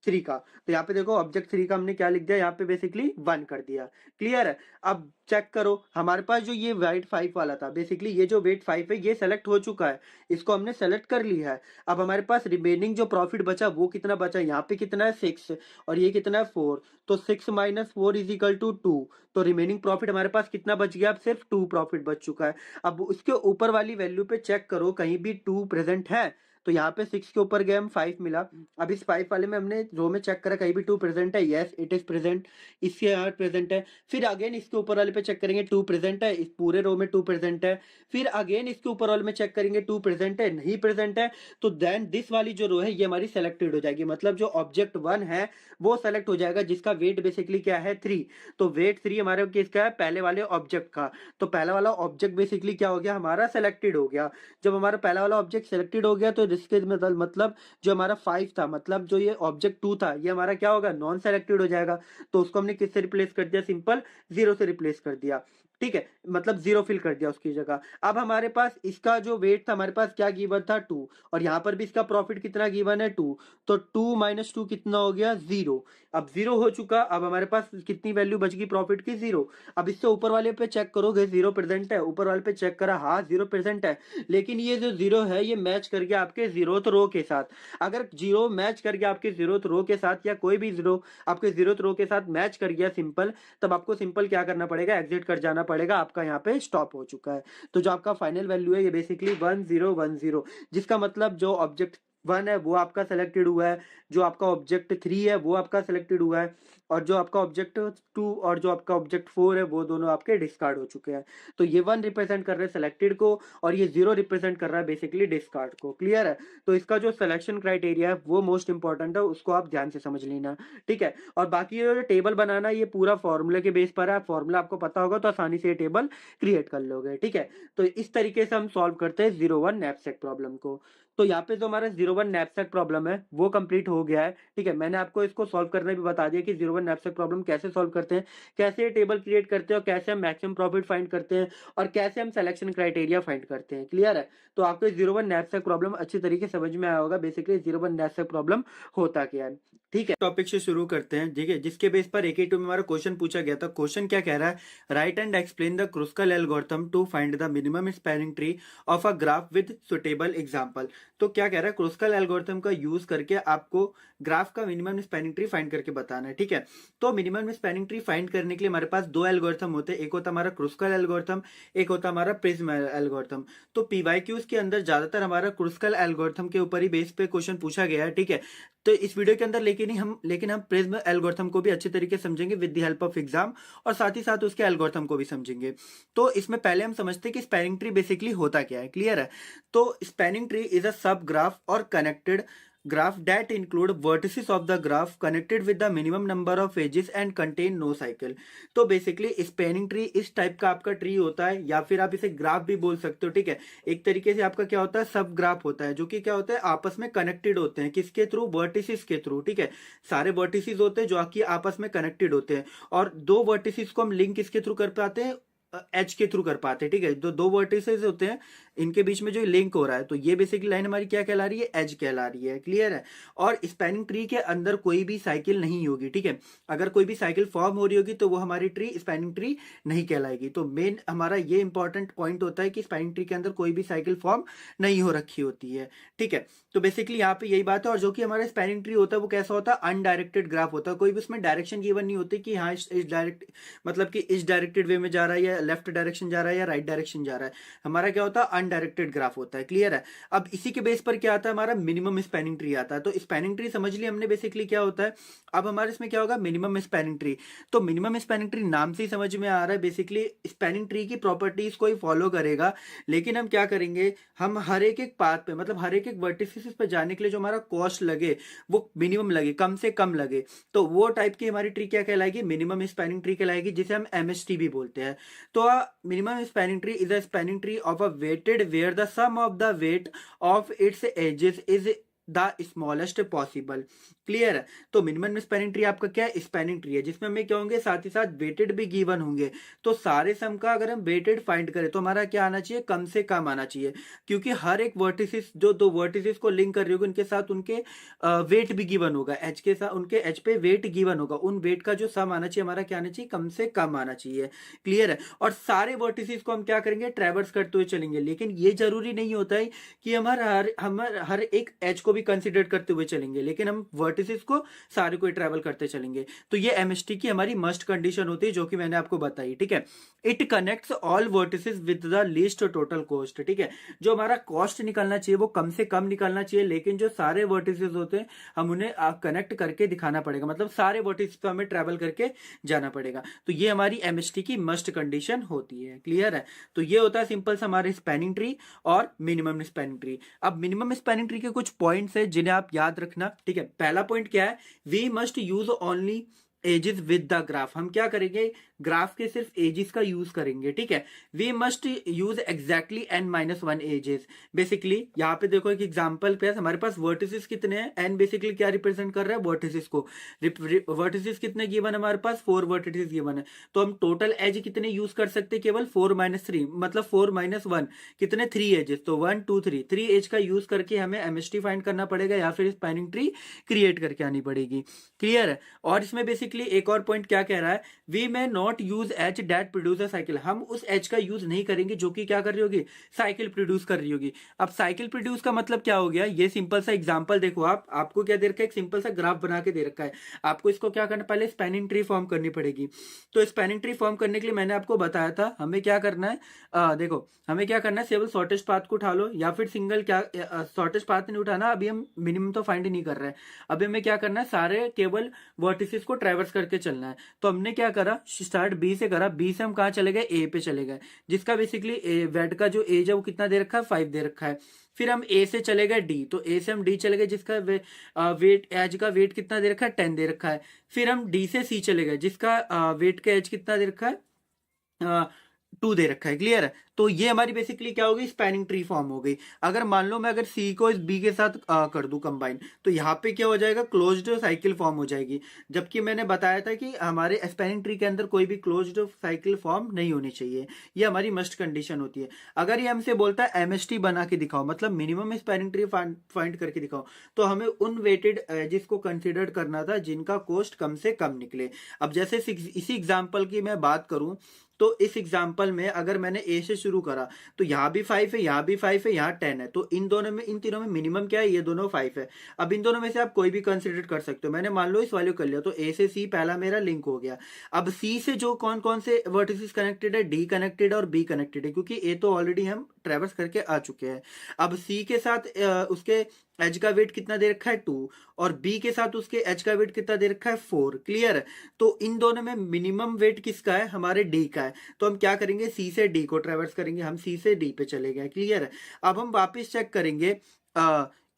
थ्री का। तो यहाँ पे देखो ऑब्जेक्ट थ्री का हमने क्या लिख दिया, यहाँ पे बेसिकली 1 कर दिया। क्लियर है। अब चेक करो हमारे पास जो ये वेट 5 वाला था, बेसिकली ये जो वेट 5 है ये सेलेक्ट हो चुका है, इसको हमने सेलेक्ट कर लिया है। अब हमारे पास रिमेनिंग जो प्रॉफिट बचा वो कितना बचा, यहाँ पे कितना है 6 और ये कितना है 4, तो 6 माइनस 4 इज इक्वल टू 2। तो रिमेनिंग प्रॉफिट हमारे पास कितना बच गया, अब सिर्फ 2 प्रॉफिट बच चुका है। अब उसके ऊपर वाली वैल्यू पे चेक करो कहीं भी 2 प्रेजेंट है, तो यहाँ पे 6 के ऊपर गए हम 5 मिला। अब इस 5 वाले में हमने रो में चेक करा कहीं भी 2 प्रेजेंट है, यस इट इज प्रेजेंट, इसके यहाँ प्रेजेंट है। फिर अगेन इसके ऊपर वाले पे चेक करेंगे 2 प्रेजेंट है, इस पूरे रो में 2 प्रेजेंट है। फिर अगेन इसके ऊपर वाले में चेक करेंगे 2 प्रेजेंट है, नहीं प्रेजेंट है, तो देन दिस वाली जो रो है ये हमारी सेलेक्टेड हो जाएगी, मतलब जो ऑब्जेक्ट 1 है वो सेलेक्ट हो जाएगा, जिसका वेट बेसिकली क्या है 3। तो वेट 3 हमारे किसका है, पहले वाले ऑब्जेक्ट का। तो पहला वाला ऑब्जेक्ट बेसिकली क्या हो गया, हमारा सेलेक्टेड हो गया। जब हमारा पहला वाला ऑब्जेक्ट सेलेक्टेड हो गया तो इसके मतलब जो हमारा 5 था, मतलब जो ये ऑब्जेक्ट 2 था ये हमारा क्या होगा, नॉन सेलेक्टेड हो जाएगा। तो उसको हमने किससे रिप्लेस कर दिया, सिंपल 0 से रिप्लेस कर दिया। ठीक है, मतलब 0 फिल कर दिया उसकी जगह। अब हमारे पास इसका जो वेट था, हमारे पास क्या गिवन था 2, और यहाँ पर भी इसका प्रॉफिट कितना गिवन है 2, तो 2 माइनस 2 कितना हो गया 0। अब 0 हो चुका, अब हमारे पास कितनी वैल्यू बच गई प्रॉफिट की 0। अब इससे ऊपर वाले पे चेक करोगे 0 प्रेजेंट है, ऊपर वाले पे चेक करा हाँ 0 प्रेजेंट है, लेकिन ये जो 0 है ये मैच कर गया आपके 0th रो के साथ। अगर 0 मैच कर गया आपके 0th रो के साथ, या कोई भी 0 आपके 0th रो के साथ मैच कर गया सिंपल, तब आपको सिंपल क्या करना पड़ेगा, एग्जिट कर जाना पड़ेगा, आपका यहाँ पे स्टॉप हो चुका है। तो जो आपका फाइनल वैल्यू है ये बेसिकली 1010, जिसका मतलब जो ऑब्जेक्ट 1 है वो आपका सेलेक्टेड हुआ है, जो आपका ऑब्जेक्ट 3 है वो आपका सेलेक्टेड हुआ है, और जो आपका ऑब्जेक्ट 2 और जो आपका ऑब्जेक्ट 4 है वो दोनों आपके डिस्कार्ड हो चुके हैं। तो ये 1 रिप्रेजेंट कर रहे हैं सेलेक्टेड को, और ये 0 रिप्रेजेंट कर रहा है बेसिकली डिस्कार्ड को। क्लियर है। तो इसका जो सिलेक्शन क्राइटेरिया है वो मोस्ट इंपॉर्टेंट है, उसको आप ध्यान से समझ लेना। ठीक है। और बाकी ये टेबल बनाना ये पूरा फॉर्मूले के बेस पर है, फॉर्मूला आपको पता होगा तो आसानी से ये टेबल क्रिएट कर लोगे। ठीक है। तो इस तरीके से हम सॉल्व करते हैं 01 नैपसैक प्रॉब्लम को। तो यहाँ पे जो हमारा 01 नैपसैक प्रॉब्लम है वो कंप्लीट हो गया है। ठीक है, मैंने आपको इसको सॉल्व करना भी बता दिया कि 01 नैपसैक प्रॉब्लम कैसे सॉल्व करते हैं, कैसे ये टेबल क्रिएट करते हैं, और कैसे हम मैक्सिमम प्रॉफिट फाइंड करते हैं, और कैसे हम सिलेक्शन क्राइटेरिया फाइंड करते हैं। क्लियर है। तो आपको 01 नैपसैक प्रॉब्लम अच्छी तरीके से समझ में आया होगा बेसिकली 01 नैपसैक प्रॉब्लम होता क्या है। ठीक है, टॉपिक से शुरू करते हैं। ठीक है, जिसके बेस पर AK2 में हमारा क्वेश्चन पूछा गया था। क्वेश्चन क्या कह रहा है, write and explain the Kruskal algorithm to find the minimum spanning tree of a graph with suitable example. तो क्या कह रहा है, क्रुस्कल एल्गोरिथम का यूज करके आपको ग्राफ का मिनिमम स्पैनिंग ट्री फाइंड करके बताना है। ठीक है, तो मिनिमम स्पैनिंग ट्री फाइंड करने के लिए हमारे पास 2 एल्गोरिथम होते हैं, एक होता हमारा क्रुस्कल एल्गोरिथम, एक होता हमारा प्रिज्म एल्गोरिथम। तो PYQs के अंदर ज्यादातर हमारा क्रुस्कल एल्गोरिथम के ऊपर ही बेस पे क्वेश्चन पूछा गया है। ठीक है, तो इस वीडियो के अंदर लेकिन हम प्रिज्म एल्गोरिथम को भी अच्छे तरीके से समझेंगे with the help of exam, और साथ ही साथ उसके एल्गोरिथम को भी समझेंगे। तो इसमें पहले हम समझते हैं कि स्पैनिंग ट्री बेसिकली होता क्या है। क्लियर है। तो स्पैनिंग ट्री इज अ सब ग्राफ और connected graph that include vertices of the graph connected with the minimum number of edges and contain no cycle। तो बेसिकली स्पैनिंग ट्री इस टाइप का आपका ट्री होता है, या फिर आप इसे ग्राफ भी बोल सकते हो। ठीक है, एक तरीके से आपका क्या होता है, सब ग्राफ होता है, जो कि क्या होता है आपस में कनेक्टेड होते हैं, किसके थ्रू, वर्टिसेस के थ्रू। ठीक है, सारे वर्टिसेस होते हैं जो कि आपस में कनेक्टेड होते हैं, और 2 वर्टिसेस को हम लिंक किसके थ्रू कर पाते हैं, एच के थ्रू कर पाते हैं। ठीक है, जो 2 वर्टिसेस होते हैं इनके बीच में जो लिंक हो रहा है, तो ये बेसिकली लाइन हमारी क्या कहला रही है, एज कहला रही है। क्लियर है। और स्पैनिंग ट्री के अंदर कोई भी साइकिल नहीं होगी। ठीक है, अगर कोई भी साइकिल फॉर्म हो रही होगी तो वो हमारी ट्री स्पैनिंग ट्री नहीं कहलाएगी। तो मेन हमारा ये इंपॉर्टेंट पॉइंट होता है कि स्पैनिंग ट्री के अंदर कोई भी साइकिल फॉर्म नहीं हो रखी होती है। ठीक है, तो बेसिकली यहाँ पे यही बात है। और जो कि हमारा स्पैनिंग ट्री होता है वो कैसा होता है, अनडायरेक्टेड ग्राफ होता है, कोई भी उसमें डायरेक्शन गिवन नहीं होती कि हाँ इस डायरेक्ट मतलब कि इस डायरेक्टेड वे में जा रहा है, या लेफ्ट डायरेक्शन जा रहा है, या राइट डायरेक्शन जा रहा है। हमारा क्या होता है, अनडायरेक्टेड ग्राफ होता है। क्लियर है। अब इसी के बेस पर क्या आता है, हमारा मिनिमम स्पैनिंग ट्री आता है। तो स्पैनिंग ट्री समझ लिया हमने बेसिकली क्या होता है। अब हमारे इसमें क्या होगा, मिनिमम स्पैनिंग ट्री। तो मिनिमम स्पैनिंग ट्री नाम से ही समझ में आ रहा है बेसिकली स्पैनिंग ट्री की प्रॉपर्टीज को ही फॉलो करेगा, लेकिन हम क्या करेंगे, हम हर एक पाथ पे, मतलब हर एक वर्टिसेस पे जाने के लिए जो हमारा कॉस्ट लगे वो मिनिमम लगे, कम से कम लगे, तो वो टाइप की हमारी ट्री क्या कहलाएगी, मिनिमम स्पैनिंग ट्री कहलाएगी, जिसे हम MST भी बोलते हैं। तो minimum spanning tree is a spanning tree of a weighted where the sum of the weight of its edges is the smallest possible. Clear है। तो मिनिमम स्पैनिंग ट्री आपका क्या है, स्पैनिंग ट्री है, जिसमें हमें क्या होंगे, साथ ही साथ वेटेड भी गिवन होंगे। तो सारे सम का अगर हम वेटेड फाइंड करें तो हमारा क्या आना चाहिए, कम से कम आना चाहिए, क्योंकि हर एक वर्टिसिस जो दो वर्टिसिस को लिंक कर रही होगी उनके साथ उनके वेट भी गिवन होगा, एच के साथ उनके एच पे वेट गिवन होगा, उन वेट का जो सम आना चाहिए हमारा क्या आना चाहिए, कम से कम आना चाहिए। क्लियर है। और सारे वर्टिसिस को हम क्या करेंगे, ट्रैवर्स करते हुए चलेंगे, लेकिन ये जरूरी नहीं होता है कि हमारा हर एक एच को भी कंसिडर करते हुए चलेंगे, लेकिन हम वर्टिसिस को सारे को ट्रैवल करते चलेंगे। तो ये एमएसटी की हमारी मस्ट कंडीशन होती है, जो कि मैंने आपको बताई। ठीक है। It connects all vertices with the least total cost. ठीक है। जो हमारा कॉस्ट निकलना चाहिए वो कम से कम निकलना चाहिए, लेकिन जो सारे वर्टिसेस होते हैं हम उन्हें कनेक्ट करके दिखाना पड़ेगा, मतलब सारे वर्टिसेस को हमें ट्रैवल करके जाना पड़ेगा। तो ये हमारी एमएसटी की मस्ट कंडीशन होती है। क्लियर है। तो ये होता है सिंपल सा हमारे स्पैनिंग ट्री और मिनिमम स्पैनिंग ट्री। अब मिनिमम स्पैनिंग ट्री के कुछ पॉइंट्स है जिन्हें आप याद रखना। ठीक है। पहला पॉइंट क्या है, we must use only edges with the graph. हम क्या करेंगे, ग्राफ के सिर्फ एजेस का यूज करेंगे। ठीक है। We must use exactly n-1 edges. Basically यहाँ पे देखो एक एग्जांपल पे हमारे पास वर्टिसेस कितने हैं, n बेसिकली क्या रिप्रेजेंट कर रहा है, वर्टिसेस को। वर्टिसेस कितने गिवन है हमारे पास, 4 वर्टिसेस गिवन है। तो हम टोटल एज कितने यूज कर सकते हैं, केवल 4-3, मतलब 4-1 कितने, 3 एजेस। तो 1 2 3 एज का यूज करके हमें एमएसटी फाइंड करना पड़ेगा या फिर स्पैनिंग ट्री क्रिएट करके आनी पड़ेगी। क्लियर है। और इसमें बेसिकली एक और पॉइंट क्या कह रहा है, we may not use edge that produce a cycle. हम उस एच का यूज नहीं करेंगे जो कि क्या कर रही होगी, साइकिल प्रोड्यूस कर रही होगी। अब साइकिल प्रोड्यूस का मतलब क्या हो गया, ये सिंपल सा एग्जांपल देखो, आपको क्या दे रखा है, एक सिंपल सा ग्राफ बना के दे रखा है। आपको इसको क्या करना, पहले स्पैनिंग ट्री फॉर्म करनी पड़ेगी। तो स्पैनिंग ट्री फॉर्म करने के लिए मैंने आपको बताया था हमें क्या करना है, देखो हमें क्या करना है, केवल शॉर्टेस्ट पाथ को उठा लो या फिर सिंगल, क्या शॉर्टेस्ट पाथ नहीं उठाना, अभी हम मिनिमम तो फाइंड नहीं कर रहे हैं। अभी हमें क्या करना है, सारे केवल वर्टिसेस को ट्रैवर्स करके चलना है। तो हमने क्या करा, स्टार्ट बी से करा, बी से हम कहा चले गए, ए पे चले गए, जिसका बेसिकली वेट का जो एज है वो कितना दे रखा है, 5 दे रखा है। फिर हम ए से चले गए डी, तो ए से हम डी चले गए, जिसका वेट एज का वेट कितना दे रखा है, 10 दे रखा है। फिर हम डी से सी चले गए, जिसका वेट का एज कितना दे रखा है, 2 दे रखा है। क्लियर है। तो ये हमारी बेसिकली क्या होगी, स्पैनिंग ट्री फॉर्म हो गई। अगर मान लो मैं अगर सी को इस बी के साथ कर दूं कंबाइन, तो यहाँ पे क्या हो जाएगा, क्लोज्ड साइकिल फॉर्म हो जाएगी। जबकि मैंने बताया था कि हमारे स्पैनिंग ट्री के अंदर कोई भी क्लोज्ड साइकिल फॉर्म नहीं होनी चाहिए, ये हमारी मस्ट कंडीशन होती है। अगर ये हमसे बोलता है एमएसटी बना के दिखाओ, मतलब मिनिमम स्पैनिंग ट्री फाइंड करके दिखाओ, तो हमें उन वेटेड एजेस को कंसिडर करना था जिनका कॉस्ट कम से कम निकले। अब जैसे इसी एग्जाम्पल की मैं बात करूं, तो इस एग्जाम्पल में अगर मैंने ए से शुरू करा, तो यहाँ भी 5 है, यहाँ भी 5 है, यहाँ 10 है। तो इन तीनों में मिनिमम क्या है, ये दोनों 5 है। अब इन दोनों में से आप कोई भी कंसिडर कर सकते हो। मैंने मान लो इस वैल्यू कर लिया, तो ए से सी पहला मेरा लिंक हो गया। अब सी से जो कौन कौन से वर्टिसेस कनेक्टेड है, डी कनेक्टेड और बी कनेक्टेड है, क्योंकि ए तो ऑलरेडी हम ट्रेवर्स करके आ चुके हैं। अब सी के साथ उसके एच का वेट कितना दे रखा है, 2, और बी के साथ उसके एच का वेट कितना दे रखा है, 4। क्लियर। तो इन दोनों में मिनिमम वेट किसका है, हमारे डी का है। तो हम क्या करेंगे, सी से डी को ट्रेवर्स करेंगे, हम सी से डी पे चले गए। क्लियर है। अब हम वापस चेक करेंगे,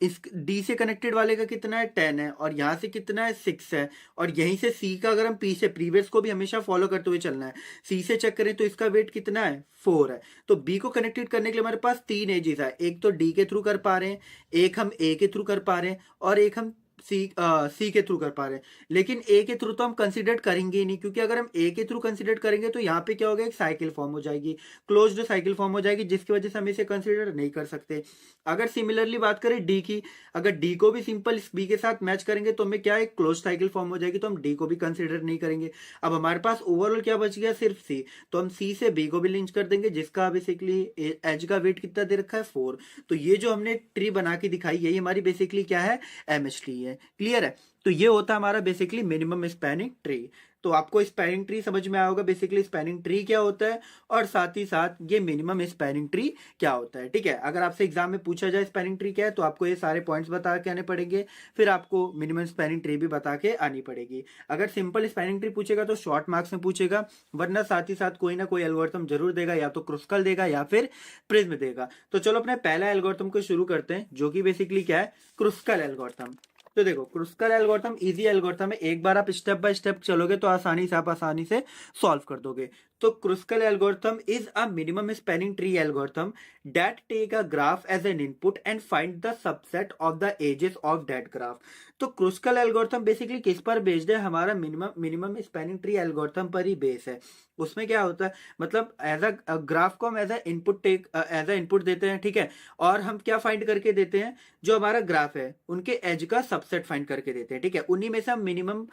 इस डी से कनेक्टेड वाले का कितना है, 10 है, और यहां से कितना है, 6 है। और यहीं से सी का अगर हम पी से प्रीवियस को भी हमेशा फॉलो करते हुए चलना है, सी से चेक करें तो इसका वेट कितना है, 4 है। तो बी को कनेक्टेड करने के लिए हमारे पास 3 एजेस है, एक तो डी के थ्रू कर पा रहे हैं, एक हम ए के थ्रू कर पा रहे हैं, और एक हम सी के थ्रू कर पा रहे हैं। लेकिन ए के थ्रू तो हम कंसीडर करेंगे ही नहीं, क्योंकि अगर हम ए के थ्रू कंसीडर करेंगे तो यहाँ पे क्या होगा, एक साइकिल फॉर्म हो जाएगी, क्लोज्ड साइकिल फॉर्म हो जाएगी, जिसकी वजह से हम इसे कंसीडर नहीं कर सकते। अगर सिमिलरली बात करें डी की, अगर डी को भी सिंपल बी के साथ मैच करेंगे तो हमें क्या है, क्लोज साइकिल फॉर्म हो जाएगी, तो हम डी को भी कंसीडर नहीं करेंगे। अब हमारे पास ओवरऑल क्या बच गया, सिर्फ सी। तो हम सी से बी को भी लिंक कर देंगे, जिसका बेसिकली एज का वेट कितना दे रखा है, 4। तो ये जो हमने ट्री बना के दिखाई, यही हमारी बेसिकली क्या है, एमएसटी है। क्लियर है। तो ये होता है हमारा बेसिकली मिनिमम स्पैनिंग ट्री। तो आपको स्पैनिंग ट्री समझ में आया होगा, बेसिकली स्पैनिंग ट्री क्या होता है और साथ ही साथ ये मिनिमम स्पैनिंग ट्री क्या होता है। ठीक है। अगर आपसे एग्जाम में पूछा जाए स्पैनिंग ट्री क्या है, तो आपको ये सारे पॉइंट्स बता के आने पड़ेंगे, फिर आपको मिनिमम स्पैनिंग ट्री भी बता के आनी पड़ेगी। अगर सिंपल स्पैनिंग ट्री पूछेगा तो शॉर्ट मार्क्स में पूछेगा, वरना साथ ही साथ कोई ना कोई एल्गोरिथम जरूर देगा, या तो क्रुस्कल देगा या फिर प्रिज्म देगा। तो चलो अपने पहला एल्गोरिथम को शुरू करते हैं, जो कि बेसिकली क्या है, क्रुस्कल एल्गोरिथम। तो देखो क्रुस्कल एल्गोरिथम इजी एल्गोरिथम है, एक बार आप स्टेप बाय स्टेप चलोगे तो आसानी से आप आसानी से सॉल्व कर दोगे। तो Kruskal algorithm is a minimum spanning tree algorithm that take a graph as an input and find the subset of the edges of that graph। तो क्रुस्कल एल्गोरिथम बेसिकली किस पर बेस्ड है, हमारा मिनिमम स्पैनिंग ट्री एल्गोरिथम पर ही base है। उसमें क्या होता है, मतलब एज अ ग्राफ को हम एज अ इनपुट देते हैं, ठीक है, और हम क्या फाइंड करके देते हैं, जो हमारा ग्राफ है उनके एज का सबसेट फाइंड करके देते हैं, ठीक है, उन्हीं में से हम मिनिमम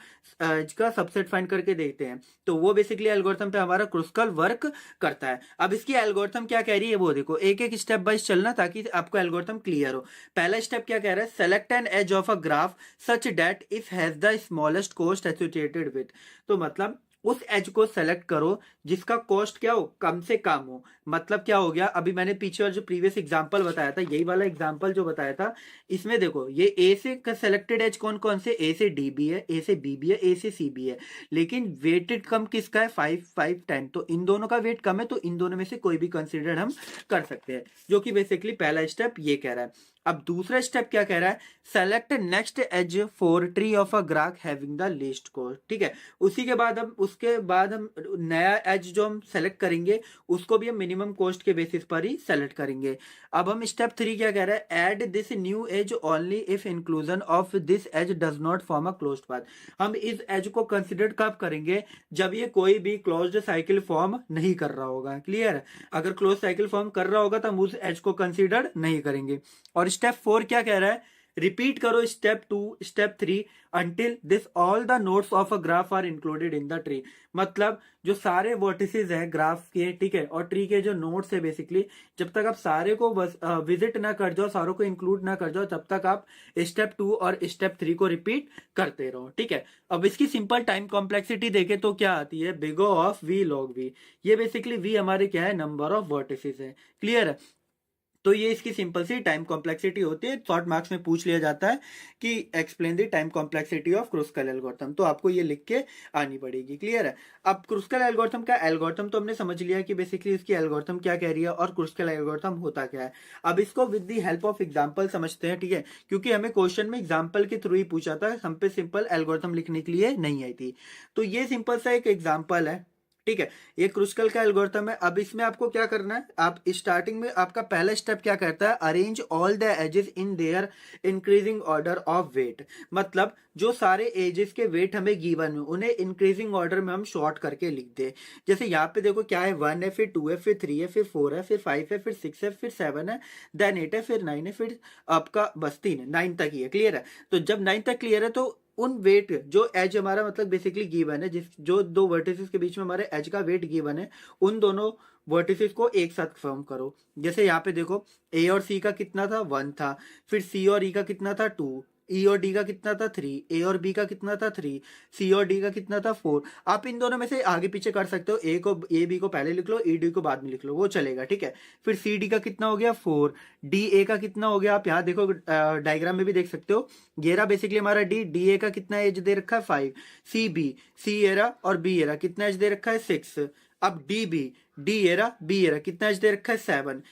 एज का सबसेट फाइंड करके देते हैं। तो वो बेसिकली एल्गोरिथम पे हमारा क्रुस्कल वर्क करता है। अब इसकी एल्गोरिथम क्या कह रही है वो देखो, एक एक स्टेप वाइज चलना ताकि आपको एल्गोरिथम क्लियर हो। पहला स्टेप क्या कह रहा है, select an edge of a graph such that if has the smallest cost associated with. तो मतलब उस एज को सेलेक्ट करो जिसका कॉस्ट क्या हो, कम से कम हो। मतलब क्या हो गया, अभी मैंने पीछे वाला जो प्रीवियस एग्जांपल बताया था, यही वाला एग्जांपल जो बताया था, इसमें देखो ये ए से सेलेक्टेड एज कौन कौन से, ए से डी भी है, ए से बी भी है, ए से सी भी है, लेकिन वेटेड कम किसका है, 5 5 10। तो इन दोनों का वेट कम है, तो इन दोनों में से कोई भी कंसिडर हम कर सकते हैं, जो कि बेसिकली पहला स्टेप ये कह रहा है। अब दूसरा स्टेप क्या कह रहा है, select next edge for tree of a graph having the least cost, ठीक है। उसके बाद हम नया एज जो हम सेलेक्ट करेंगे उसको भी हम मिनिमम कॉस्ट के बेसिस पर ही सेलेक्ट करेंगे। अब हम स्टेप 3 क्या कह रहा है, add this new edge only if inclusion of this edge does not form a closed path. हम इस एज को कंसिडर कब करेंगे, जब ये कोई भी क्लोज्ड साइकिल फॉर्म नहीं कर रहा होगा। क्लियर है, अगर क्लोज साइकिल फॉर्म कर रहा होगा तो हम उस एज को कंसिडर नहीं करेंगे। और स्टेप 4 क्या कह रहा है, रिपीट करो step 2 step 3 until this all the nodes of a graph are included in the tree. मतलब जो सारे वर्टिसेस हैं ग्राफ के, ठीक है, और ट्री के जो नोड्स है बेसिकली, जब तक आप सारे को विजिट ना कर जाओ, सारों को इंक्लूड ना कर जाओ, तब तक आप स्टेप 2 और स्टेप 3 को रिपीट करते रहो, ठीक है। अब इसकी सिंपल टाइम कॉम्प्लेक्सिटी देखे तो क्या आती है, big O of V log V. ये बेसिकली वी हमारे क्या है, नंबर ऑफ वर्टिसेस है। क्लियर है, तो ये इसकी सिंपल सी टाइम कॉम्प्लेक्सिटी होती है। शॉर्ट मार्क्स में पूछ लिया जाता है कि explain the time complexity of Kruskal algorithm, तो आपको ये लिख के आनी पड़ेगी। क्लियर है, अब क्रुस्कल एल्गोरिथम का एल्गोरिथम तो हमने समझ लिया कि बेसिकली इसकी एल्गोरिथम क्या कह रही है और क्रुस्कल एल्गोरिथम होता क्या है। अब इसको with the help of example समझते हैं, ठीक है, क्योंकि हमें क्वेश्चन में एग्जांपल के थ्रू ही पूछा था, हम पे सिंपल एल्गोरिथम लिखने के लिए नहीं आई थी। तो ये सिंपल सा एक एग्जाम्पल है, ठीक है, ये क्रुस्कल का एल्गोरिथम है। अब इसमें आपको क्या करना है, आप स्टार्टिंग में आपका पहला स्टेप क्या करता है, arrange all the edges in their increasing order of weight. मतलब जो सारे एजेस के वेट हमें गिवन है उन्हें इंक्रीजिंग ऑर्डर में हम शॉर्ट करके लिख दे। जैसे यहाँ पे देखो क्या है, 1 है, फिर 2 है, फिर 3 है, फिर 4 है, फिर 5 है, फिर 6 है, फिर 7 है, देन 8 है, फिर 9 है, फिर आपका बस 3 है, 9 तक ही है। क्लियर है, तो जब 9 तक क्लियर है तो उन वेट जो एज हमारा मतलब बेसिकली गिवन है, जिस जो दो वर्टिसेस के बीच में हमारे एज का वेट गिवन है, उन दोनों वर्टिसेस को एक साथ फॉर्म करो। जैसे यहाँ पे देखो ए और सी का कितना था, 1 था, फिर सी और ई का कितना था, 2, ई और डी का कितना था, 3, ए और बी का कितना था, 3, सी और डी का कितना था, 4। आप इन दोनों में से आगे पीछे कर सकते हो, ए बी को पहले लिख लो, ई डी को बाद में लिख लो, वो चलेगा, ठीक है। फिर सी डी का कितना हो गया, 4, डी ए का कितना हो गया, आप यहाँ देखो डायग्राम में भी देख सकते हो, ये रहा बेसिकली हमारा डी ए का कितना एज दे रखा है, 5, सी एरा और बी एरा कितना एज दे रखा है, 6। अब डी एरा बी एरा कितना एज दे रखा है, 7,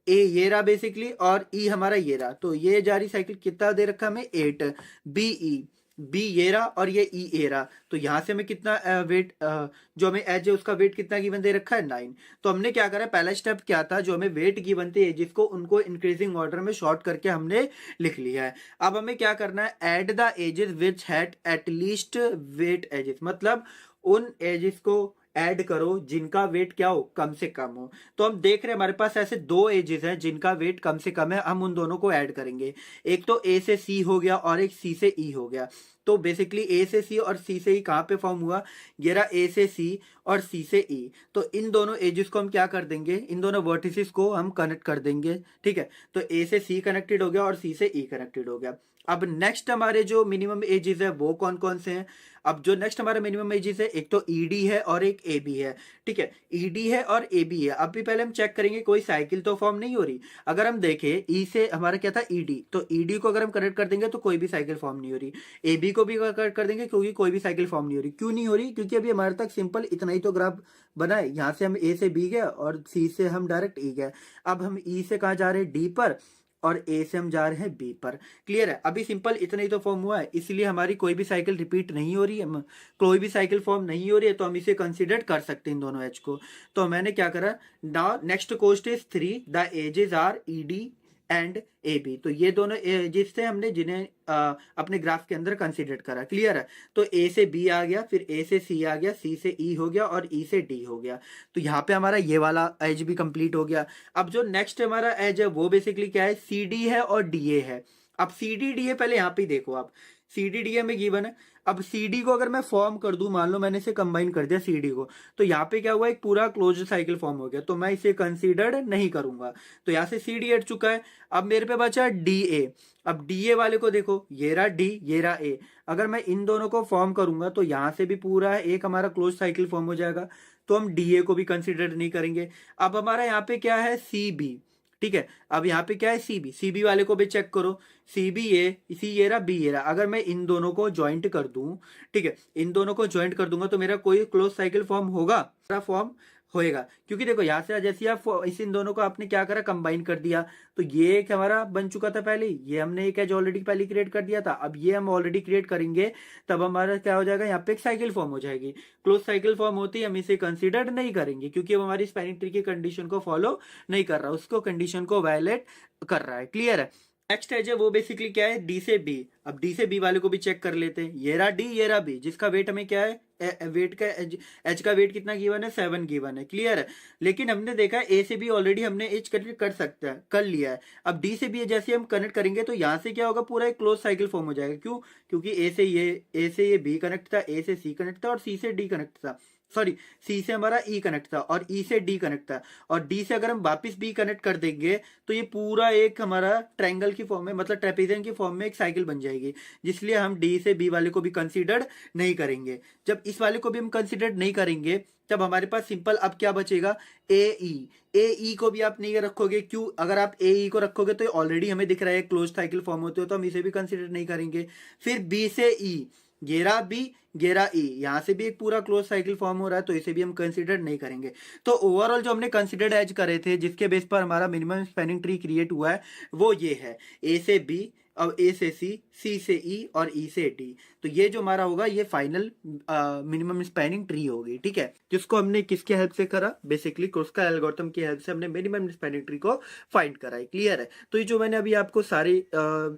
ए ये रहा बेसिकली और ई हमारा ये रहा, तो ये जारी साइकिल कितना दे रखा हमें, 8, बी ये रहा और ये ई ए रहा, तो यहां से हमें कितना वेट जो हमें एज है उसका वेट कितना गिवन दे रखा है, 9। तो हमने क्या करा, पहला स्टेप क्या था, जो हमें वेट गिवन थे एजेस को उनको इंक्रीजिंग ऑर्डर में शॉर्ट करके हमने लिख लिया है। अब हमें क्या करना है, add the edges which had at least weight edges. मतलब उन एजेस को ऐड करो जिनका वेट क्या हो, कम से कम हो। तो हम देख रहे हैं हमारे पास ऐसे दो एजेस हैं जिनका वेट कम से कम है, हम उन दोनों को ऐड करेंगे। एक तो ए से सी हो गया और एक सी से ई हो गया। तो बेसिकली ए से सी और सी से ई कहां पे फॉर्म हुआ, ये रहा ए से सी और सी से ई। तो इन दोनों एजेस को हम क्या कर देंगे, इन दोनों वर्टिसेस को हम कनेक्ट कर देंगे, ठीक है। तो ए से सी कनेक्टेड हो गया और सी से ई कनेक्टेड हो गया। अब नेक्स्ट हमारे जो मिनिमम एजेस है वो कौन कौन से हैं। अब जो नेक्स्ट हमारा मिनिमम एजेस है, एक तो ईडी है और एक ए बी है, ठीक है। ईडी है और ए बी है। अब भी पहले हम चेक करेंगे कोई साइकिल तो फॉर्म नहीं हो रही। अगर हम देखें ई से हमारा क्या था, ईडी, तो ईडी को अगर हम कनेक्ट कर देंगे तो कोई भी साइकिल फॉर्म नहीं हो रही। ए बी को भी कनेक्ट कर देंगे क्योंकि कोई भी साइकिल फॉर्म नहीं हो रही। क्यों नहीं हो रही, क्योंकि अभी हमारे तक सिंपल इतना ही तो ग्राफ बना है। यहाँ से हम ए से बी गए और सी से हम डायरेक्ट ई गए। अब हम ई से कहा जा रहे हैं, डी पर, और ए से हम जा रहे हैं बी पर। क्लियर है? अभी सिंपल इतना ही तो फॉर्म हुआ है, इसलिए हमारी कोई भी साइकिल रिपीट नहीं हो रही है, कोई भी साइकिल फॉर्म नहीं हो रही है, तो हम इसे कंसिडर कर सकते हैं इन दोनों एज को। तो मैंने क्या करा, now next cost is 3, the edges are E D and A B. तो ये दोनों जिससे हमने जिन्हें अपने ग्राफ के अंदर कंसिडर करा। क्लियर है? तो ए से बी आ गया, फिर ए से सी आ गया, सी से ई हो गया और ई से डी हो गया। तो यहाँ पे हमारा ये वाला एज भी कंप्लीट हो गया। अब जो नेक्स्ट हमारा एज है वो बेसिकली क्या है, सी डी है और डी ए है। अब सी डी डी ए पहले यहाँ पे देखो आप, सी डी डी ए में गिवन है। अब सी डी को अगर मैं फॉर्म कर दूं, मान लो मैंने इसे कंबाइन कर दिया सी डी को, तो यहाँ पे क्या हुआ, एक पूरा क्लोज साइकिल फॉर्म हो गया, तो मैं इसे कंसीडर्ड नहीं करूंगा। तो यहाँ से सी डी हट चुका है। अब मेरे पे बचा डी ए। अब डी ए वाले को देखो, ये रहा डी, ये रहा ए। अगर मैं इन दोनों को फॉर्म करूंगा तो यहाँ से भी पूरा एक हमारा क्लोज साइकिल फॉर्म हो जाएगा, तो हम डी ए को भी कंसिडर नहीं करेंगे। अब हमारा यहाँ पे क्या है, सी बी। ठीक है, अब यहाँ पे क्या है, सी बी वाले को भी चेक करो, सी बी ए, सी ये रहा, बी ये रहा। अगर मैं इन दोनों को ज्वाइंट कर दूं, ठीक है, इन दोनों को ज्वाइंट कर दूंगा तो मेरा कोई क्लोज साइकिल फॉर्म होगा, फॉर्म होएगा। क्योंकि देखो यहाँ से जैसे आप इन दोनों को आपने क्या करा, कंबाइन कर दिया, तो ये एक हमारा बन चुका था पहले, ये हमने एक एज ऑलरेडी पहले क्रिएट कर दिया था। अब ये हम ऑलरेडी क्रिएट करेंगे, तब हमारा क्या हो जाएगा, यहाँ पे एक साइकिल फॉर्म हो जाएगी। क्लोज साइकिल फॉर्म होती है, हम इसे कंसिडर नहीं करेंगे क्योंकि अब हमारी स्पैनिंग ट्री की कंडीशन को फॉलो नहीं कर रहा, उसको कंडीशन को वायलेट कर रहा है। क्लियर है? नेक्स्ट है जो वो बेसिकली क्या है, डी से बी। अब डी से बी वाले को भी चेक कर लेते हैं, ये रहा डी, ये रहा बी, जिसका वेट हमें क्या है, वेट का एच का वेट कितना गिवन है, 7 गिवन है। क्लियर है? लेकिन हमने देखा ए से बी ऑलरेडी हमने एच कनेक्ट कर सकते हैं, कर लिया है। अब डी से बी जैसे हम कनेक्ट करेंगे तो यहाँ से क्या होगा, पूरा एक क्लोज साइकिल फॉर्म हो जाएगा। क्यों? क्योंकि ए से ये बी कनेक्ट था, ए से सी कनेक्ट था और सी से डी कनेक्ट था, सॉरी सी से हमारा ई कनेक्ट था और ई से डी कनेक्ट था, और डी से अगर हम वापस बी कनेक्ट कर देंगे तो ये पूरा एक हमारा ट्रायंगल की फॉर्म में, मतलब ट्रेपेजियम की फॉर्म में एक साइकिल बन जाएगी, जिसलिए हम डी से बी वाले को भी कंसीडर नहीं करेंगे। जब इस वाले को भी हम कंसीडर नहीं करेंगे तब हमारे पास सिंपल अब क्या बचेगा, ए ई को भी आप नहीं रखोगे। क्यों? अगर आप ए ई को रखोगे तो ऑलरेडी हमें दिख रहा है क्लोज साइकिल फॉर्म होते हो, तो हम इसे भी कंसीडर नहीं करेंगे। फिर बी से ई, गेरा बी, गेरा ई, यहां से भी एक पूरा क्लोज साइकिल फॉर्म हो रहा है, तो इसे भी हम कंसीडर नहीं करेंगे। तो ओवरऑल जो हमने कंसीडर्ड एज करे थे, जिसके बेस पर हमारा मिनिमम स्पैनिंग ट्री क्रिएट हुआ है, वो ये है, ए से बी, अब ए से सी से ई और ई से डी। तो ये जो हमारा होगा ये फाइनल मिनिमम स्पैनिंग ट्री होगी। ठीक है, जिसको हमने किसके हेल्प से करा, बेसिकली क्रुस्का एल्गोरिथम की हेल्प से हमने मिनिमम स्पैनिंग ट्री को फाइंड करा है। क्लियर है? तो ये जो मैंने अभी आपको सारी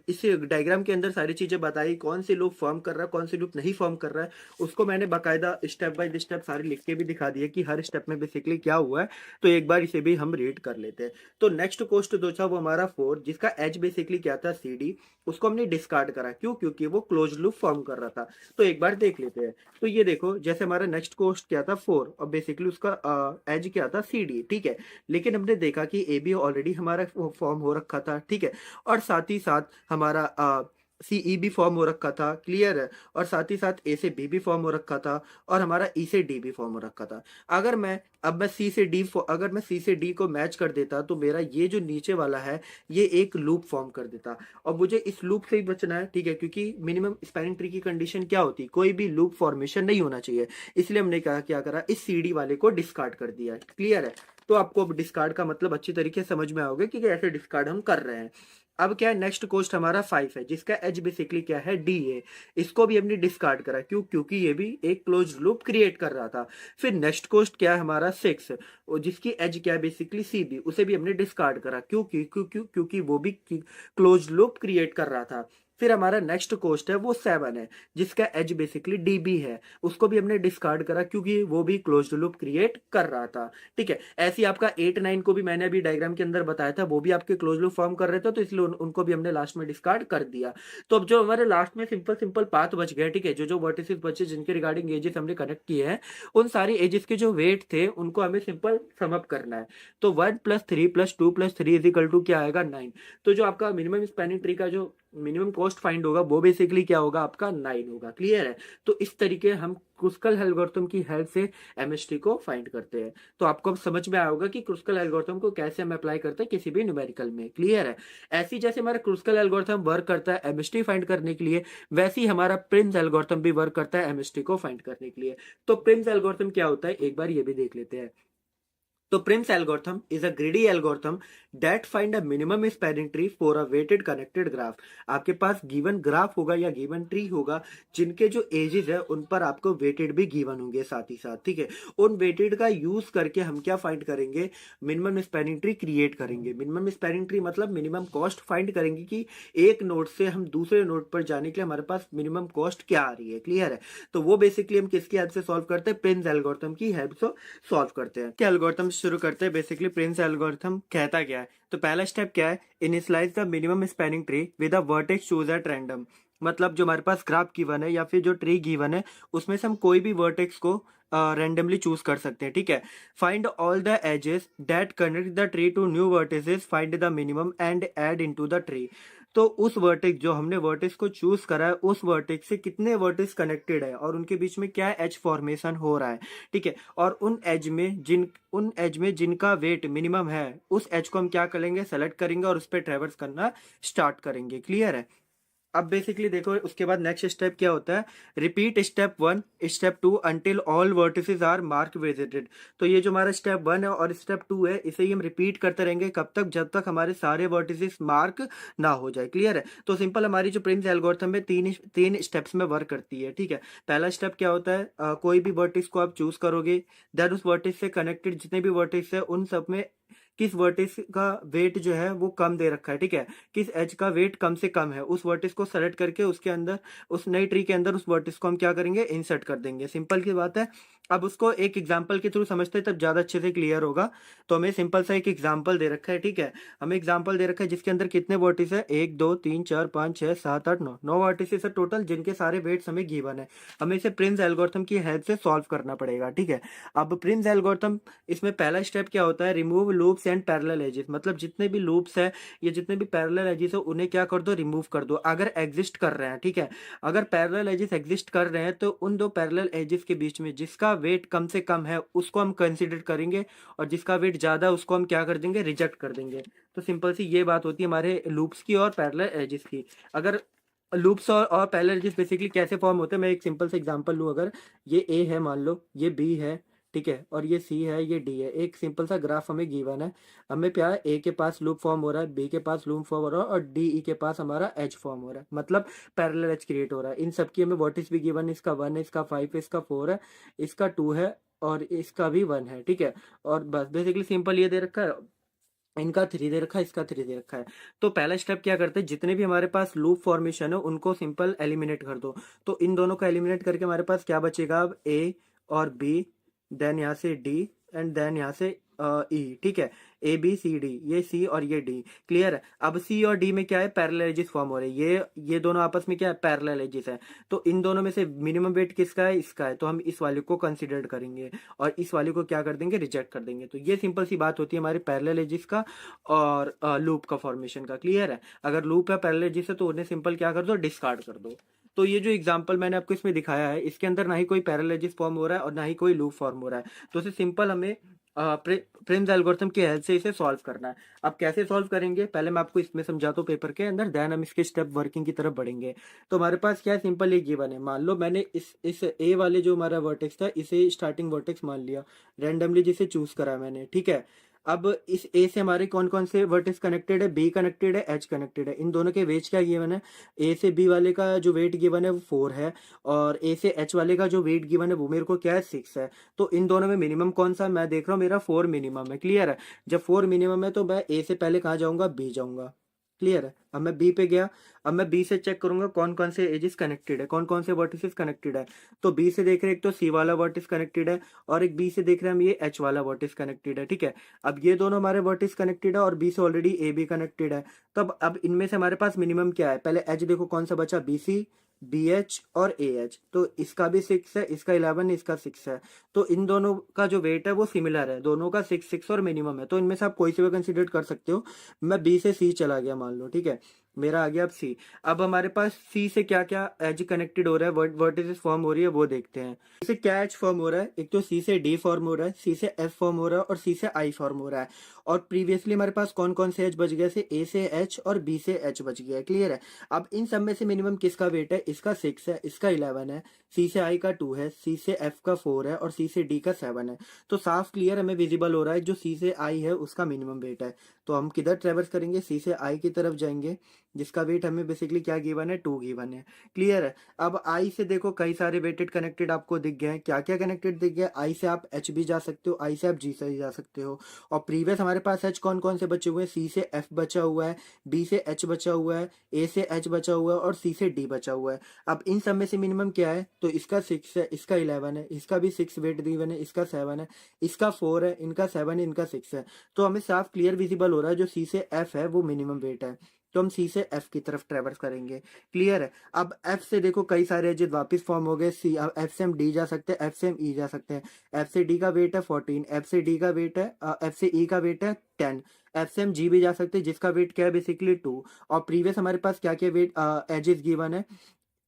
इस डायग्राम के अंदर सारी चीजें बताई, कौन से लूप फॉर्म कर रहा है, कौन से लूप नहीं फॉर्म कर रहा है, उसको मैंने बाकायदा स्टेप बाय स्टेप सारे लिख के भी दिखा दिया कि हर स्टेप में बेसिकली क्या हुआ है। तो एक बार इसे भी हम रीड कर लेते हैं। तो नेक्स्ट क्वेश्चन जो था वो हमारा 4, जिसका एज बेसिकली क्या था, सी डी, उसको हमने डिस्कार्ड करा। क्यों? क्योंकि वो क्लोज लूप फॉर्म कर रहा था। तो एक बार देख लेते हैं। तो ये देखो, जैसे हमारा नेक्स्ट क्वेश्चन क्या था 4, और बेसिकली उसका एज क्या था, सी डी। ठीक है, लेकिन हमने देखा कि ए बी ऑलरेडी हमारा फॉर्म हो रखा था। ठीक है, और साथ ही साथ हमारा सीई भी फॉर्म हो रखा था। क्लियर है? और साथ ही साथ ए से बी भी फॉर्म हो रखा था, और हमारा ई से डी भी फॉर्म हो रखा था। अगर मैं सी से डी, अगर मैं सी से डी को मैच कर देता तो मेरा ये जो नीचे वाला है ये एक लूप फॉर्म कर देता, और मुझे इस लूप से ही बचना है। ठीक है, क्योंकि मिनिमम स्पैनिंग ट्री की कंडीशन क्या होती, कोई भी लूप फॉर्मेशन नहीं होना चाहिए, इसलिए हमने क्या करा, इस सी डी वाले को डिस्कार्ड कर दिया। क्लियर है? तो आपको अब डिस्कार्ड का मतलब अच्छी तरीके से समझ में आओगे कि कैसे डिस्कार्ड हम कर रहे हैं। अब क्या है, नेक्स्ट क्वेश्चन हमारा 5 है, जिसका एज बेसिकली क्या है, डी ए। इसको भी हमने डिस्कार्ड करा। क्यों? क्योंकि ये भी एक क्लोज लूप क्रिएट कर रहा था। फिर नेक्स्ट क्वेश्चन क्या है हमारा 6, और जिसकी एज क्या है बेसिकली सी बी, उसे भी हमने डिस्कार्ड करा। क्योंकि वो भी क्लोज लूप क्रिएट कर रहा था। फिर हमारा नेक्स्ट क्वेश्चन है वो 7 है, जिसका एज बेसिकली डी बी है, उसको भी हमने डिस्कार्ड करा क्योंकि वो भी क्लोज लूप क्रिएट कर रहा था। ठीक है, ऐसी आपका 8 9 को भी मैंने अभी डायग्राम के अंदर बताया था, वो भी आपके क्लोज लूप फॉर्म कर रहे थे, तो इसलिए उनको भी हमने लास्ट में डिस्कार्ड कर दिया। तो अब जो हमारे लास्ट में सिंपल पाथ बच गए, ठीक है, जो वर्टिसेस बचे जिनके रिगार्डिंग एजेस हमने कनेक्ट किए हैं, उन सारी एजेस के जो वेट थे उनको हमें सिंपल सम अप करना है। तो 1 + 3 + 2 + 3 = क्या आएगा, 9। तो जो आपका मिनिमम स्पैनिंग ट्री का जो मिनिमम कॉस्ट फाइंड होगा वो बेसिकली क्या होगा, आपका 9 होगा। क्लियर है? तो इस तरीके हम क्रुस्कल एल्गोरिथम की हेल्प से एमएसटी को फाइंड करते हैं। तो आपको अब समझ में आया होगा कि क्रुस्कल एल्गोरिथम को कैसे हम अप्लाई करते हैं किसी भी न्यूमेरिकल में। क्लियर है? ऐसी जैसे हमारा क्रुस्कल एल्गोरिथम वर्क करता है एमएसटी फाइंड करने के लिए, वैसे ही हमारा प्रिम्स एल्गोरिथम भी वर्क करता है एमएसटी को फाइंड करने के लिए। तो प्रिम्स एल्गोरिथम क्या होता है, एक बार ये भी देख लेते हैं। तो Prim's algorithm is a greedy algorithm that find a minimum spanning tree for a weighted connected graph. आपके पास गिवन ग्राफ होगा या गिवन ट्री होगा जिनके जो एजेस है उन पर आपको वेटेड भी गिवन होंगे साथ ही साथ, ठीक है। उन वेटेड का यूज करके हम क्या फाइंड करेंगे, मिनिमम स्पैनिंग ट्री क्रिएट करेंगे। मिनिमम स्पैनिंग ट्री मतलब मिनिमम कॉस्ट फाइंड करेंगे कि एक नोड से हम दूसरे नोड पर जाने के लिए हमारे पास मिनिमम कॉस्ट क्या आ रही है, क्लियर है। तो वो बेसिकली हम किसकी हेल्प से सॉल्व करते हैं, प्रिंस एल्गोरिथम की हेल्प से सॉल्व करते हैं। क्या एल्गोरिथम शुरू करते हैं, बेसिकली प्रिंस एल्गोरिथम कहता क्या है। तो पहला स्टेप क्या है, initialize the minimum spanning tree with a vertex choose at random. मतलब जो हमारे पास ग्राफ गिवन है या फिर जो ट्री गिवन है उसमें से हम कोई भी वर्टेक्स को रैंडमली चूज कर सकते हैं, ठीक है। Find all the edges that connect the tree to new vertices, find the minimum and add into the tree. तो उस वर्टेक्स जो हमने वर्टेक्स को चूज करा है उस वर्टेक्स से कितने वर्टेक्स कनेक्टेड है और उनके बीच में क्या एज फॉर्मेशन हो रहा है, ठीक है। और उन एज में जिनका वेट मिनिमम है उस एज को हम क्या करेंगे, सेलेक्ट करेंगे और उस पर ट्रेवर्स करना स्टार्ट करेंगे, क्लियर है। अब बेसिकली देखो उसके बाद नेक्स्ट स्टेप क्या होता है, repeat step 1 step 2 until all vertices are mark visited. तो ये जो हमारा स्टेप 1 है और स्टेप 2 है इसे ही हम रिपीट करते रहेंगे कब तक, जब तक हमारे सारे वर्टिसेस मार्क ना हो जाए, क्लियर है। तो सिंपल हमारी जो प्रिंस एल्गोरिथम है तीन स्टेप्स में वर्क करती है, ठीक है। पहला स्टेप क्या होता है, कोई भी वर्टिस को आप चूज करोगे, देन उस वर्टिस से कनेक्टेड जितने भी वर्टिस है उन सब में किस वर्टिस का वेट जो है वो कम दे रखा है, ठीक है। किस एज का वेट कम से कम है उस वर्टिस को सेलेक्ट करके उसके अंदर उस नई ट्री के अंदर उस वर्टिस को हम क्या करेंगे, इंसर्ट कर देंगे। सिंपल की बात है। अब उसको एक एग्जांपल के थ्रू समझते हैं तब ज्यादा अच्छे से क्लियर होगा। तो हमें सिंपल सा एक एग्जांपल दे रखा है, ठीक है। हमें एग्जांपल दे रखा है जिसके अंदर कितने वर्टिस है, 1 2 3 4 5 6 7 8 9 वर्टिसेस है टोटल, जिनके सारे वेट्स हमें गिवन है। हमें इसे प्रिंस एल्गोरिथम की हेल्प से सॉल्व करना पड़ेगा, ठीक है। अब प्रिंस एल्गोरिथम इसमें पहला स्टेप क्या होता है, remove loops and parallel edges. मतलब जितने भी लूप्स है या जितने भी पैरेलल एजेस है उन्हें क्या कर दो, रिमूव कर दो अगर एग्जिस्ट कर रहे हैं, ठीक है। अगर पैरेलल एजेस एग्जिस्ट कर रहे हैं तो उन दो पैरेलल एजेस के बीच में जिसका वेट कम से कम है उसको हम कंसीडर करेंगे और जिसका वेट ज्यादा है उसको हम क्या कर देंगे, रिजेक्ट कर देंगे। तो सिंपल सी ये बात होती है हमारे लूप्स की और पैरेलल एजेस की। अगर लूप्स और पैरेलल एजेस बेसिकली कैसे फॉर्म होते हैं, मैं एक सिंपल सा एग्जांपल लूं। अगर ये ए है मान लो, ये बी है, ठीक है, और ये सी है, ये डी है। एक सिंपल सा ग्राफ हमें गिवन है, हमें क्या है, ए के पास लूप फॉर्म हो रहा है, बी के पास लूप फॉर्म हो रहा है और डी ई के पास हमारा एज फॉर्म हो रहा है, मतलब पैरेलल एज क्रिएट हो रहा है। इन सब की हमें वर्टिस भी गिवन है, इसका 1 है, इसका 5 है, इसका 4 है, इसका 2 है और इसका भी 1 है, ठीक है। और बस बेसिकली सिंपल ये दे रखा है, इनका 3 दे रखा है, इसका 3 दे रखा है। तो पहला स्टेप क्या करते हैं, जितने भी हमारे पास लूप फॉर्मेशन है उनको सिंपल एलिमिनेट कर दो। तो इन दोनों को एलिमिनेट करके हमारे पास क्या बचेगा, अब ए और बी, देन यहाँ से डी एंड देन यहाँ से ई, ठीक है। ए बी सी डी, ये सी और ये डी, क्लियर है। अब सी और डी में क्या है, पैरेलल एजेस फॉर्म हो रहे हैं, ये दोनों आपस में क्या है, पैरेलल एजेस है। तो इन दोनों में से मिनिमम वेट किसका है, इसका है। तो हम इस वाले को कंसिडर करेंगे और इस वाले को क्या कर देंगे, रिजेक्ट कर देंगे। तो ये सिंपल सी बात होती है हमारे पैरेलल एजेस का और लूप का फॉर्मेशन का, क्लियर है। अगर लूप या पैरेलल एजेस है तो उन्हें सिंपल क्या कर दो, डिस्कार्ड कर दो। तो ये जो एग्जांपल मैंने आपको इसमें दिखाया है इसके अंदर ना ही कोई पैरेलल एजेस फॉर्म हो रहा है और ना ही कोई लूप फॉर्म हो रहा है। तो इसे सिंपल हमें प्रिम्स एल्गोरिथम की हेल्प से इसे सॉल्व करना है। अब कैसे सॉल्व करेंगे, पहले मैं आपको इसमें समझाता हूँ पेपर के अंदर, देन हम इसके स्टेप वर्किंग की तरफ बढ़ेंगे। तो हमारे पास क्या है, सिंपल एक गिवन है। मान लो मैंने इस ए वाले जो हमारा वर्टेक्स था इसे स्टार्टिंग वर्टेक्स मान लिया, रैंडमली जिसे चूज करा मैंने, ठीक है। अब इस ए से हमारे कौन कौन से वर्टेक्स कनेक्टेड है, बी कनेक्टेड है, एच कनेक्टेड है। इन दोनों के वेट्स क्या गिवन है, ए से बी वाले का जो वेट गिवन है वो 4 है और ए से एच वाले का जो वेट गिवन है वो मेरे को क्या है, 6 है। तो इन दोनों में मिनिमम कौन सा है, मैं देख रहा हूँ मेरा 4 मिनिमम है, क्लियर है। जब 4 मिनिमम है तो मैं ए से पहले कहाँ जाऊंगा, बी जाऊंगा, क्लियर है। अब मैं बी पे गया, अब मैं बी से चेक करूंगा कौन कौन से एजेस कनेक्टेड है, कौन कौन से वर्टिसेस कनेक्टेड है। तो बी से देख रहे हैं एक तो सी वाला वर्टिस कनेक्टेड है और एक बी से देख रहे हैं हम ये एच वाला वर्टिस कनेक्टेड है, ठीक है। अब ये दोनों हमारे वर्टिस कनेक्टेड है और बी से ऑलरेडी ए बी कनेक्टेड है। तब अब इनमें से हमारे पास मिनिमम क्या है, पहले एच देखो कौन सा बचा, बी सी, बी एच और ए एच। तो इसका भी 6 है, इसका 11, इसका 6 है। तो इन दोनों का जो वेट है वो सिमिलर है, दोनों का 6 6 और मिनिमम है। तो इनमें से आप कोई से भी कंसिडर कर सकते हो। मैं बी से सी चला गया मान लो, ठीक है। मेरा आ गया अब सी। अब हमारे पास सी से क्या क्या एज कनेक्टेड हो रहा है, वर्टिसेस फॉर्म हो रही है वो देखते हैं। सी से क्या एज फॉर्म हो रहा है, एक तो सी से डी फॉर्म हो रहा है, सी से एफ फॉर्म हो रहा है और सी से आई फॉर्म हो रहा है। और प्रीवियसली हमारे पास कौन कौन से एच बच गए, से ए से एच और बी से एच बच गया है, क्लियर है। अब इन सब में से मिनिमम किसका वेट है, इसका 6 है, इसका 11 है, सी से आई का 2 है, सी से एफ का 4 है और सी से डी का 7 है। तो साफ क्लियर हमें विजिबल हो रहा है जो सी से आई है उसका मिनिमम वेट है। तो हम किधर ट्रेवर्स करेंगे, सी से आई की तरफ जाएंगे, जिसका वेट हमें बेसिकली क्या गिवन है, 2 गिवन है, क्लियर है। अब आई से देखो कई सारे वेटेड कनेक्टेड आपको दिख गए हैं, क्या क्या कनेक्टेड दिख गया, आई से आप एच भी जा सकते हो, आई से आप जी से भी जा सकते हो। और प्रीवियस हमारे पास एच कौन कौन से बचे हुए हैं, सी से एफ बचा हुआ है, बी से एच बचा हुआ है, ए से एच बचा हुआ है और सी से डी बचा हुआ है। अब इन सब में से मिनिमम क्या है, तो इसका 6 है, इसका 11 है, इसका भी 6 वेट गिवन है, इसका 7 है, इसका 4 है, इनका 7 है, इनका 6 है। तो हमें साफ क्लियर विजिबल हो रहा है जो सी से एफ है वो मिनिमम वेट है। तो हम सी से एफ की तरफ ट्रेवर्स करेंगे, क्लियर है। अब एफ से देखो कई सारे एजेस वापस फॉर्म हो गए, सी एफ से हम डी जा सकते हैं, एफ से हम ई जा सकते हैं। एफ से डी का वेट है 14, एफ से डी का वेट है एफ से ई का वेट है 10, एफ से हम जी भी जा सकते हैं जिसका वेट क्या है बेसिकली 2। और प्रीवियस हमारे पास क्या क्या वेट एजेस गिवन है,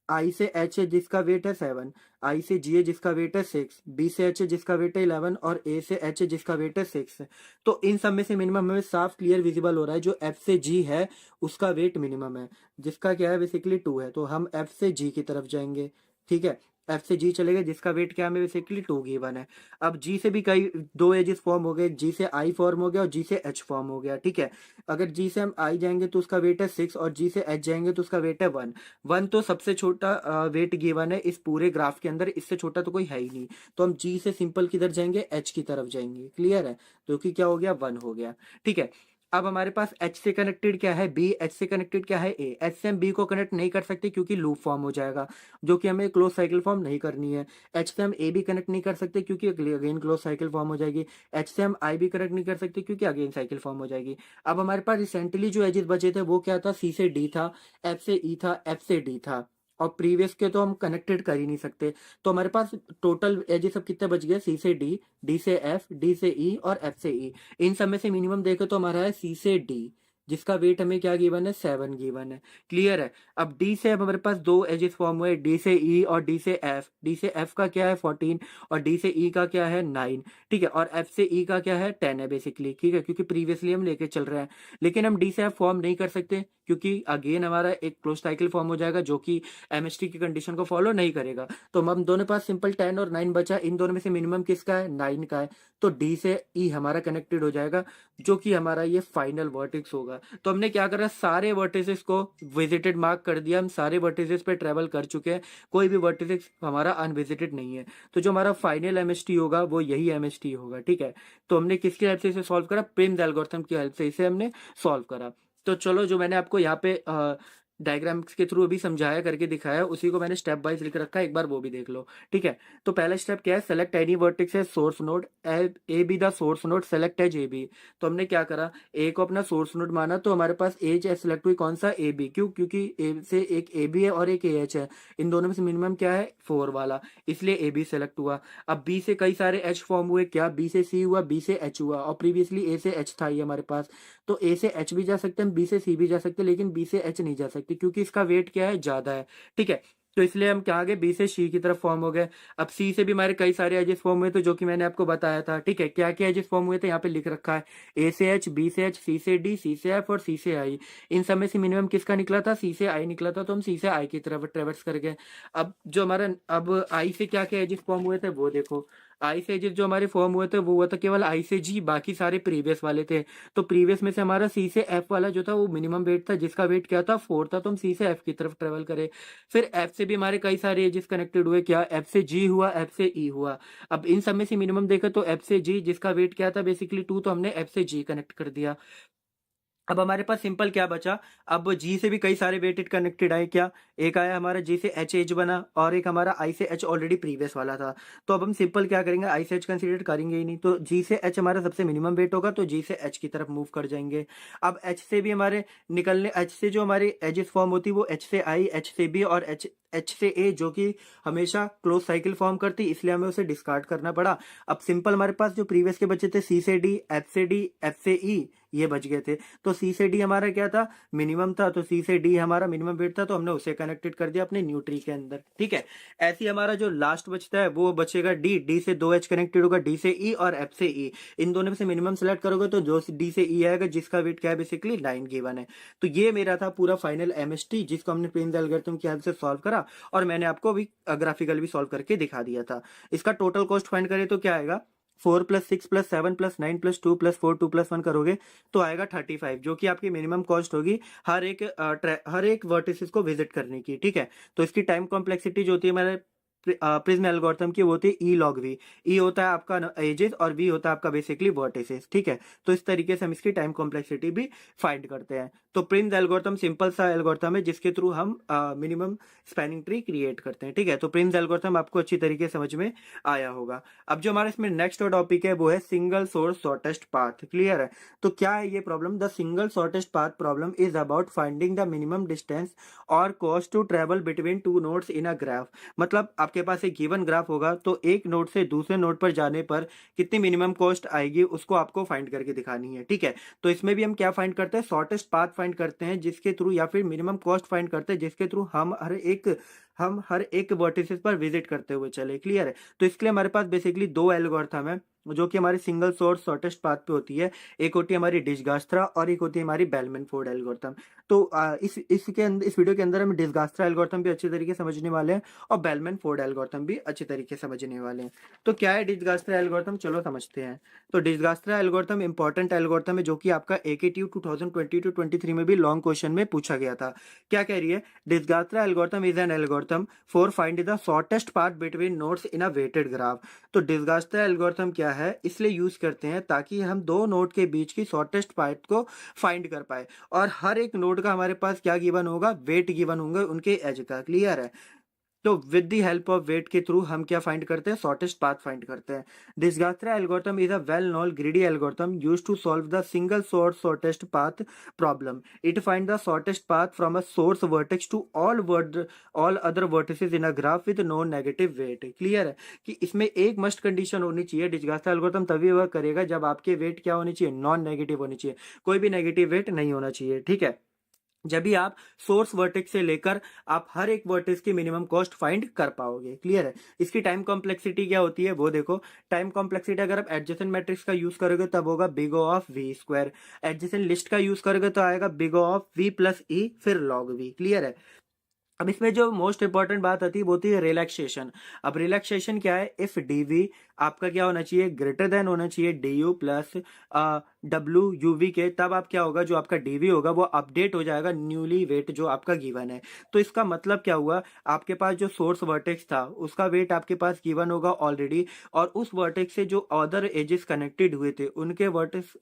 आई से एच है जिसका वेट है 7, आई से जी है जिसका वेट है 6, बी से एच है जिसका वेट है 11 और ए से एच है जिसका वेट है 6। तो इन सब में से मिनिमम हमें साफ क्लियर विजिबल हो रहा है जो एफ से जी है उसका वेट मिनिमम है, जिसका क्या है बेसिकली 2 है। तो हम एफ से जी की तरफ जाएंगे, ठीक है, एफ से जी चले गए जिसका वेट क्या है बेसिकली 2 गिवन है। अब जी से भी कई दो एजेस फॉर्म हो गए, जी से आई फॉर्म हो गया और जी से एच फॉर्म हो गया, ठीक है। अगर जी से हम आई जाएंगे तो उसका वेट है 6 और जी से एच जाएंगे तो उसका वेट है 1। 1 तो सबसे छोटा वेट गिवन है इस पूरे ग्राफ के अंदर, इससे छोटा तो कोई है ही नहीं। तो हम जी से सिंपल किधर जाएंगे, एच की तरफ जाएंगे, क्लियर है। तो कि क्या हो गया, 1 हो गया, ठीक है। अब हमारे पास H से कनेक्टेड क्या है, B, H से कनेक्टेड क्या है, A। H से हम B को कनेक्ट नहीं कर सकते क्योंकि लूप फॉर्म हो जाएगा, जो कि हमें क्लोज साइकिल फॉर्म नहीं करनी है। H से हम A भी कनेक्ट नहीं कर सकते क्योंकि अगेन क्लोज साइकिल फॉर्म हो जाएगी। H से हम I भी कनेक्ट नहीं कर सकते क्योंकि अगेन साइकिल फॉर्म हो जाएगी। अब हमारे पास रिसेंटली जो एजेस बचे थे वो क्या था, C से D था, F से E था, F से D था। और प्रीवियस के तो हम कनेक्टेड कर ही नहीं सकते। तो हमारे पास टोटल एजेस सब कितने बच गए, सी से डी, डी से एफ, डी से ई और एफ से ई। इन सब में से मिनिमम देखे तो हमारा है सी से डी, जिसका वेट हमें क्या गिवन है, 7 गिवन है, क्लियर है। अब डी से अब हमारे पास दो एजेस फॉर्म हुए, डी से ई और डी से एफ। डी से एफ का क्या है 14 और डी से ई का क्या है 9, ठीक है। और एफ से ई का क्या है 10 है बेसिकली, ठीक है, क्योंकि प्रीवियसली हम लेके चल रहे हैं। लेकिन हम डी से एफ फॉर्म नहीं कर सकते क्योंकि अगेन हमारा एक क्लोज साइकिल फॉर्म हो जाएगा जो कि एमएसटी की कंडीशन को फॉलो नहीं करेगा। तो हम दोनों पास सिंपल 10 और 9 बचा, इन दोनों में से मिनिमम किसका है, 9 का है। तो डी से ई हमारा कनेक्टेड हो जाएगा जो कि हमारा ये फाइनल वर्टेक्स होगा। तो हमने क्या करा, सारे वर्टिसेस को विजिटेड मार्क कर दिया, हम सारे वर्टिसेस पे ट्रेवल कर चुके हैं, कोई भी वर्टिसेस हमारा अनविजिटेड नहीं है। तो जो हमारा फाइनल एमएसटी होगा वो यही एमएसटी होगा, ठीक है। तो हमने किसकी हेल्प से इसे सॉल्व करा, प्रिम्स एल्गोरिथम की हेल्प से इसे हमने सॉल्व करा। तो चलो जो मैंने आपको यहाँ पे डायग्राम्स के थ्रू अभी समझाया करके दिखाया उसी को मैंने स्टेप वाइज लिख रखा है, एक बार वो भी देख लो, ठीक है। तो पहला स्टेप क्या है, सेलेक्ट एनी वर्टेक्स है source node, A B the source node, select edge A B. तो हमने क्या करा, ए को अपना सोर्स नोड माना, तो हमारे पास एज सेलेक्ट हुई कौन सा, ए बी। क्यों, क्योंकि ए से एक ए बी है और एक ए एच है, इन दोनों में से मिनिमम क्या है 4 वाला, इसलिए ए बी सेलेक्ट हुआ। अब बी से कई सारे एच फॉर्म हुए, क्या बी से सी हुआ, बी से एच हुआ, और प्रीवियसली ए से एच था ये हमारे पास। तो ए से एच भी जा सकते हैं, बी से सी भी जा सकते हैं, लेकिन बी से एच नहीं जा सकते क्योंकि इसका वेट क्या है, ज्यादा है, ठीक है। तो इसलिए हम क्या गए, बी से सी की तरफ फॉर्म हो गए। अब सी से भी हमारे कई सारे एजेस फॉर्म हुए थे जो कि मैंने आपको बताया था, ठीक है। क्या क्या एजेस फॉर्म हुए थे यहाँ पे लिख रखा है, ए से एच, बी से एच, सी से डी, सी से एफ और सी से आई। इन सब में से मिनिमम किसका निकला था, सी से आई निकला था, तो हम सी से आई की तरफ ट्रेवर्स कर गए। अब जो हमारा अब आई से क्या क्या एजेस फॉर्म हुए थे वो देखो, आई से एजेस जो हमारे फॉर्म हुए थे वो हुआ था केवल आई से जी, बाकी सारे प्रीवियस वाले थे। तो प्रीवियस में से हमारा सी से एफ वाला जो था वो मिनिमम वेट था, जिसका वेट क्या था 4 था, तो हम सी से एफ की तरफ ट्रेवल करें। फिर एफ से भी हमारे कई सारे एजेस कनेक्टेड हुए, क्या एफ से जी हुआ, एफ से ई हुआ। अब इन सब में से मिनिमम देखा तो एफ से जी जिसका वेट क्या था बेसिकली 2, तो हमने एफ से जी कनेक्ट कर दिया। अब हमारे पास सिंपल क्या बचा, अब जी से भी कई सारे वेटेड कनेक्टेड आए, क्या एक आया हमारा जी से एच एच बना और एक हमारा आई से एच ऑलरेडी प्रीवियस वाला था। तो अब हम सिंपल क्या करेंगे, आई से एच कंसीडर करेंगे ही नहीं, तो जी से एच हमारा सबसे मिनिमम वेट होगा, तो जी से एच की तरफ मूव कर जाएंगे। अब एच से भी हमारे निकलने, एच से जो हमारी एजेस फॉर्म होती है वो एच से आई, एच से बी और एच एच से ए जो कि हमेशा क्लोज साइकिल फॉर्म करती, इसलिए हमें उसे डिस्कार्ड करना पड़ा। अब सिंपल हमारे पास जो प्रीवियस के बचे थे सी से डी, एफ से डी, एफ से ई, ये बच गए थे। तो सी से डी हमारा क्या था, मिनिमम था, तो सी से डी हमारा मिनिमम वेट था, तो हमने उसे कनेक्टेड कर दिया अपने न्यू ट्री के अंदर। ठीक है, ऐसे ही हमारा जो लास्ट बचता है वो बचेगा डी, डी से दो एच कनेक्टेड होगा, डी से ई और एफ से ई। इन दोनों में से मिनिमम सेलेक्ट करोगे तो जो डी से ई आएगा जिसका वेट क्या है, बेसिकली 9 गिवन है। तो ये मेरा था पूरा फाइनल एमएसटी जिसको हमने प्रिंस एल्गोरिथम की हेल्प से सॉल्व करा, और मैंने आपको अभी ग्राफिकल भी सॉल्व करके दिखा दिया था। इसका टोटल कॉस्ट फाइंड करें तो क्या आएगा, 4+6+7+9+2+4 2+1 करोगे तो आएगा 35, जो कि आपकी मिनिमम कॉस्ट होगी हर एक वर्टिसेस को विजिट करने की। ठीक है, तो इसकी टाइम कॉम्प्लेक्सिटी जो होती है हमारे प्रिज्म एल्गोरिथम की, वो होती है ई लॉग वी। ई होता है आपका एजेस और वी होता है आपका बेसिकली वर्टिसेस। ठीक है, तो इस तरीके से हम इसकी टाइम कॉम्प्लेक्सिटी भी फाइंड करते हैं। तो प्रिज्म एल्गोरिथम सिंपल सा एल्गोरिथम है जिसके थ्रू हम मिनिमम स्पैनिंग ट्री क्रिएट करते हैं। ठीक है, तो प्रिज्म एल्गोरिथम आपको अच्छी तरीके से समझ में आया होगा। अब जो हमारे इसमें नेक्स्ट टॉपिक है वो है single source shortest path. Clear है, तो क्या है ये problem, the single shortest path problem is about finding the minimum distance और cost to travel between two nodes in a graph. मतलब आपके पास एक गिवन ग्राफ होगा, तो एक नोड से दूसरे नोड पर जाने पर कितनी मिनिमम कॉस्ट आएगी उसको आपको फाइंड करके दिखानी है। ठीक है, तो इसमें भी हम क्या फाइंड करते हैं, शॉर्टेस्ट पाथ फाइंड करते हैं जिसके थ्रू, या फिर मिनिमम कॉस्ट फाइंड करते हैं जिसके थ्रू हम हर एक वर्टिसेस पर विजिट करते हुए चले। क्लियर है, तो इसके लिए हमारे पास बेसिकली दो एल्गोरिथम है जो कि हमारे सिंगल सोर्स शॉर्टेस्ट पाथ पे होती है। एक होती है हमारी डिजगास्त्रा और एक होती है हमारी बेलमैन फोर्ड एल्गोरिथम। तो इस वीडियो के अंदर हम डिजगास्त्रा एल्गोरिथम भी अच्छे तरीके से समझने वाले हैं और बेलमैन फोर्ड एल्गोरिथम भी अच्छे तरीके से समझने वाले हैं। तो क्या है डिजगास्त्रा एल्गोरिथम, चलो समझते हैं। तो डिजगास्त्रा एल्गोरिथम इंपॉर्टेंट एल्गोरिथम है जो कि आपका AKTU 2020-23 में भी लॉन्ग क्वेश्चन में पूछा गया था। क्या कह रही है, Dijkstra algorithm is an algorithm for find the shortest path between nodes in a weighted graph. तो डिजगास्त्रा एल्गोरिथम क्या है, इसलिए यूज करते हैं ताकि हम दो नोड के बीच की शॉर्टेस्ट पाथ को फाइंड कर पाए, और हर एक नोड का हमारे पास क्या गिवन होगा, वेट गिवन होंगे उनके एज का। क्लियर है, तो with the help of weight के थ्रू हम क्या फाइंड करते हैं, शॉर्टेस्ट पाथ फाइंड करते हैं। Dijkstra algorithm is a well known greedy algorithm used to solve the single source shortest path problem. It find the shortest path from a source vertex to all other vertices in a graph with no negative weight. Clear है कि इसमें एक must condition होनी चाहिए, डिजगास्त्रा algorithm तभी work करेगा जब आपके वेट क्या होनी चाहिए, नॉन नेगेटिव होनी चाहिए, कोई भी नेगेटिव वेट नहीं होना चाहिए। ठीक है, जब भी आप सोर्स वर्टेक्स से लेकर आप हर एक वर्टेक्स की मिनिमम कॉस्ट फाइंड कर पाओगे। क्लियर है, इसकी टाइम कॉम्प्लेक्सिटी क्या होती है वो देखो। टाइम कॉम्प्लेक्सिटी अगर आप एडजेसेंट मैट्रिक्स का यूज करोगे तब होगा big O of V square, adjacent list का यूज करोगे तो आएगा big O of V plus E फिर लॉग वी। क्लियर है, अब इसमें जो मोस्ट इंपॉर्टेंट बात आती है वो होती है रिलैक्सेशन। अब रिलैक्सेशन क्या है, इफ डीवी आपका क्या होना चाहिए, ग्रेटर देन होना चाहिए D U plus W U V के, तब आप क्या होगा, जो आपका डीवी होगा वो अपडेट हो जाएगा न्यूली वेट जो आपका गिवन है। तो इसका मतलब क्या हुआ, आपके पास जो सोर्स वर्टेक्स था उसका वेट आपके पास गिवन होगा ऑलरेडी, और उस वर्टेक्स से जो अदर एजेस कनेक्टेड हुए थे उनके वर्टेक्स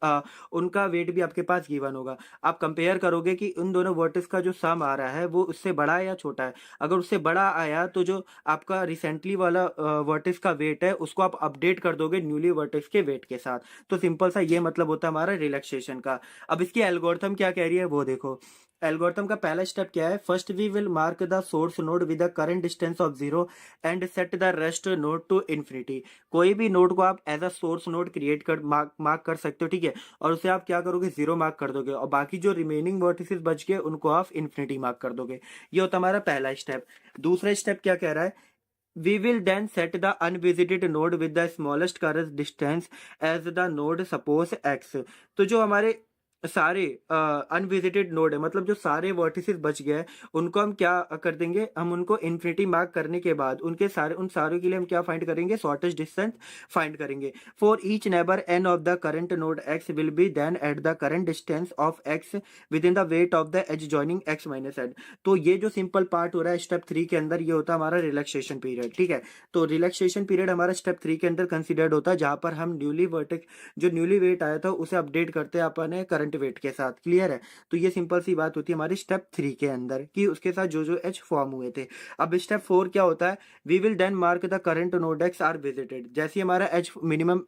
उनका वेट भी आपके पास गिवन होगा। आप कंपेयर करोगे कि उन दोनों वर्टेक्स का जो सम आ रहा है वो उससे बड़ा है या छोटा है। अगर उससे बड़ा आया तो जो आपका रिसेंटली वाला वर्टेक्स का वेट है उसको आप अपडेट कर दोगे न्यूली वर्टेक्स के वेट के साथ। तो सिंपल सा ये मतलब होता है हमारा रिलैक्सेशन का। अब इसकी एल्गोरिथम क्या कह रही है वो देखो। एल्गोरिथम का पहला स्टेप क्या है, first we will mark the source node with the current distance of 0 and set the rest node to infinity. कोई भी नोड को आप as a source node create कर मार्क कर सकते हो। ठीक है, और उसे आप क्या करोगे, 0 मार्क कर दोगे, और बाकी जो रिमेनिंग वर्टिसेस बच गए उनको आप इन्फिनिटी मार्क कर दोगे। ये होता हमारा पहला स्टेप। दूसरा स्टेप क्या कह रहा है, we will then set the unvisited node with the smallest current distance as the node suppose x। तो जो हमारे सारे अनविजिटेड नोड है, मतलब जो सारे वर्टिसेस बच गए उनको हम क्या कर देंगे, हम उनको इन्फिनिटी मार्क करने के बाद उन सारों के लिए हम क्या फाइंड करेंगे, शॉर्टेस्ट डिस्टेंस फाइंड करेंगे। For each neighbour n of the current node x will be then at the current distance of x with in the weight of the edge joining x minus add. तो ये जो simple part हो रहा है step 3 के अंदर, ये होता है हमारा रिलैक्सेशन पीरियड। ठीक है, तो रिलैक्सेशन पीरियड हमारा स्टेप 3 के अंदर कंसिडर्ड होता है, जहां पर हम जो न्यूली वेट आया था उसे अपडेट करते हैं अपने करंट वेट के साथ। क्लियर है, तो ये सिंपल सी बात होती है हमारी स्टेप 3 के अंदर कि उसके साथ जो एच फॉर्म हुए थे। अब स्टेप 4 क्या होता है, we will then mark the current node X are visited. जैसे हमारा एच मिनिमम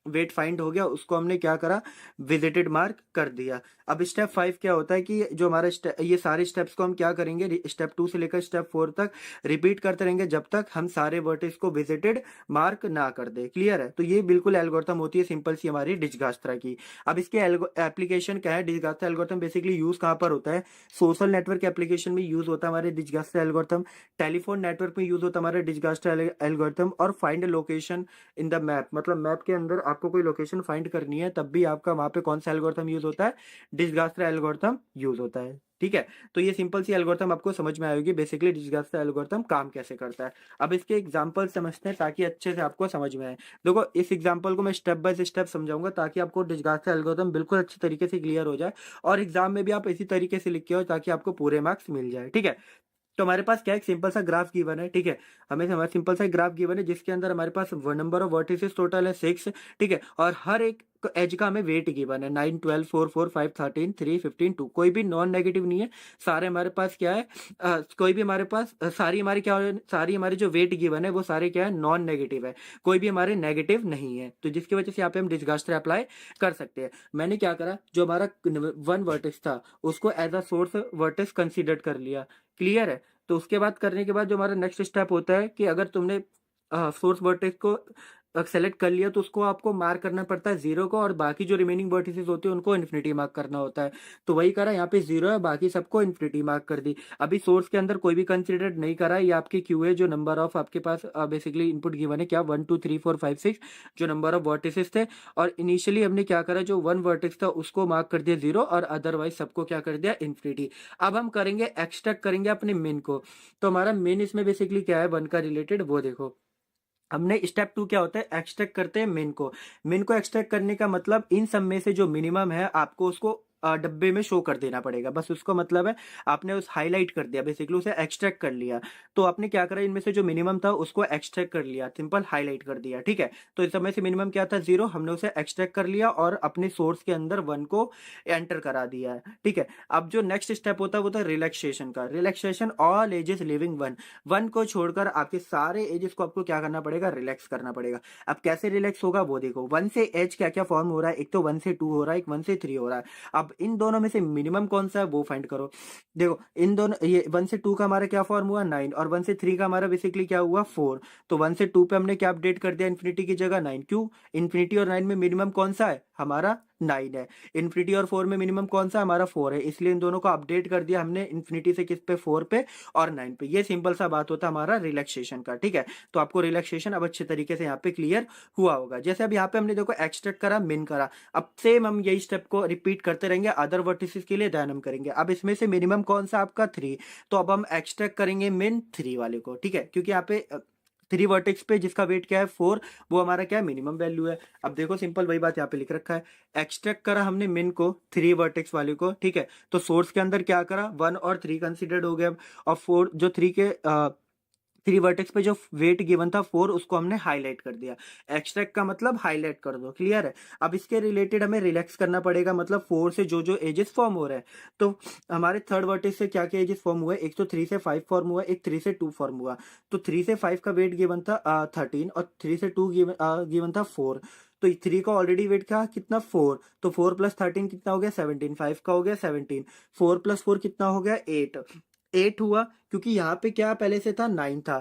वेट फाइंड हो गया, उसको हमने क्या करा, विजिटेड मार्क कर दिया। अब स्टेप 5 क्या होता है कि जो हमारा ये सारे स्टेप्स को हम क्या करेंगे, स्टेप 2 से लेकर स्टेप 4 तक रिपीट करते रहेंगे जब तक हम सारे वर्टिस को विजिटेड मार्क ना कर दे। क्लियर है? तो ये बिल्कुल एल्गोरिथम होती है सिंपल सी हमारी डिजगास्त्रा की। अब इसके एप्लीकेशन क्या है, डिजगास्त्रा एल्गोरिथम बेसिकली यूज कहाँ पर होता है, सोशल नेटवर्क एप्लीकेशन में यूज होता है हमारे डिजगास्त्रा एल्गोरिथम, टेलीफोन नेटवर्क में यूज होता है हमारा डिजगास्त्रा एल्गोरिथम, और find location in the map, मतलब मैप के अंदर आपको कोई लोकेशन फाइंड करनी है तब भी आपका वहां पे कौन सा एल्गोरिथम यूज होता है, डिजगास्त्रा एल्गोरिथम यूज होता है। ठीक है, तो ये सिंपल सी एल्गोरिथम आपको समझ में आएगी बेसिकली डिजगास्त्रा एल्गोरिथम काम कैसे करता है। अब इसके एग्जांपल समझते हैं ताकि अच्छे से आपको समझ में आए। देखो इस एग्जांपल को मैं स्टेप बाय स्टेप समझाऊंगा ताकि आपको डिजगास्त्रा एल्गोरिथम बिल्कुल अच्छी तरीके से क्लियर हो जाए, और एग्जाम में भी आप इसी तरीके से लिख के हो ताकि आपको पूरे मार्क्स मिल जाए। ठीक है, तो हमारे पास क्या एक सिंपल सा ग्राफ गिवन है। ठीक है, हमें हमारा सिंपल सा ग्राफ गिवन है जिसके अंदर हमारे पास नंबर ऑफ वर्टिसेस टोटल है 6। ठीक है, और हर एक एज का हमें वेट गिवन है 9, 12, 4, 4, 5, 13, 3, 15, 2। कोई भी नॉन नेगेटिव नहीं है, सारे हमारे पास क्या है, कोई भी हमारे पास सारी हमारी क्या सारी हमारी जो वेट गिवन है वो सारे क्या है, नॉन नेगेटिव है, कोई भी हमारे नेगेटिव नहीं है। तो जिसकी वजह से यहाँ पे हम डिजगास्टर अप्लाई कर सकते हैं। मैंने क्या करा, जो हमारा वन वर्टिस था उसको as a source vertex consider कर लिया। क्लियर है? तो उसके बाद करने के बाद जो हमारा नेक्स्ट स्टेप होता है कि अगर तुमने सोर्स वर्टेक्स को सेलेक्ट कर लिया तो उसको आपको मार्क करना पड़ता है 0 को, और बाकी जो रिमेनिंग वर्टिसेस होते हैं उनको इन्फिनिटी मार्क करना होता है। तो वही करा, यहाँ पे 0 है, बाकी सबको इन्फिनिटी मार्क कर दी। अभी सोर्स के अंदर कोई भी कंसिडर नहीं करा, ये आपकी क्यू है, जो नंबर ऑफ आपके पास बेसिकली इनपुट गिवन है क्या 1 2 3 4 5 6 जो नंबर ऑफ वर्टिसेस थे। और इनिशियली हमने क्या करा, जो वन वर्टेक्स था उसको मार्क कर दिया 0, और अदरवाइज सबको क्या कर दिया, इन्फिनिटी। अब हम करेंगे एक्सट्रैक्ट करेंगे अपने मेन को। तो हमारा मेन इसमें बेसिकली क्या है, 1 का रिलेटेड, वो देखो हमने स्टेप 2 क्या होता है, एक्सट्रैक्ट करते हैं मेन को। मेन को एक्सट्रैक्ट करने का मतलब इन सब में से जो मिनिमम है आपको उसको डब्बे में शो कर देना पड़ेगा, बस उसको मतलब है आपने उस हाईलाइट कर दिया, बेसिकली उसे एक्सट्रैक्ट कर लिया। तो आपने क्या करा, इनमें से जो मिनिमम था उसको एक्सट्रैक्ट कर लिया, सिंपल हाईलाइट कर दिया। ठीक है, तो इस समय से मिनिमम क्या था 0, हमने उसे एक्सट्रैक्ट कर लिया और अपने सोर्स के अंदर 1 को एंटर करा दिया है। ठीक है, अब जो नेक्स्ट स्टेप होता है वो था रिलैक्सेशन का। रिलैक्सेशन ऑल एजेस लिविंग 1, 1 को छोड़कर आपके सारे एजेस को आपको क्या करना पड़ेगा, रिलैक्स करना पड़ेगा। अब कैसे रिलैक्स होगा वो देखो, 1 से एज क्या क्या फॉर्म हो रहा है, एक तो 1 से 2 हो रहा है, एक 1 से 3 हो रहा है। अब इन दोनों में से मिनिमम कौन सा है वो फाइंड करो। देखो इन दोनों, ये 1 से 2 का हमारा क्या फॉर्म हुआ 9, और 1 से 3 का हमारा बेसिकली क्या हुआ 4। तो 1 से 2 पे हमने क्या अपडेट कर दिया, इन्फिनिटी की जगह 9। क्यों, इन्फिनिटी और 9 में मिनिमम कौन सा है हमारा 9 है। इन्फिनिटी और 4 में मिनिमम कौन सा हमारा 4 है, इसलिए इन दोनों को अपडेट कर दिया हमने इन्फिनिटी से किस पे, 4 पे और 9 पे। ये सिंपल सा बात होता है हमारा रिलैक्सेशन का। ठीक है, तो आपको रिलैक्सेशन अब अच्छे तरीके से यहाँ पे क्लियर हुआ होगा। जैसे अब यहाँ पे हमने देखो एक्सट्रैक्ट करा, मिन करा, अब सेम हम यही स्टेप को रिपीट करते रहेंगे अदर वर्टिसेस के लिए, देन हम करेंगे। अब इसमें से मिनिमम कौन सा आपका 3, तो अब हम एक्सट्रैक्ट करेंगे मिन 3 वाले को। ठीक है, क्योंकि यहाँ पे 3 वर्टेक्स पे जिसका वेट क्या है 4, वो हमारा क्या है, मिनिमम वैल्यू है। अब देखो सिंपल वही बात यहाँ पे लिख रखा है, एक्सट्रैक्ट करा हमने मिन को 3 वर्टेक्स वाले को। ठीक है, तो सोर्स के अंदर क्या करा, 1 और 3 कंसिडर्ड हो गया, और 4 जो 3 वर्टेक्स पे जो वेट गिवन था 4, उसको हमने हाईलाइट कर दिया। एक्सट्रैक्ट का मतलब हाईलाइट कर दो। क्लियर है? अब इसके रिलेटेड हमें रिलैक्स करना पड़ेगा, मतलब 4 से जो जो एजेस फॉर्म हो रहे हैं, तो हमारे थर्ड वर्टेक्स से क्या क्या एजेस फॉर्म हुए, एक तो 3 से 5 फॉर्म हुआ, एक 3 से 2 फॉर्म हुआ। तो 3 से 5 का वेट गिवन था 13, और 3 से 2 गिवन था 4। तो 3 का ऑलरेडी वेट था कितना 4, तो 4 प्लस 13 कितना हो गया 17, 5 का हो गया 17, 4 प्लस 4 कितना हो गया 8, 8 हुआ, क्योंकि यहाँ पे क्या पहले से था 9 था,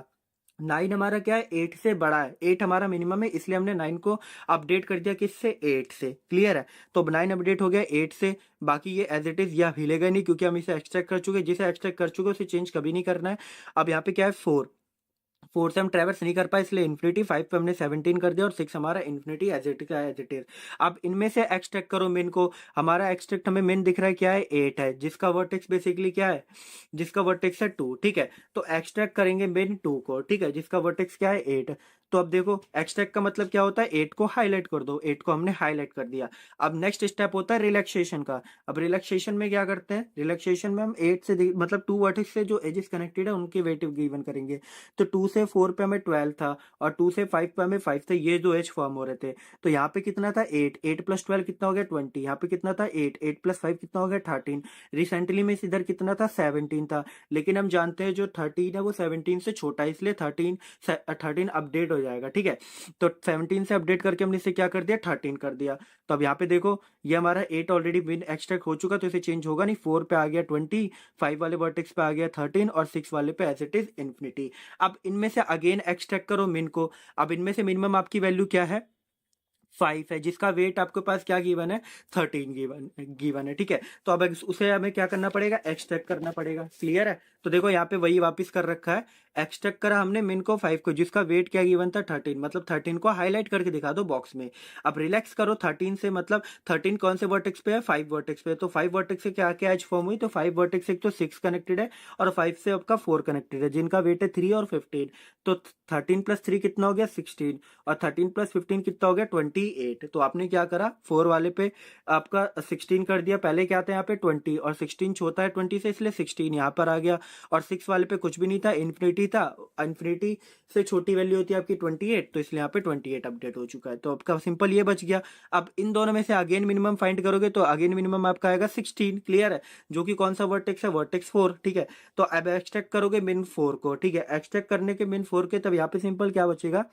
9 हमारा क्या है 8 से बड़ा है, 8 हमारा मिनिमम है, इसलिए हमने 9 को अपडेट कर दिया किससे, 8 से। क्लियर है? तो 9 अपडेट हो गया 8 से, बाकी ये एज इट इज यह हिलेगा नहीं क्योंकि हम इसे एक्सट्रैक्ट कर चुके, जिसे एक्सट्रैक्ट कर चुके उसे चेंज कभी नहीं करना है। अब यहाँ पे क्या है 4, 4 से हम ट्रेवर्स नहीं कर पाए इसलिए इन्फिनिटी, 5 पे हमने 17 कर दिया, और 6 हमारा इन्फिनिटी एज इट का एज इट इज। अब इनमें से एक्सट्रैक्ट करो मेन को, हमारा एक्सट्रैक्ट हमें मेन दिख रहा है क्या है 8 है, जिसका वर्टेक्स बेसिकली क्या है, जिसका वर्टेक्स है 2। ठीक है, तो एक्सट्रैक्ट करेंगे मेन 2 को। ठीक है, जिसका वर्टेक्स क्या है 8। तो अब देखो एक्सट्रैक्ट का मतलब क्या होता है, 8 को हाईलाइट कर दो, 8 को हमने हाईलाइट कर दिया। अब नेक्स्ट स्टेप होता है रिलैक्सेशन का। अब रिलैक्सेशन में क्या करते हैं, रिलैक्सेशन में हम 8 से मतलब 2 वर्टेक्स से जो एजेस कनेक्टेड है उनके वेट गिवन करेंगे। तो 2 से 4 पे हमें 12 था, और 2 से 5 पे हमें 5 था, ये दो एज फॉर्म हो रहे थे। तो यहाँ पे कितना था 8, 8 प्लस 12 कितना हो गया 20, यहाँ पे कितना था 8, 8 प्लस 5 कितना हो गया 13। रिसेंटली में इधर कितना था 17 था, लेकिन हम जानते हैं जो 13 है वो 17 से छोटा है, इसलिए 13 अपडेट हो जाएगा, ठीक है। तो 17 से अपडेट करके हमने इसे क्या कर दिया, 13 कर दिया। तो अब यहाँ पे देखो ये हमारा 8 ऑलरेडी बिन एक्सट्रैक्ट हो चुका, तो इसे चेंज होगा नहीं, 4 पे आ गया 20, 5 वाले वर्टेक्स पे आ गया 13 और 6 वाले पे एज इट इज इन्फिनिटी। अब इनमें से अगेन एक्सट्रैक्ट करो मिन को। अब इनमें से मिनिमम आपकी वैल्यू क्या है, 5 है, जिसका वेट आपके पास क्या गिवन है, 13 गिवन है, ठीक है। तो अब उसे हमें क्या करना पड़ेगा, एक्सट्रैक्ट करना पड़ेगा। क्लियर है। तो देखो यहाँ पे वही वापस कर रखा है, एक्सट्रैक्ट करा हमने मिन को 5 को, जिसका वेट क्या गिवन था 13, मतलब 13 को हाईलाइट करके दिखा दो बॉक्स में। अब रिलैक्स करो 13 से, मतलब 13 कौन से वर्टेक्स पे है, 5 वर्टेक्स पे। तो 5 वर्टेक्स से क्या क्या एज फॉर्म हुई, तो 5 वर्टेक्स से एक तो 6 कनेक्टेड है और 5 से आपका 4 कनेक्टेड है, जिनका वेट है 3 और 15। तो 13 प्लस 3 कितना हो गया, 16, और 13 प्लस 15 कितना हो गया, 28। तो आपने क्या करा, 4 वाले पे आपका 16 कर दिया, पहले क्या था यहाँ पे 20, और 16 छोटा है 20 से, इसलिए 16 यहाँ पर आ गया। और 6 वाले पे कुछ भी नहीं था, इन्फिनिटी था, इन्फिनिटी से छोटी वैल्यू होती है आपकी 28, तो इसलिए यहाँ पे 28 अपडेट हो चुका है। तो आपका सिंपल ये बच गया। अब इन दोनों में से अगेन मिनिमम फाइंड करोगे, तो अगेन मिनिमम आपका आएगा 16। क्लियर है। जो कि कौन सा वर्टेक्स है, वर्टेक्स 4, ठीक है। तो अब एक्सट्रैक्ट करोगे मिन 4 को, ठीक है। एक्सट्रैक्ट करने के मिन 4 के, तब यहाँ पे सिंपल क्या बचेगा,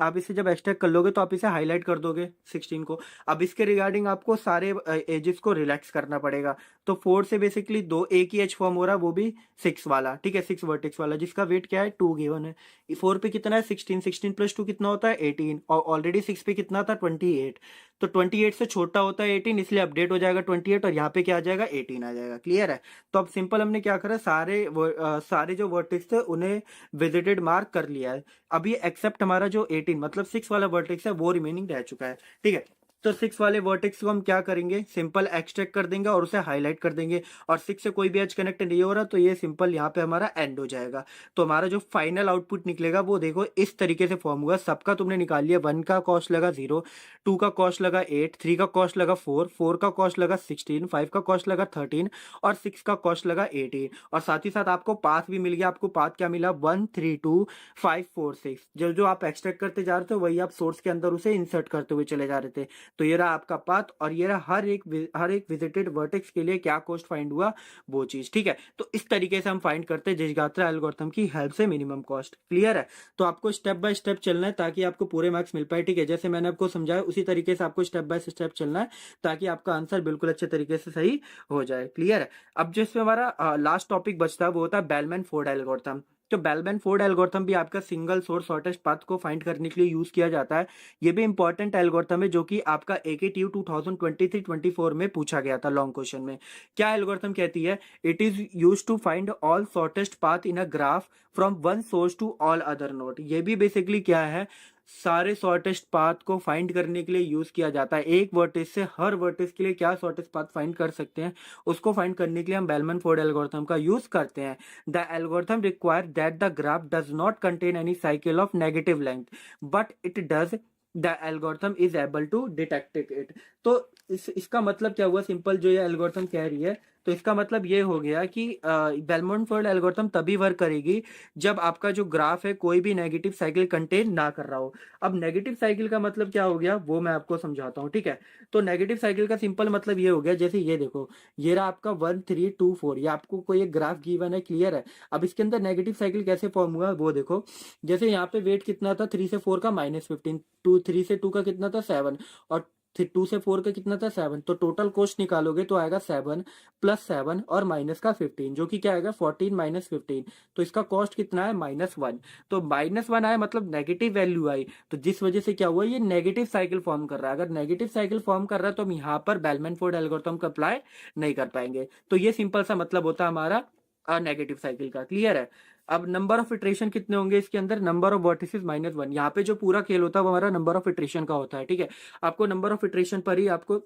आप इसे जब एक्सट्रैक्ट कर लोगे तो आप इसे हाईलाइट कर दोगे 16 को। अब इसके रिगार्डिंग आपको सारे एजेस को रिलैक्स करना पड़ेगा। तो 4 से बेसिकली दो एक ही एज फॉर्म हो रहा है, वो भी 6 वाला, ठीक है, 6 वर्टेक्स वाला, जिसका वेट क्या है 2 गिवन है। 4 पे कितना है 16, 16 प्लस 2 कितना होता है 18, और ऑलरेडी 6 पे कितना था 28। तो 28 से छोटा होता है 18, इसलिए अपडेट हो जाएगा 28, और यहाँ पे क्या आ जाएगा 18 आ जाएगा। क्लियर है। तो अब सिंपल हमने क्या करा, सारे जो वर्टेक्स थे उन्हें विजिटेड मार्क कर लिया है। अब ये एक्सेप्ट हमारा जो 18 मतलब 6 वाला वर्टेक्स है वो रिमेनिंग रह चुका है, ठीक है। तो 6 वाले वर्टेक्स को हम क्या करेंगे, सिंपल एक्सट्रैक्ट कर देंगे और उसे हाईलाइट कर देंगे, और 6 से कोई भी एज कनेक्ट नहीं हो रहा, तो ये सिंपल यहाँ पे हमारा एंड हो जाएगा। तो हमारा जो फाइनल आउटपुट निकलेगा वो देखो इस तरीके से फॉर्म हुआ। सबका तुमने निकाल लिया, 1 का कॉस्ट लगा 0, 2 का कॉस्ट लगा 8, 3 का कॉस्ट लगा 4, 4 का कॉस्ट लगा 16, 5 का कॉस्ट लगा 13 और 6 का कॉस्ट लगा 18, और साथ ही साथ आपको पाथ भी मिल गया। आपको पाथ क्या मिला, 1 3 2 5 4 6। जो जो आप एक्सट्रैक्ट करते जा रहे थे वही आप सोर्स के अंदर उसे इंसर्ट करते हुए चले जा रहे थे। तो ये रहा आपका पाथ, और ये रहा हर एक विजिटेड वर्टेक्स के लिए क्या कॉस्ट फाइंड हुआ वो चीज, ठीक है। तो इस तरीके से हम फाइंड करते हैं डिजगात्रा एल्गोरिथम की हेल्प से मिनिमम कॉस्ट। क्लियर है। तो आपको स्टेप बाय स्टेप चलना है ताकि आपको पूरे मार्क्स मिल पाए, ठीक है। जैसे मैंने आपको समझाया उसी तरीके से आपको स्टेप बाय स्टेप चलना है ताकि आपका आंसर बिल्कुल अच्छे तरीके से सही हो जाए। क्लियर है। अब जिसमें हमारा लास्ट टॉपिक बचता है वो होता है बेलमैन फोर्ड एल्गोरिथम। तो बेलमैन फोर्ड एल्गोरिथम भी आपका सिंगल सोर्स शॉर्टेस्ट पाथ को फाइंड करने के लिए यूज किया जाता है। ये भी इंपॉर्टेंट एल्गोरिथम है जो कि आपका AKTU 2023-24 में पूछा गया था लॉन्ग क्वेश्चन में। क्या एल्गोरिथम कहती है, it is use to find all shortest path in a graph from one source to all other node. ये भी बेसिकली क्या है, सारे शॉर्टेस्ट पाथ को फाइंड करने के लिए यूज किया जाता है। एक वर्टेक्स से हर वर्टेक्स के लिए क्या शॉर्टेस्ट पाथ फाइंड कर सकते हैं उसको फाइंड करने के लिए हम बेलमैन फोर्ड एल्गोरिथम का यूज करते हैं। The algorithm require that the graph does not contain any cycle of negative length but it does the algorithm is able to detect it. तो इसका मतलब क्या हुआ, सिंपल जो ये एल्गोरिथम कह रही है, तो इसका मतलब ये हो गया कि बेलमैन फोर्ड एल्गोरिथम तभी वर्क करेगी जब आपका जो ग्राफ है कोई भी नेगेटिव साइकिल कंटेन ना कर रहा हो। अब नेगेटिव साइकिल का मतलब क्या हो गया वो मैं आपको समझाता हूँ, ठीक है। तो नेगेटिव साइकिल का सिंपल मतलब ये हो गया, जैसे ये देखो, ये रहा आपका 1 3 2 4, ये आपको कोई एक ग्राफ गिवन है। क्लियर है। अब इसके अंदर नेगेटिव साइकिल कैसे फॉर्म हुआ वो देखो, जैसे यहाँ पे वेट कितना था 3 से 4 का -15, 3 से 2 का कितना था 7, और 2 से 4 का कितना था 7। तो टोटल कॉस्ट निकालोगे तो आएगा 7 प्लस 7 और माइनस का 15, जो कि क्या आएगा 14 माइनस 15। तो इसका कॉस्ट कितना है -1। तो -1 आया मतलब नेगेटिव वैल्यू आई, तो जिस वजह से क्या हुआ, ये नेगेटिव साइकिल फॉर्म कर रहा है। अगर नेगेटिव साइकिल फॉर्म कर रहा है तो हम यहाँ पर बेलमैन फोर्ड एल्गोरिथम का अप्लाई नहीं कर पाएंगे। तो ये सिंपल सा मतलब होता है हमारा नेगेटिव साइकिल का। क्लियर है। अब नंबर ऑफ इटरेशन कितने होंगे इसके अंदर, नंबर ऑफ वर्टिसेस -1। यहाँ पे जो पूरा खेल होता है वो हमारा नंबर ऑफ इटरेशन का होता है, ठीक है। आपको नंबर ऑफ इटरेशन पर ही आपको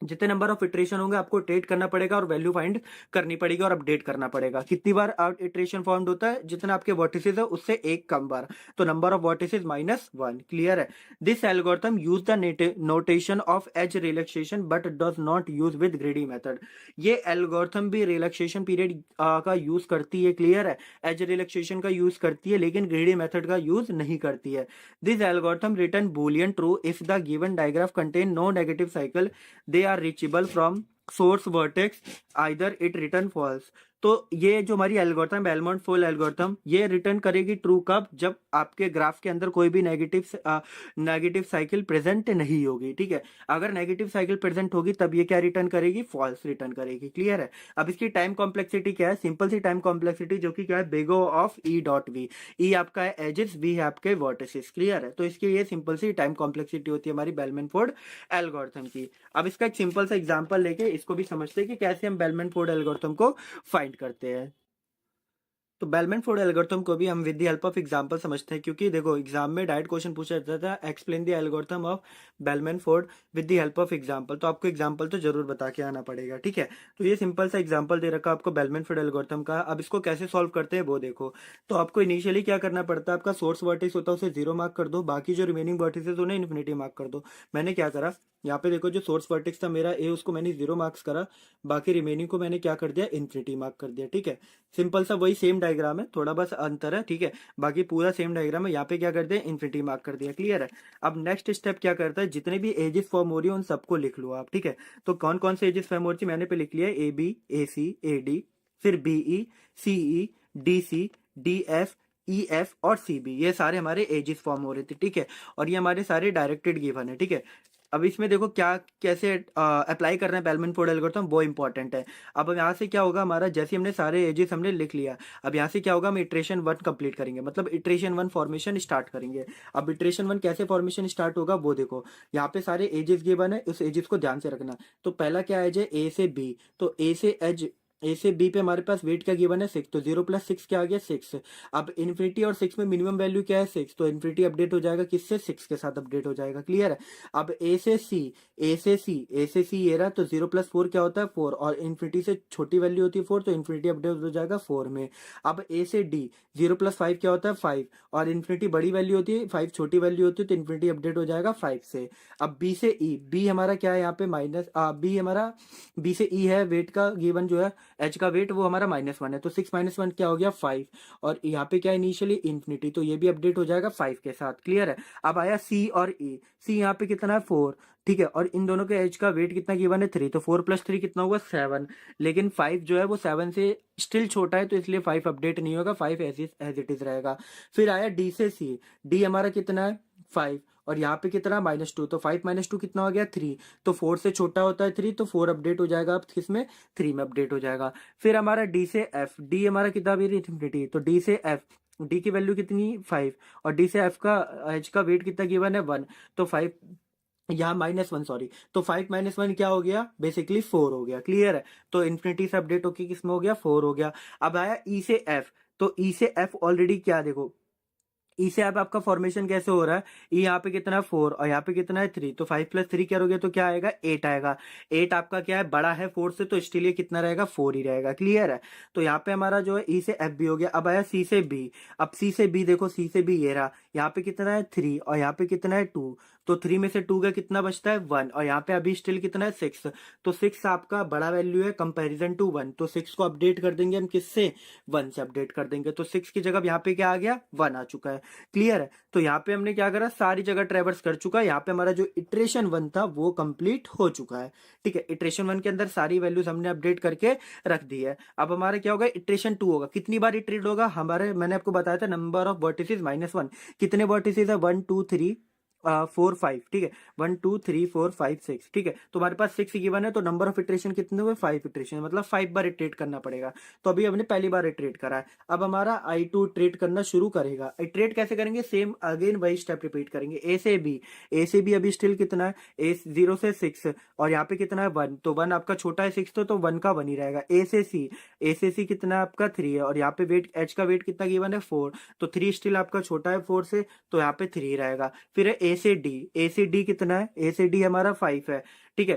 जितने नंबर ऑफ इटरेशन होंगे आपको इटरेट करना पड़ेगा और वैल्यू फाइंड करनी पड़ेगी और अपडेट करना पड़ेगा। कितनी बार इटरेशन फाउंड होता है, जितना आपके वर्टिसेस है उससे एक कम बार, तो नंबर ऑफ वर्टिसेस -1। क्लियर है। This algorithm use the notation of age relaxation but does not use with greedy method. ये एल्गोरिथम भी रिलैक्सेशन पीरियड का यूज करती है। क्लियर है। एज रिलैक्सेशन का यूज करती है लेकिन ग्रीडी मेथड का यूज नहीं करती है। This algorithm return boolean true if the given digraph contain no negative cycle, they are reachable from source vertex, either it return false। तो ये जो हमारी एल्गोरिथम बेलमोंट फोल्ड एल्गोरिथम ये रिटर्न करेगी ट्रू कब, जब आपके ग्राफ के अंदर कोई भी नेगेटिव साइकिल प्रेजेंट नहीं होगी, ठीक है। अगर नेगेटिव साइकिल प्रेजेंट होगी तब ये क्या रिटर्न करेगी, फॉल्स रिटर्न करेगी, क्लियर है। अब इसकी टाइम कॉम्प्लेक्सिटी क्या है, सिंपल सी टाइम कॉम्प्लेक्सिटी जो कि क्या है, big O of E dot V. E आपका है एजेस, वी है आपके वर्टिसेस, क्लियर है। तो इसकी ये सिंपल सी टाइम कॉम्प्लेक्सिटी होती है हमारी बेलमैन फोर्ड एल्गोरिथम की। अब इसका एक सिंपल सा एग्जांपल लेके इसको भी समझते हैं कि कैसे हम बेलमैन फोर्ड एल्गोरिथम को फाइंड करते हैं। तो बेलमैन फोर्ड एल्गोरिथम को भी हम with the help of example समझते हैं, क्योंकि देखो एग्जाम में डायरेक्ट क्वेश्चन पूछा जाता था, explain the algorithm of bellman Ford with the help of example. तो आपको एग्जांपल तो जरूर बता के आना पड़ेगा, ठीक है। तो ये सिंपल सा एग्जांपल दे रखा आपको बेलमैन फोर्ड एल्गोरिथम का। अब इसको कैसे सॉल्व करते हैं वो देखो। तो आपको इनिशियली क्या करना पड़ता है, आपका सोर्स वर्टिस होता है उसे 0 मार्क कर दो, बाकी जो रिमेनिंग वर्टिसेस उन्हें इन्फिनिटी मार्क कर दो। मैंने क्या करा, यहाँ पे देखो जो सोर्स वर्टेक्स था मेरा ए, उसको मैंने 0 मार्क्स करा, बाकी रिमेनिंग को मैंने क्या कर दिया, इन्फिनिटी मार्क कर दिया, ठीक है। सिंपल सा वही सेम डायग्राम है, थोड़ा बस अंतर है, ठीक है। बाकी पूरा सेम डायग्राम है, यहाँ पे क्या कर दिया, इन्फिनिटी मार्क कर दिया, क्लियर है। अब नेक्स्ट स्टेप क्या करता है, जितने भी एजेस फॉर्म हो रही है उन सबको लिख लो आप, ठीक है। तो कौन कौन से एजेस फॉर्म हो रही है मैंने पे लिख लिया, A B, A C, A D, फिर B E, C E, D C, D F, E F और सी बी, ये सारे हमारे एजेस फॉर्म हो रहे थे, ठीक है। और ये हमारे सारे डायरेक्टेड गिवन है, ठीक है। अब इसमें देखो क्या कैसे अप्लाई करना है बेलमैन फोर्ड एल्गोरिथम, वो इंपॉर्टेंट है। अब यहाँ से क्या होगा हमारा, जैसे हमने सारे एजेस हमने लिख लिया, अब यहाँ से क्या होगा, हम इटरेशन 1 कंप्लीट करेंगे, मतलब इटरेशन 1 फॉर्मेशन स्टार्ट करेंगे। अब इटरेशन 1 कैसे फॉर्मेशन स्टार्ट होगा वो देखो, यहाँ पे सारे एजेस गिवन है, उस एजेस को ध्यान से रखना। तो पहला क्या एज है, ए से बी, तो ए से बी पे हमारे पास वेट क्या गिवन है, 6, तो 0 + 6 क्या आ गया, 6। अब इन्फिनिटी और 6 में मिनिमम वैल्यू क्या है, 6, तो इन्फिनिटी अपडेट हो जाएगा किससे, 6 के साथ अपडेट हो जाएगा, क्लियर है। अब ए से सी, ये रहा, तो 0 + 4 क्या होता है, 4, और इन्फिनिटी से छोटी वैल्यू होती है 4, तो इन्फिनिटी अपडेट हो जाएगा 4 में। अब ए से डी, 0 + 5 क्या होता है, 5, और इन्फिनिटी बड़ी वैल्यू होती है, 5 छोटी वैल्यू होती है, तो इन्फिनिटी अपडेट हो जाएगा 5 से। अब बी से ई, बी हमारा क्या है यहाँ पे बी से ई है, वेट का गिवन जो है एच का वेट वो हमारा -1 है, तो 6 - 1 क्या हो गया, 5, और यहाँ पे क्या इनिशियली इन्फिनिटी, तो ये भी अपडेट हो जाएगा 5 के साथ, क्लियर है। अब आया सी और ई, सी यहाँ पे कितना है, 4, ठीक है, और इन दोनों के एच का वेट कितना गिवन है, 3, तो 4 + 3 कितना हुआ, 7, लेकिन 5 जो है वो 7 से स्टिल छोटा है, तो इसलिए 5 अपडेट नहीं होगा, 5 एज इट इज रहेगा। फिर आया डी से सी, डी हमारा कितना है, 5, और यहाँ पे कितना -2, तो 5 - 2 कितना हो गया, 3, तो 4 से छोटा होता है 3, तो 4 अपडेट हो जाएगा, अब किसमें, 3 में अपडेट हो जाएगा। फिर हमारा डी से एफ, डी हमारा कितना भी इन्फिनिटी, तो डी से एफ, डी की वैल्यू कितनी, 5, और डी से एफ का एच का वेट कितना गिवन है, 1, तो 5 यहाँ -1, सॉरी, तो 5 - 1 क्या हो गया, बेसिकली 4 हो गया, क्लियर है। तो इन्फिनिटी से अपडेट होके किसमें हो गया, 4 हो गया। अब आया ई से एफ, तो ई से एफ ऑलरेडी क्या देखो, ई से अब आपका फॉर्मेशन कैसे हो रहा है, ई यहाँ पे कितना है, 4, और यहाँ पे कितना है, 3, तो 5 + 3 क्या हो गया, तो क्या आएगा, 8 आएगा। 8 आपका क्या है, बड़ा है 4 से, तो इसके लिए कितना रहेगा, 4 ही रहेगा, क्लियर है। तो यहाँ पे हमारा जो है ई से एफ भी हो गया। अब आया सी से बी, अब सी से बी देखो, सी से बी ये रहा, यहाँ पे कितना है, 3, और यहाँ पे कितना है, 2, तो 3 में से 2 का कितना बचता है, 1, और यहाँ पे अभी स्टिल कितना है, 6, तो 6 आपका बड़ा वैल्यू है कंपेरिजन टू 1, तो 6 को अपडेट कर देंगे हम किससे, 1 से अपडेट कर देंगे, तो 6 की जगह यहाँ पे क्या आ गया, 1 आ चुका है, क्लियर है। तो यहाँ पे हमने क्या करा, सारी जगह ट्रेवर्स कर चुका है, यहाँ पे हमारा जो इटरेशन 1 था वो कंप्लीट हो चुका है, ठीक है। इटरेशन 1 के अंदर सारी वैल्यूज हमने अपडेट करके रख दी है। अब हमारा क्या होगा, इटरेशन 2 होगा, कितनी बार इटरेट होगा हमारे, मैंने आपको बताया था नंबर ऑफ वर्टिसेस -1, कितने वर्टिसेस है, 1 2 3 4 5, ठीक है, 1 2 3 4 5 6, ठीक है। तो हमारे पास 6 गिवन है, तो नंबर ऑफ इटरेशन कितने हुए, 5 इटरेशन, मतलब 5 बार इटरेट करना पड़ेगा। तो अभी हमने पहली बार इटरेट करा है, अब हमारा I2 इटरेट करना शुरू करेगा। इटरेट कैसे करेंगे, सेम अगेन वही स्टेप रिपीट करेंगे। ए से बी अभी स्टिल कितना है, ए 0 से 6, और यहाँ पे कितना है, 1, तो 1 आपका छोटा है 6, तो 1 का 1 ही रहेगा। ए से सी कितना है आपका, 3 है, और यहाँ पे वेट एच का वेट कितना गिवन है, 4, तो 3 स्टिल आपका छोटा है 4 से, तो यहाँ पे 3 रहेगा। फिर ए से डी कितना है, ए से डी हमारा 5 है, ठीक है,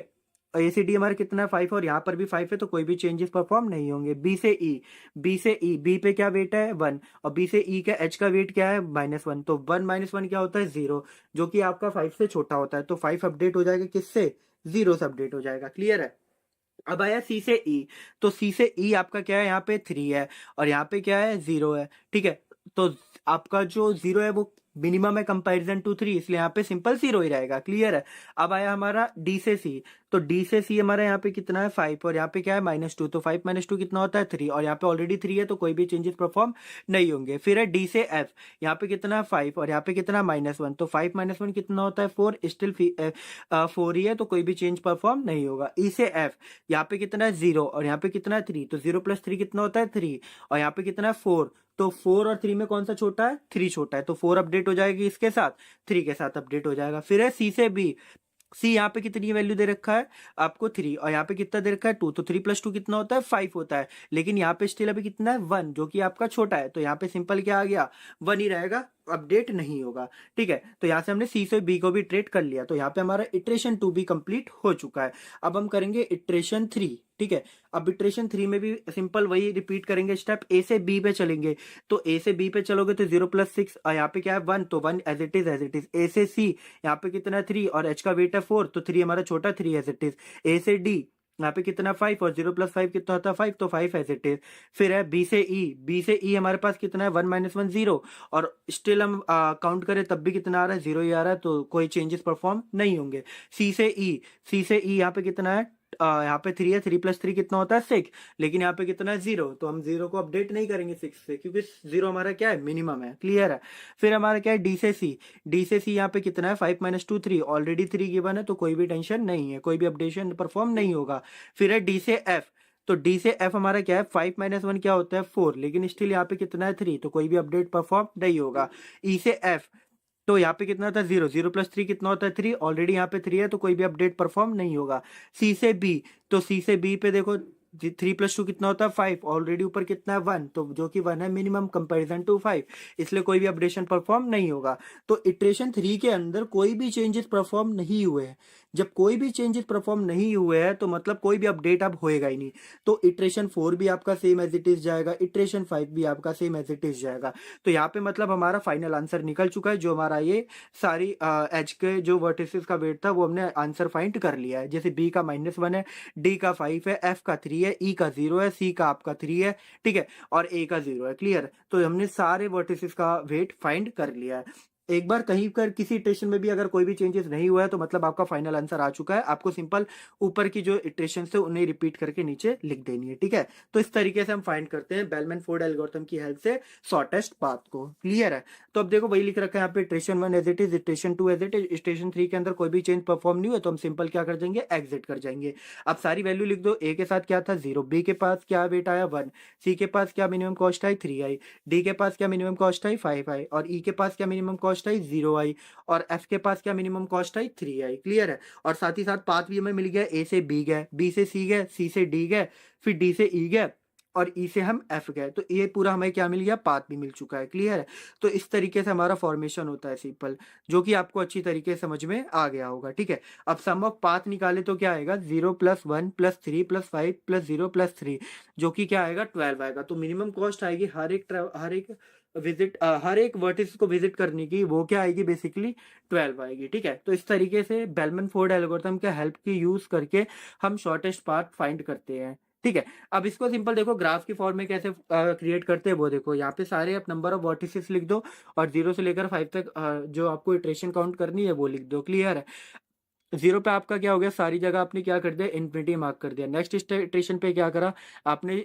ए से डी हमारा कितना है, 5, और यहाँ पर भी 5 है, तो कोई भी चेंजेस परफॉर्म नहीं होंगे। बी पे क्या वेट है, 1, और बी से ई का एच का वेट क्या है, -1, तो 1 - 1 क्या होता है, 0, जो कि आपका 5 से छोटा होता है, तो 5 अपडेट हो जाएगा किससे, 0 से अपडेट हो जाएगा, क्लियर है। अब आया सी से ई, तो सी से ई आपका क्या है, यहाँ पे 3 है, और यहाँ पे क्या है, 0 है, ठीक है। तो आपका जो 0 है वो मिनिमम है कंपैरिजन टू 3, इसलिए यहाँ पे सिंपल 0 ही रहेगा। क्लियर है। अब आया हमारा डी से सी, तो डी से सी हमारा यहाँ पे कितना है 5 और यहाँ पे क्या है -2, तो 5 - 2 कितना होता है 3, और यहाँ पे ऑलरेडी 3 है तो कोई भी चेंजेस परफॉर्म नहीं होंगे। फिर है डी से एफ, यहाँ पे कितना है 5 और यहाँ पे कितना -1, तो 5 - 1 कितना होता है 4, स्टिल 4 ही है तो कोई भी चेंज परफॉर्म नहीं होगा। ई से एफ, यहाँ पे कितना है 0 और यहाँ पे कितना है 3, तो 0 + 3 कितना होता है 3, और यहाँ पे कितना है 4, तो 4 और 3 में कौन सा छोटा है 3 छोटा है, तो 4 अपडेट हो जाएगी इसके साथ, 3 के साथ अपडेट हो जाएगा। फिर है सी से बी, सी यहाँ पे कितनी वैल्यू दे रखा है आपको 3 और यहाँ पे कितना दे रखा है 2, तो 3 + 2 कितना होता है 5 होता है, लेकिन यहाँ पे स्टिल अभी कितना है 1 जो कि आपका छोटा है, तो यहाँ पे सिंपल क्या आ गया 1 ही रहेगा, अपडेट नहीं होगा। ठीक है, तो यहाँ से हमने सी से बी को भी ट्रेड कर लिया, तो यहाँ पे हमारा इटरेशन 2 भी कंप्लीट हो चुका है। अब हम करेंगे इटरेशन 3। ठीक है, अब इटरेशन 3 में भी सिंपल वही रिपीट करेंगे स्टेप, ए से बी पे चलेंगे, तो ए से बी पे चलोगे तो 0 + 6 और यहाँ पे क्या है 1, तो 1 एज इट इज। ए से सी, यहाँ पे कितना है 3 और एच का वेट है 4, तो 3 हमारा छोटा 3 एज इट इज। ए से डी, यहाँ पे कितना 5 और 0 + 5 कितना होता है 5, तो 5 एज इट इज। फिर है बी से ई, बी से ई हमारे पास कितना है 1 - 1 0, और स्टिल हम काउंट करें तब भी कितना आ रहा है 0 ही आ रहा है, तो कोई चेंजेस परफॉर्म नहीं होंगे। सी से ई, सी से ई यहाँ पे कितना है यहाँ पे 3 है, 3 + 3 कितना होता है 6, लेकिन यहाँ पे कितना है 0, तो हम 0 को अपडेट नहीं करेंगे 6 से, क्योंकि 0 हमारा क्या है मिनिमम है। क्लियर है। फिर हमारा क्या है डी से सी, डी से सी यहाँ पे कितना है 5 - 2 3, ऑलरेडी 3 गिवन है तो कोई भी टेंशन नहीं है, कोई भी अपडेशन परफॉर्म नहीं होगा। फिर है डी से एफ, तो डी से एफ हमारा क्या है 5 - 1 क्या होता है 4, लेकिन स्टिल यहाँ पे कितना है 3, तो कोई भी अपडेट परफॉर्म नहीं होगा। ई से एफ, तो यहाँ पे कितना था 0, 0 + 3 कितना होता है 3, ऑलरेडी यहाँ पे 3 है तो कोई भी अपडेट परफॉर्म नहीं होगा। सी से बी, तो सी से बी पे देखो 3 + 2 कितना होता है 5, ऑलरेडी ऊपर कितना है 1, तो जो कि 1 है मिनिमम कंपैरिजन टू 5, इसलिए कोई भी अपडेशन परफॉर्म नहीं होगा। तो इटरेशन 3 के अंदर कोई भी चेंजेस परफॉर्म नहीं हुए हैं। जब कोई भी चेंजेस परफॉर्म नहीं हुए हैं तो मतलब कोई भी अपडेट अब होएगा ही नहीं, तो इटरेशन 4 भी आपका सेम एज इट इज जाएगा, इटरेशन 5 भी आपका सेम एज इट इज जाएगा। तो यहाँ पे मतलब हमारा फाइनल आंसर निकल चुका है, जो हमारा ये सारी एच के जो वर्टिसेस का वेट था वो हमने आंसर फाइंड कर लिया है। जैसे बी का -1 है, डी का 5 है, एफ का 3 है, ई का 0 है, सी का आपका 3 है, ठीक है, और ए का 0 है। क्लियर, तो हमने सारे वर्टिसेस का वेट फाइंड कर लिया है। एक बार कहीं कर किसी इटरेशन में भी अगर कोई भी चेंजेस नहीं हुआ है तो मतलब आपका फाइनल आंसर आ चुका है। आपको सिंपल ऊपर की जो इटरेशन थे उन्हें रिपीट करके नीचे लिख देनी है। ठीक है, तो इस तरीके से हम फाइंड करते हैं बेलमैन फोर्ड एल्गोरिथम की हेल्प से शॉर्टेस्ट पाथ को। क्लियर है। तो अब देखो वही लिख रखा है यहाँ पे iteration 1 as it is, iteration 2 as it is, iteration 3 के अंदर कोई भी चेंज परफॉर्म नहीं हुआ तो हम सिंपल क्या कर देंगे एग्जिट कर जाएंगे। अब सारी वैल्यू लिख दो। ए के साथ क्या था 0, बी के पास क्या वेट आया 1, सी के पास क्या मिनिमम कॉस्ट आई 3 आई, डी के पास क्या मिनिमम कॉस्ट आई 5 आई, और ई के पास क्या मिनिमम कॉस्ट आई 0 आई, और एफ के पास क्या मिनिमम कॉस्ट आई 3 आई। क्लियर है। और साथ ही साथ पाथ भी हमें मिल गया, ए से बी गए, बी से सी गए, सी से डी गए, फिर डी से ई गए और ई से हम एफ गए, तो ये पूरा हमें क्या मिल गया पाथ भी मिल चुका है। क्लियर है। तो इस तरीके से हमारा फॉर्मेशन होता है सिंपल, जो कि आपको अच्छी तरीके से समझ में आ गया होगा। ठीक है, अब सम ऑफ पाथ निकाले तो क्या आएगा 0 + 1 + 3 + 5 + 0 + 3, जो कि क्या आएगा 12 आएगा। तो मिनिमम कॉस्ट आएगी हर एक वर्टिस को विजिट करने की, वो क्या आएगी बेसिकली 12 आएगी। ठीक है, तो इस तरीके से बेलमैन फोर्ड एल्गोरिथम के हेल्प की यूज करके हम शॉर्टेस्ट पाथ फाइंड करते हैं। ठीक है, अब इसको सिंपल देखो ग्राफ की फॉर्म में कैसे क्रिएट करते हैं वो देखो। यहाँ पे सारे आप नंबर ऑफ वर्टिसेस लिख दो और 0 से लेकर 5 तक जो आपको इटरेशन काउंट करनी है वो लिख दो। क्लियर है। 0 पे आपका क्या हो गया, सारी जगह आपने क्या कर दिया इन्फिनिटी मार्क कर दिया। नेक्स्ट इटरेशन पे क्या करा आपने,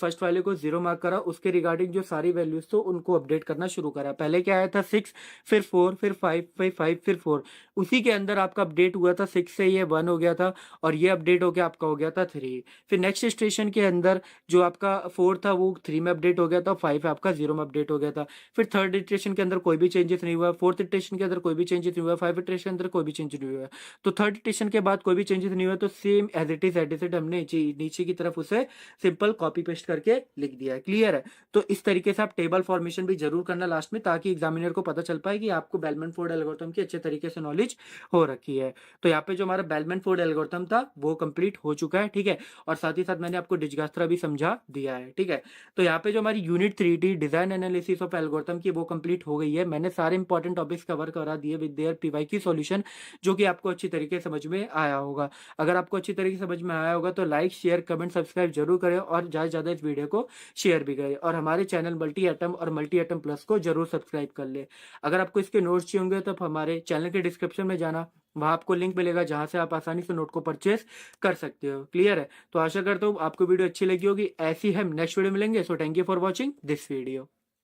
फर्स्ट वाले को 0 मार्क करा, उसके रिगार्डिंग जो सारी वैल्यूज थी उनको अपडेट करना शुरू करा। पहले क्या आया था 6, फिर 4, फिर 5, फिर 5, फिर 4, उसी के अंदर आपका अपडेट हुआ था 6 से ये 1 हो गया था और ये अपडेट हो गया आपका हो गया था 3। फिर नेक्स्ट स्टेशन के अंदर जो आपका 4 था वो 3 में अपडेट हो गया था, 5 आपका 0 में अपडेट हो गया था। फिर थर्ड इटरेशन के अंदर कोई भी चेंजेस नहीं हुआ, फोर्थ इटरेशन के अंदर कोई भी चेंजेस नहीं हुआ, 5 इटरेशन के अंदर कोई भी चेंज नहीं हुआ। तो थर्ड इटरेशन के बाद कोई भी चेंजेस नहीं हुआ तो सेम एज इट इज हमने नीचे की तरफ उसे सिंपल कॉपी पेस्ट करके लिख दिया है। क्लियर है। तो इस तरीके से आप टेबल फॉर्मेशन भी जरूर करना लास्ट में, ताकि एग्जामिनर को पता चल पाए कि आपको बेलमैन फोर्ड एल्गोरिथम की अच्छे तरीके से नॉलेज हो रखी है। तो यहाँ पे जो हमारा बेलमैन फोर्ड एल्गोरिथम था वो कंप्लीट हो चुका है। ठीक है, और साथ ही साथ मैंने आपको डिजगास्त्रा भी समझा दिया है। ठीक है, तो यहाँ पे जो हमारी unit 3 design analysis of algorithm की वो कंप्लीट हो गई है। मैंने सारे इंपॉर्टेंट टॉपिक्स कवर करा दिए विद देयर पीवाई की सॉल्यूशन, जो कि आपको अच्छी तरीके से समझ में आया होगा। अगर आपको अच्छी तरीके से समझ में आया होगा तो लाइक शेयर कमेंट सब्सक्राइब जरूर करें और ज़्यादा से ज़्यादा इस वीडियो को शेयर भी करें और हमारे चैनल मल्टी एटम और मल्टी एटम प्लस को जरूर सब्सक्राइब कर ले। अगर आपको इसके नोट्स चाहिए होंगे तो हमारे चैनल के डिस्क्रिप्शन में जाना, वहां आपको लिंक मिलेगा जहां से आप आसानी से नोट को परचेस कर सकते हो। क्लियर है? तो आशा करता हूँ आपको वीडियो अच्छी लगी होगी। ऐसी हम नेक्स्ट वीडियो मिलेंगे। So thank you for watching this video.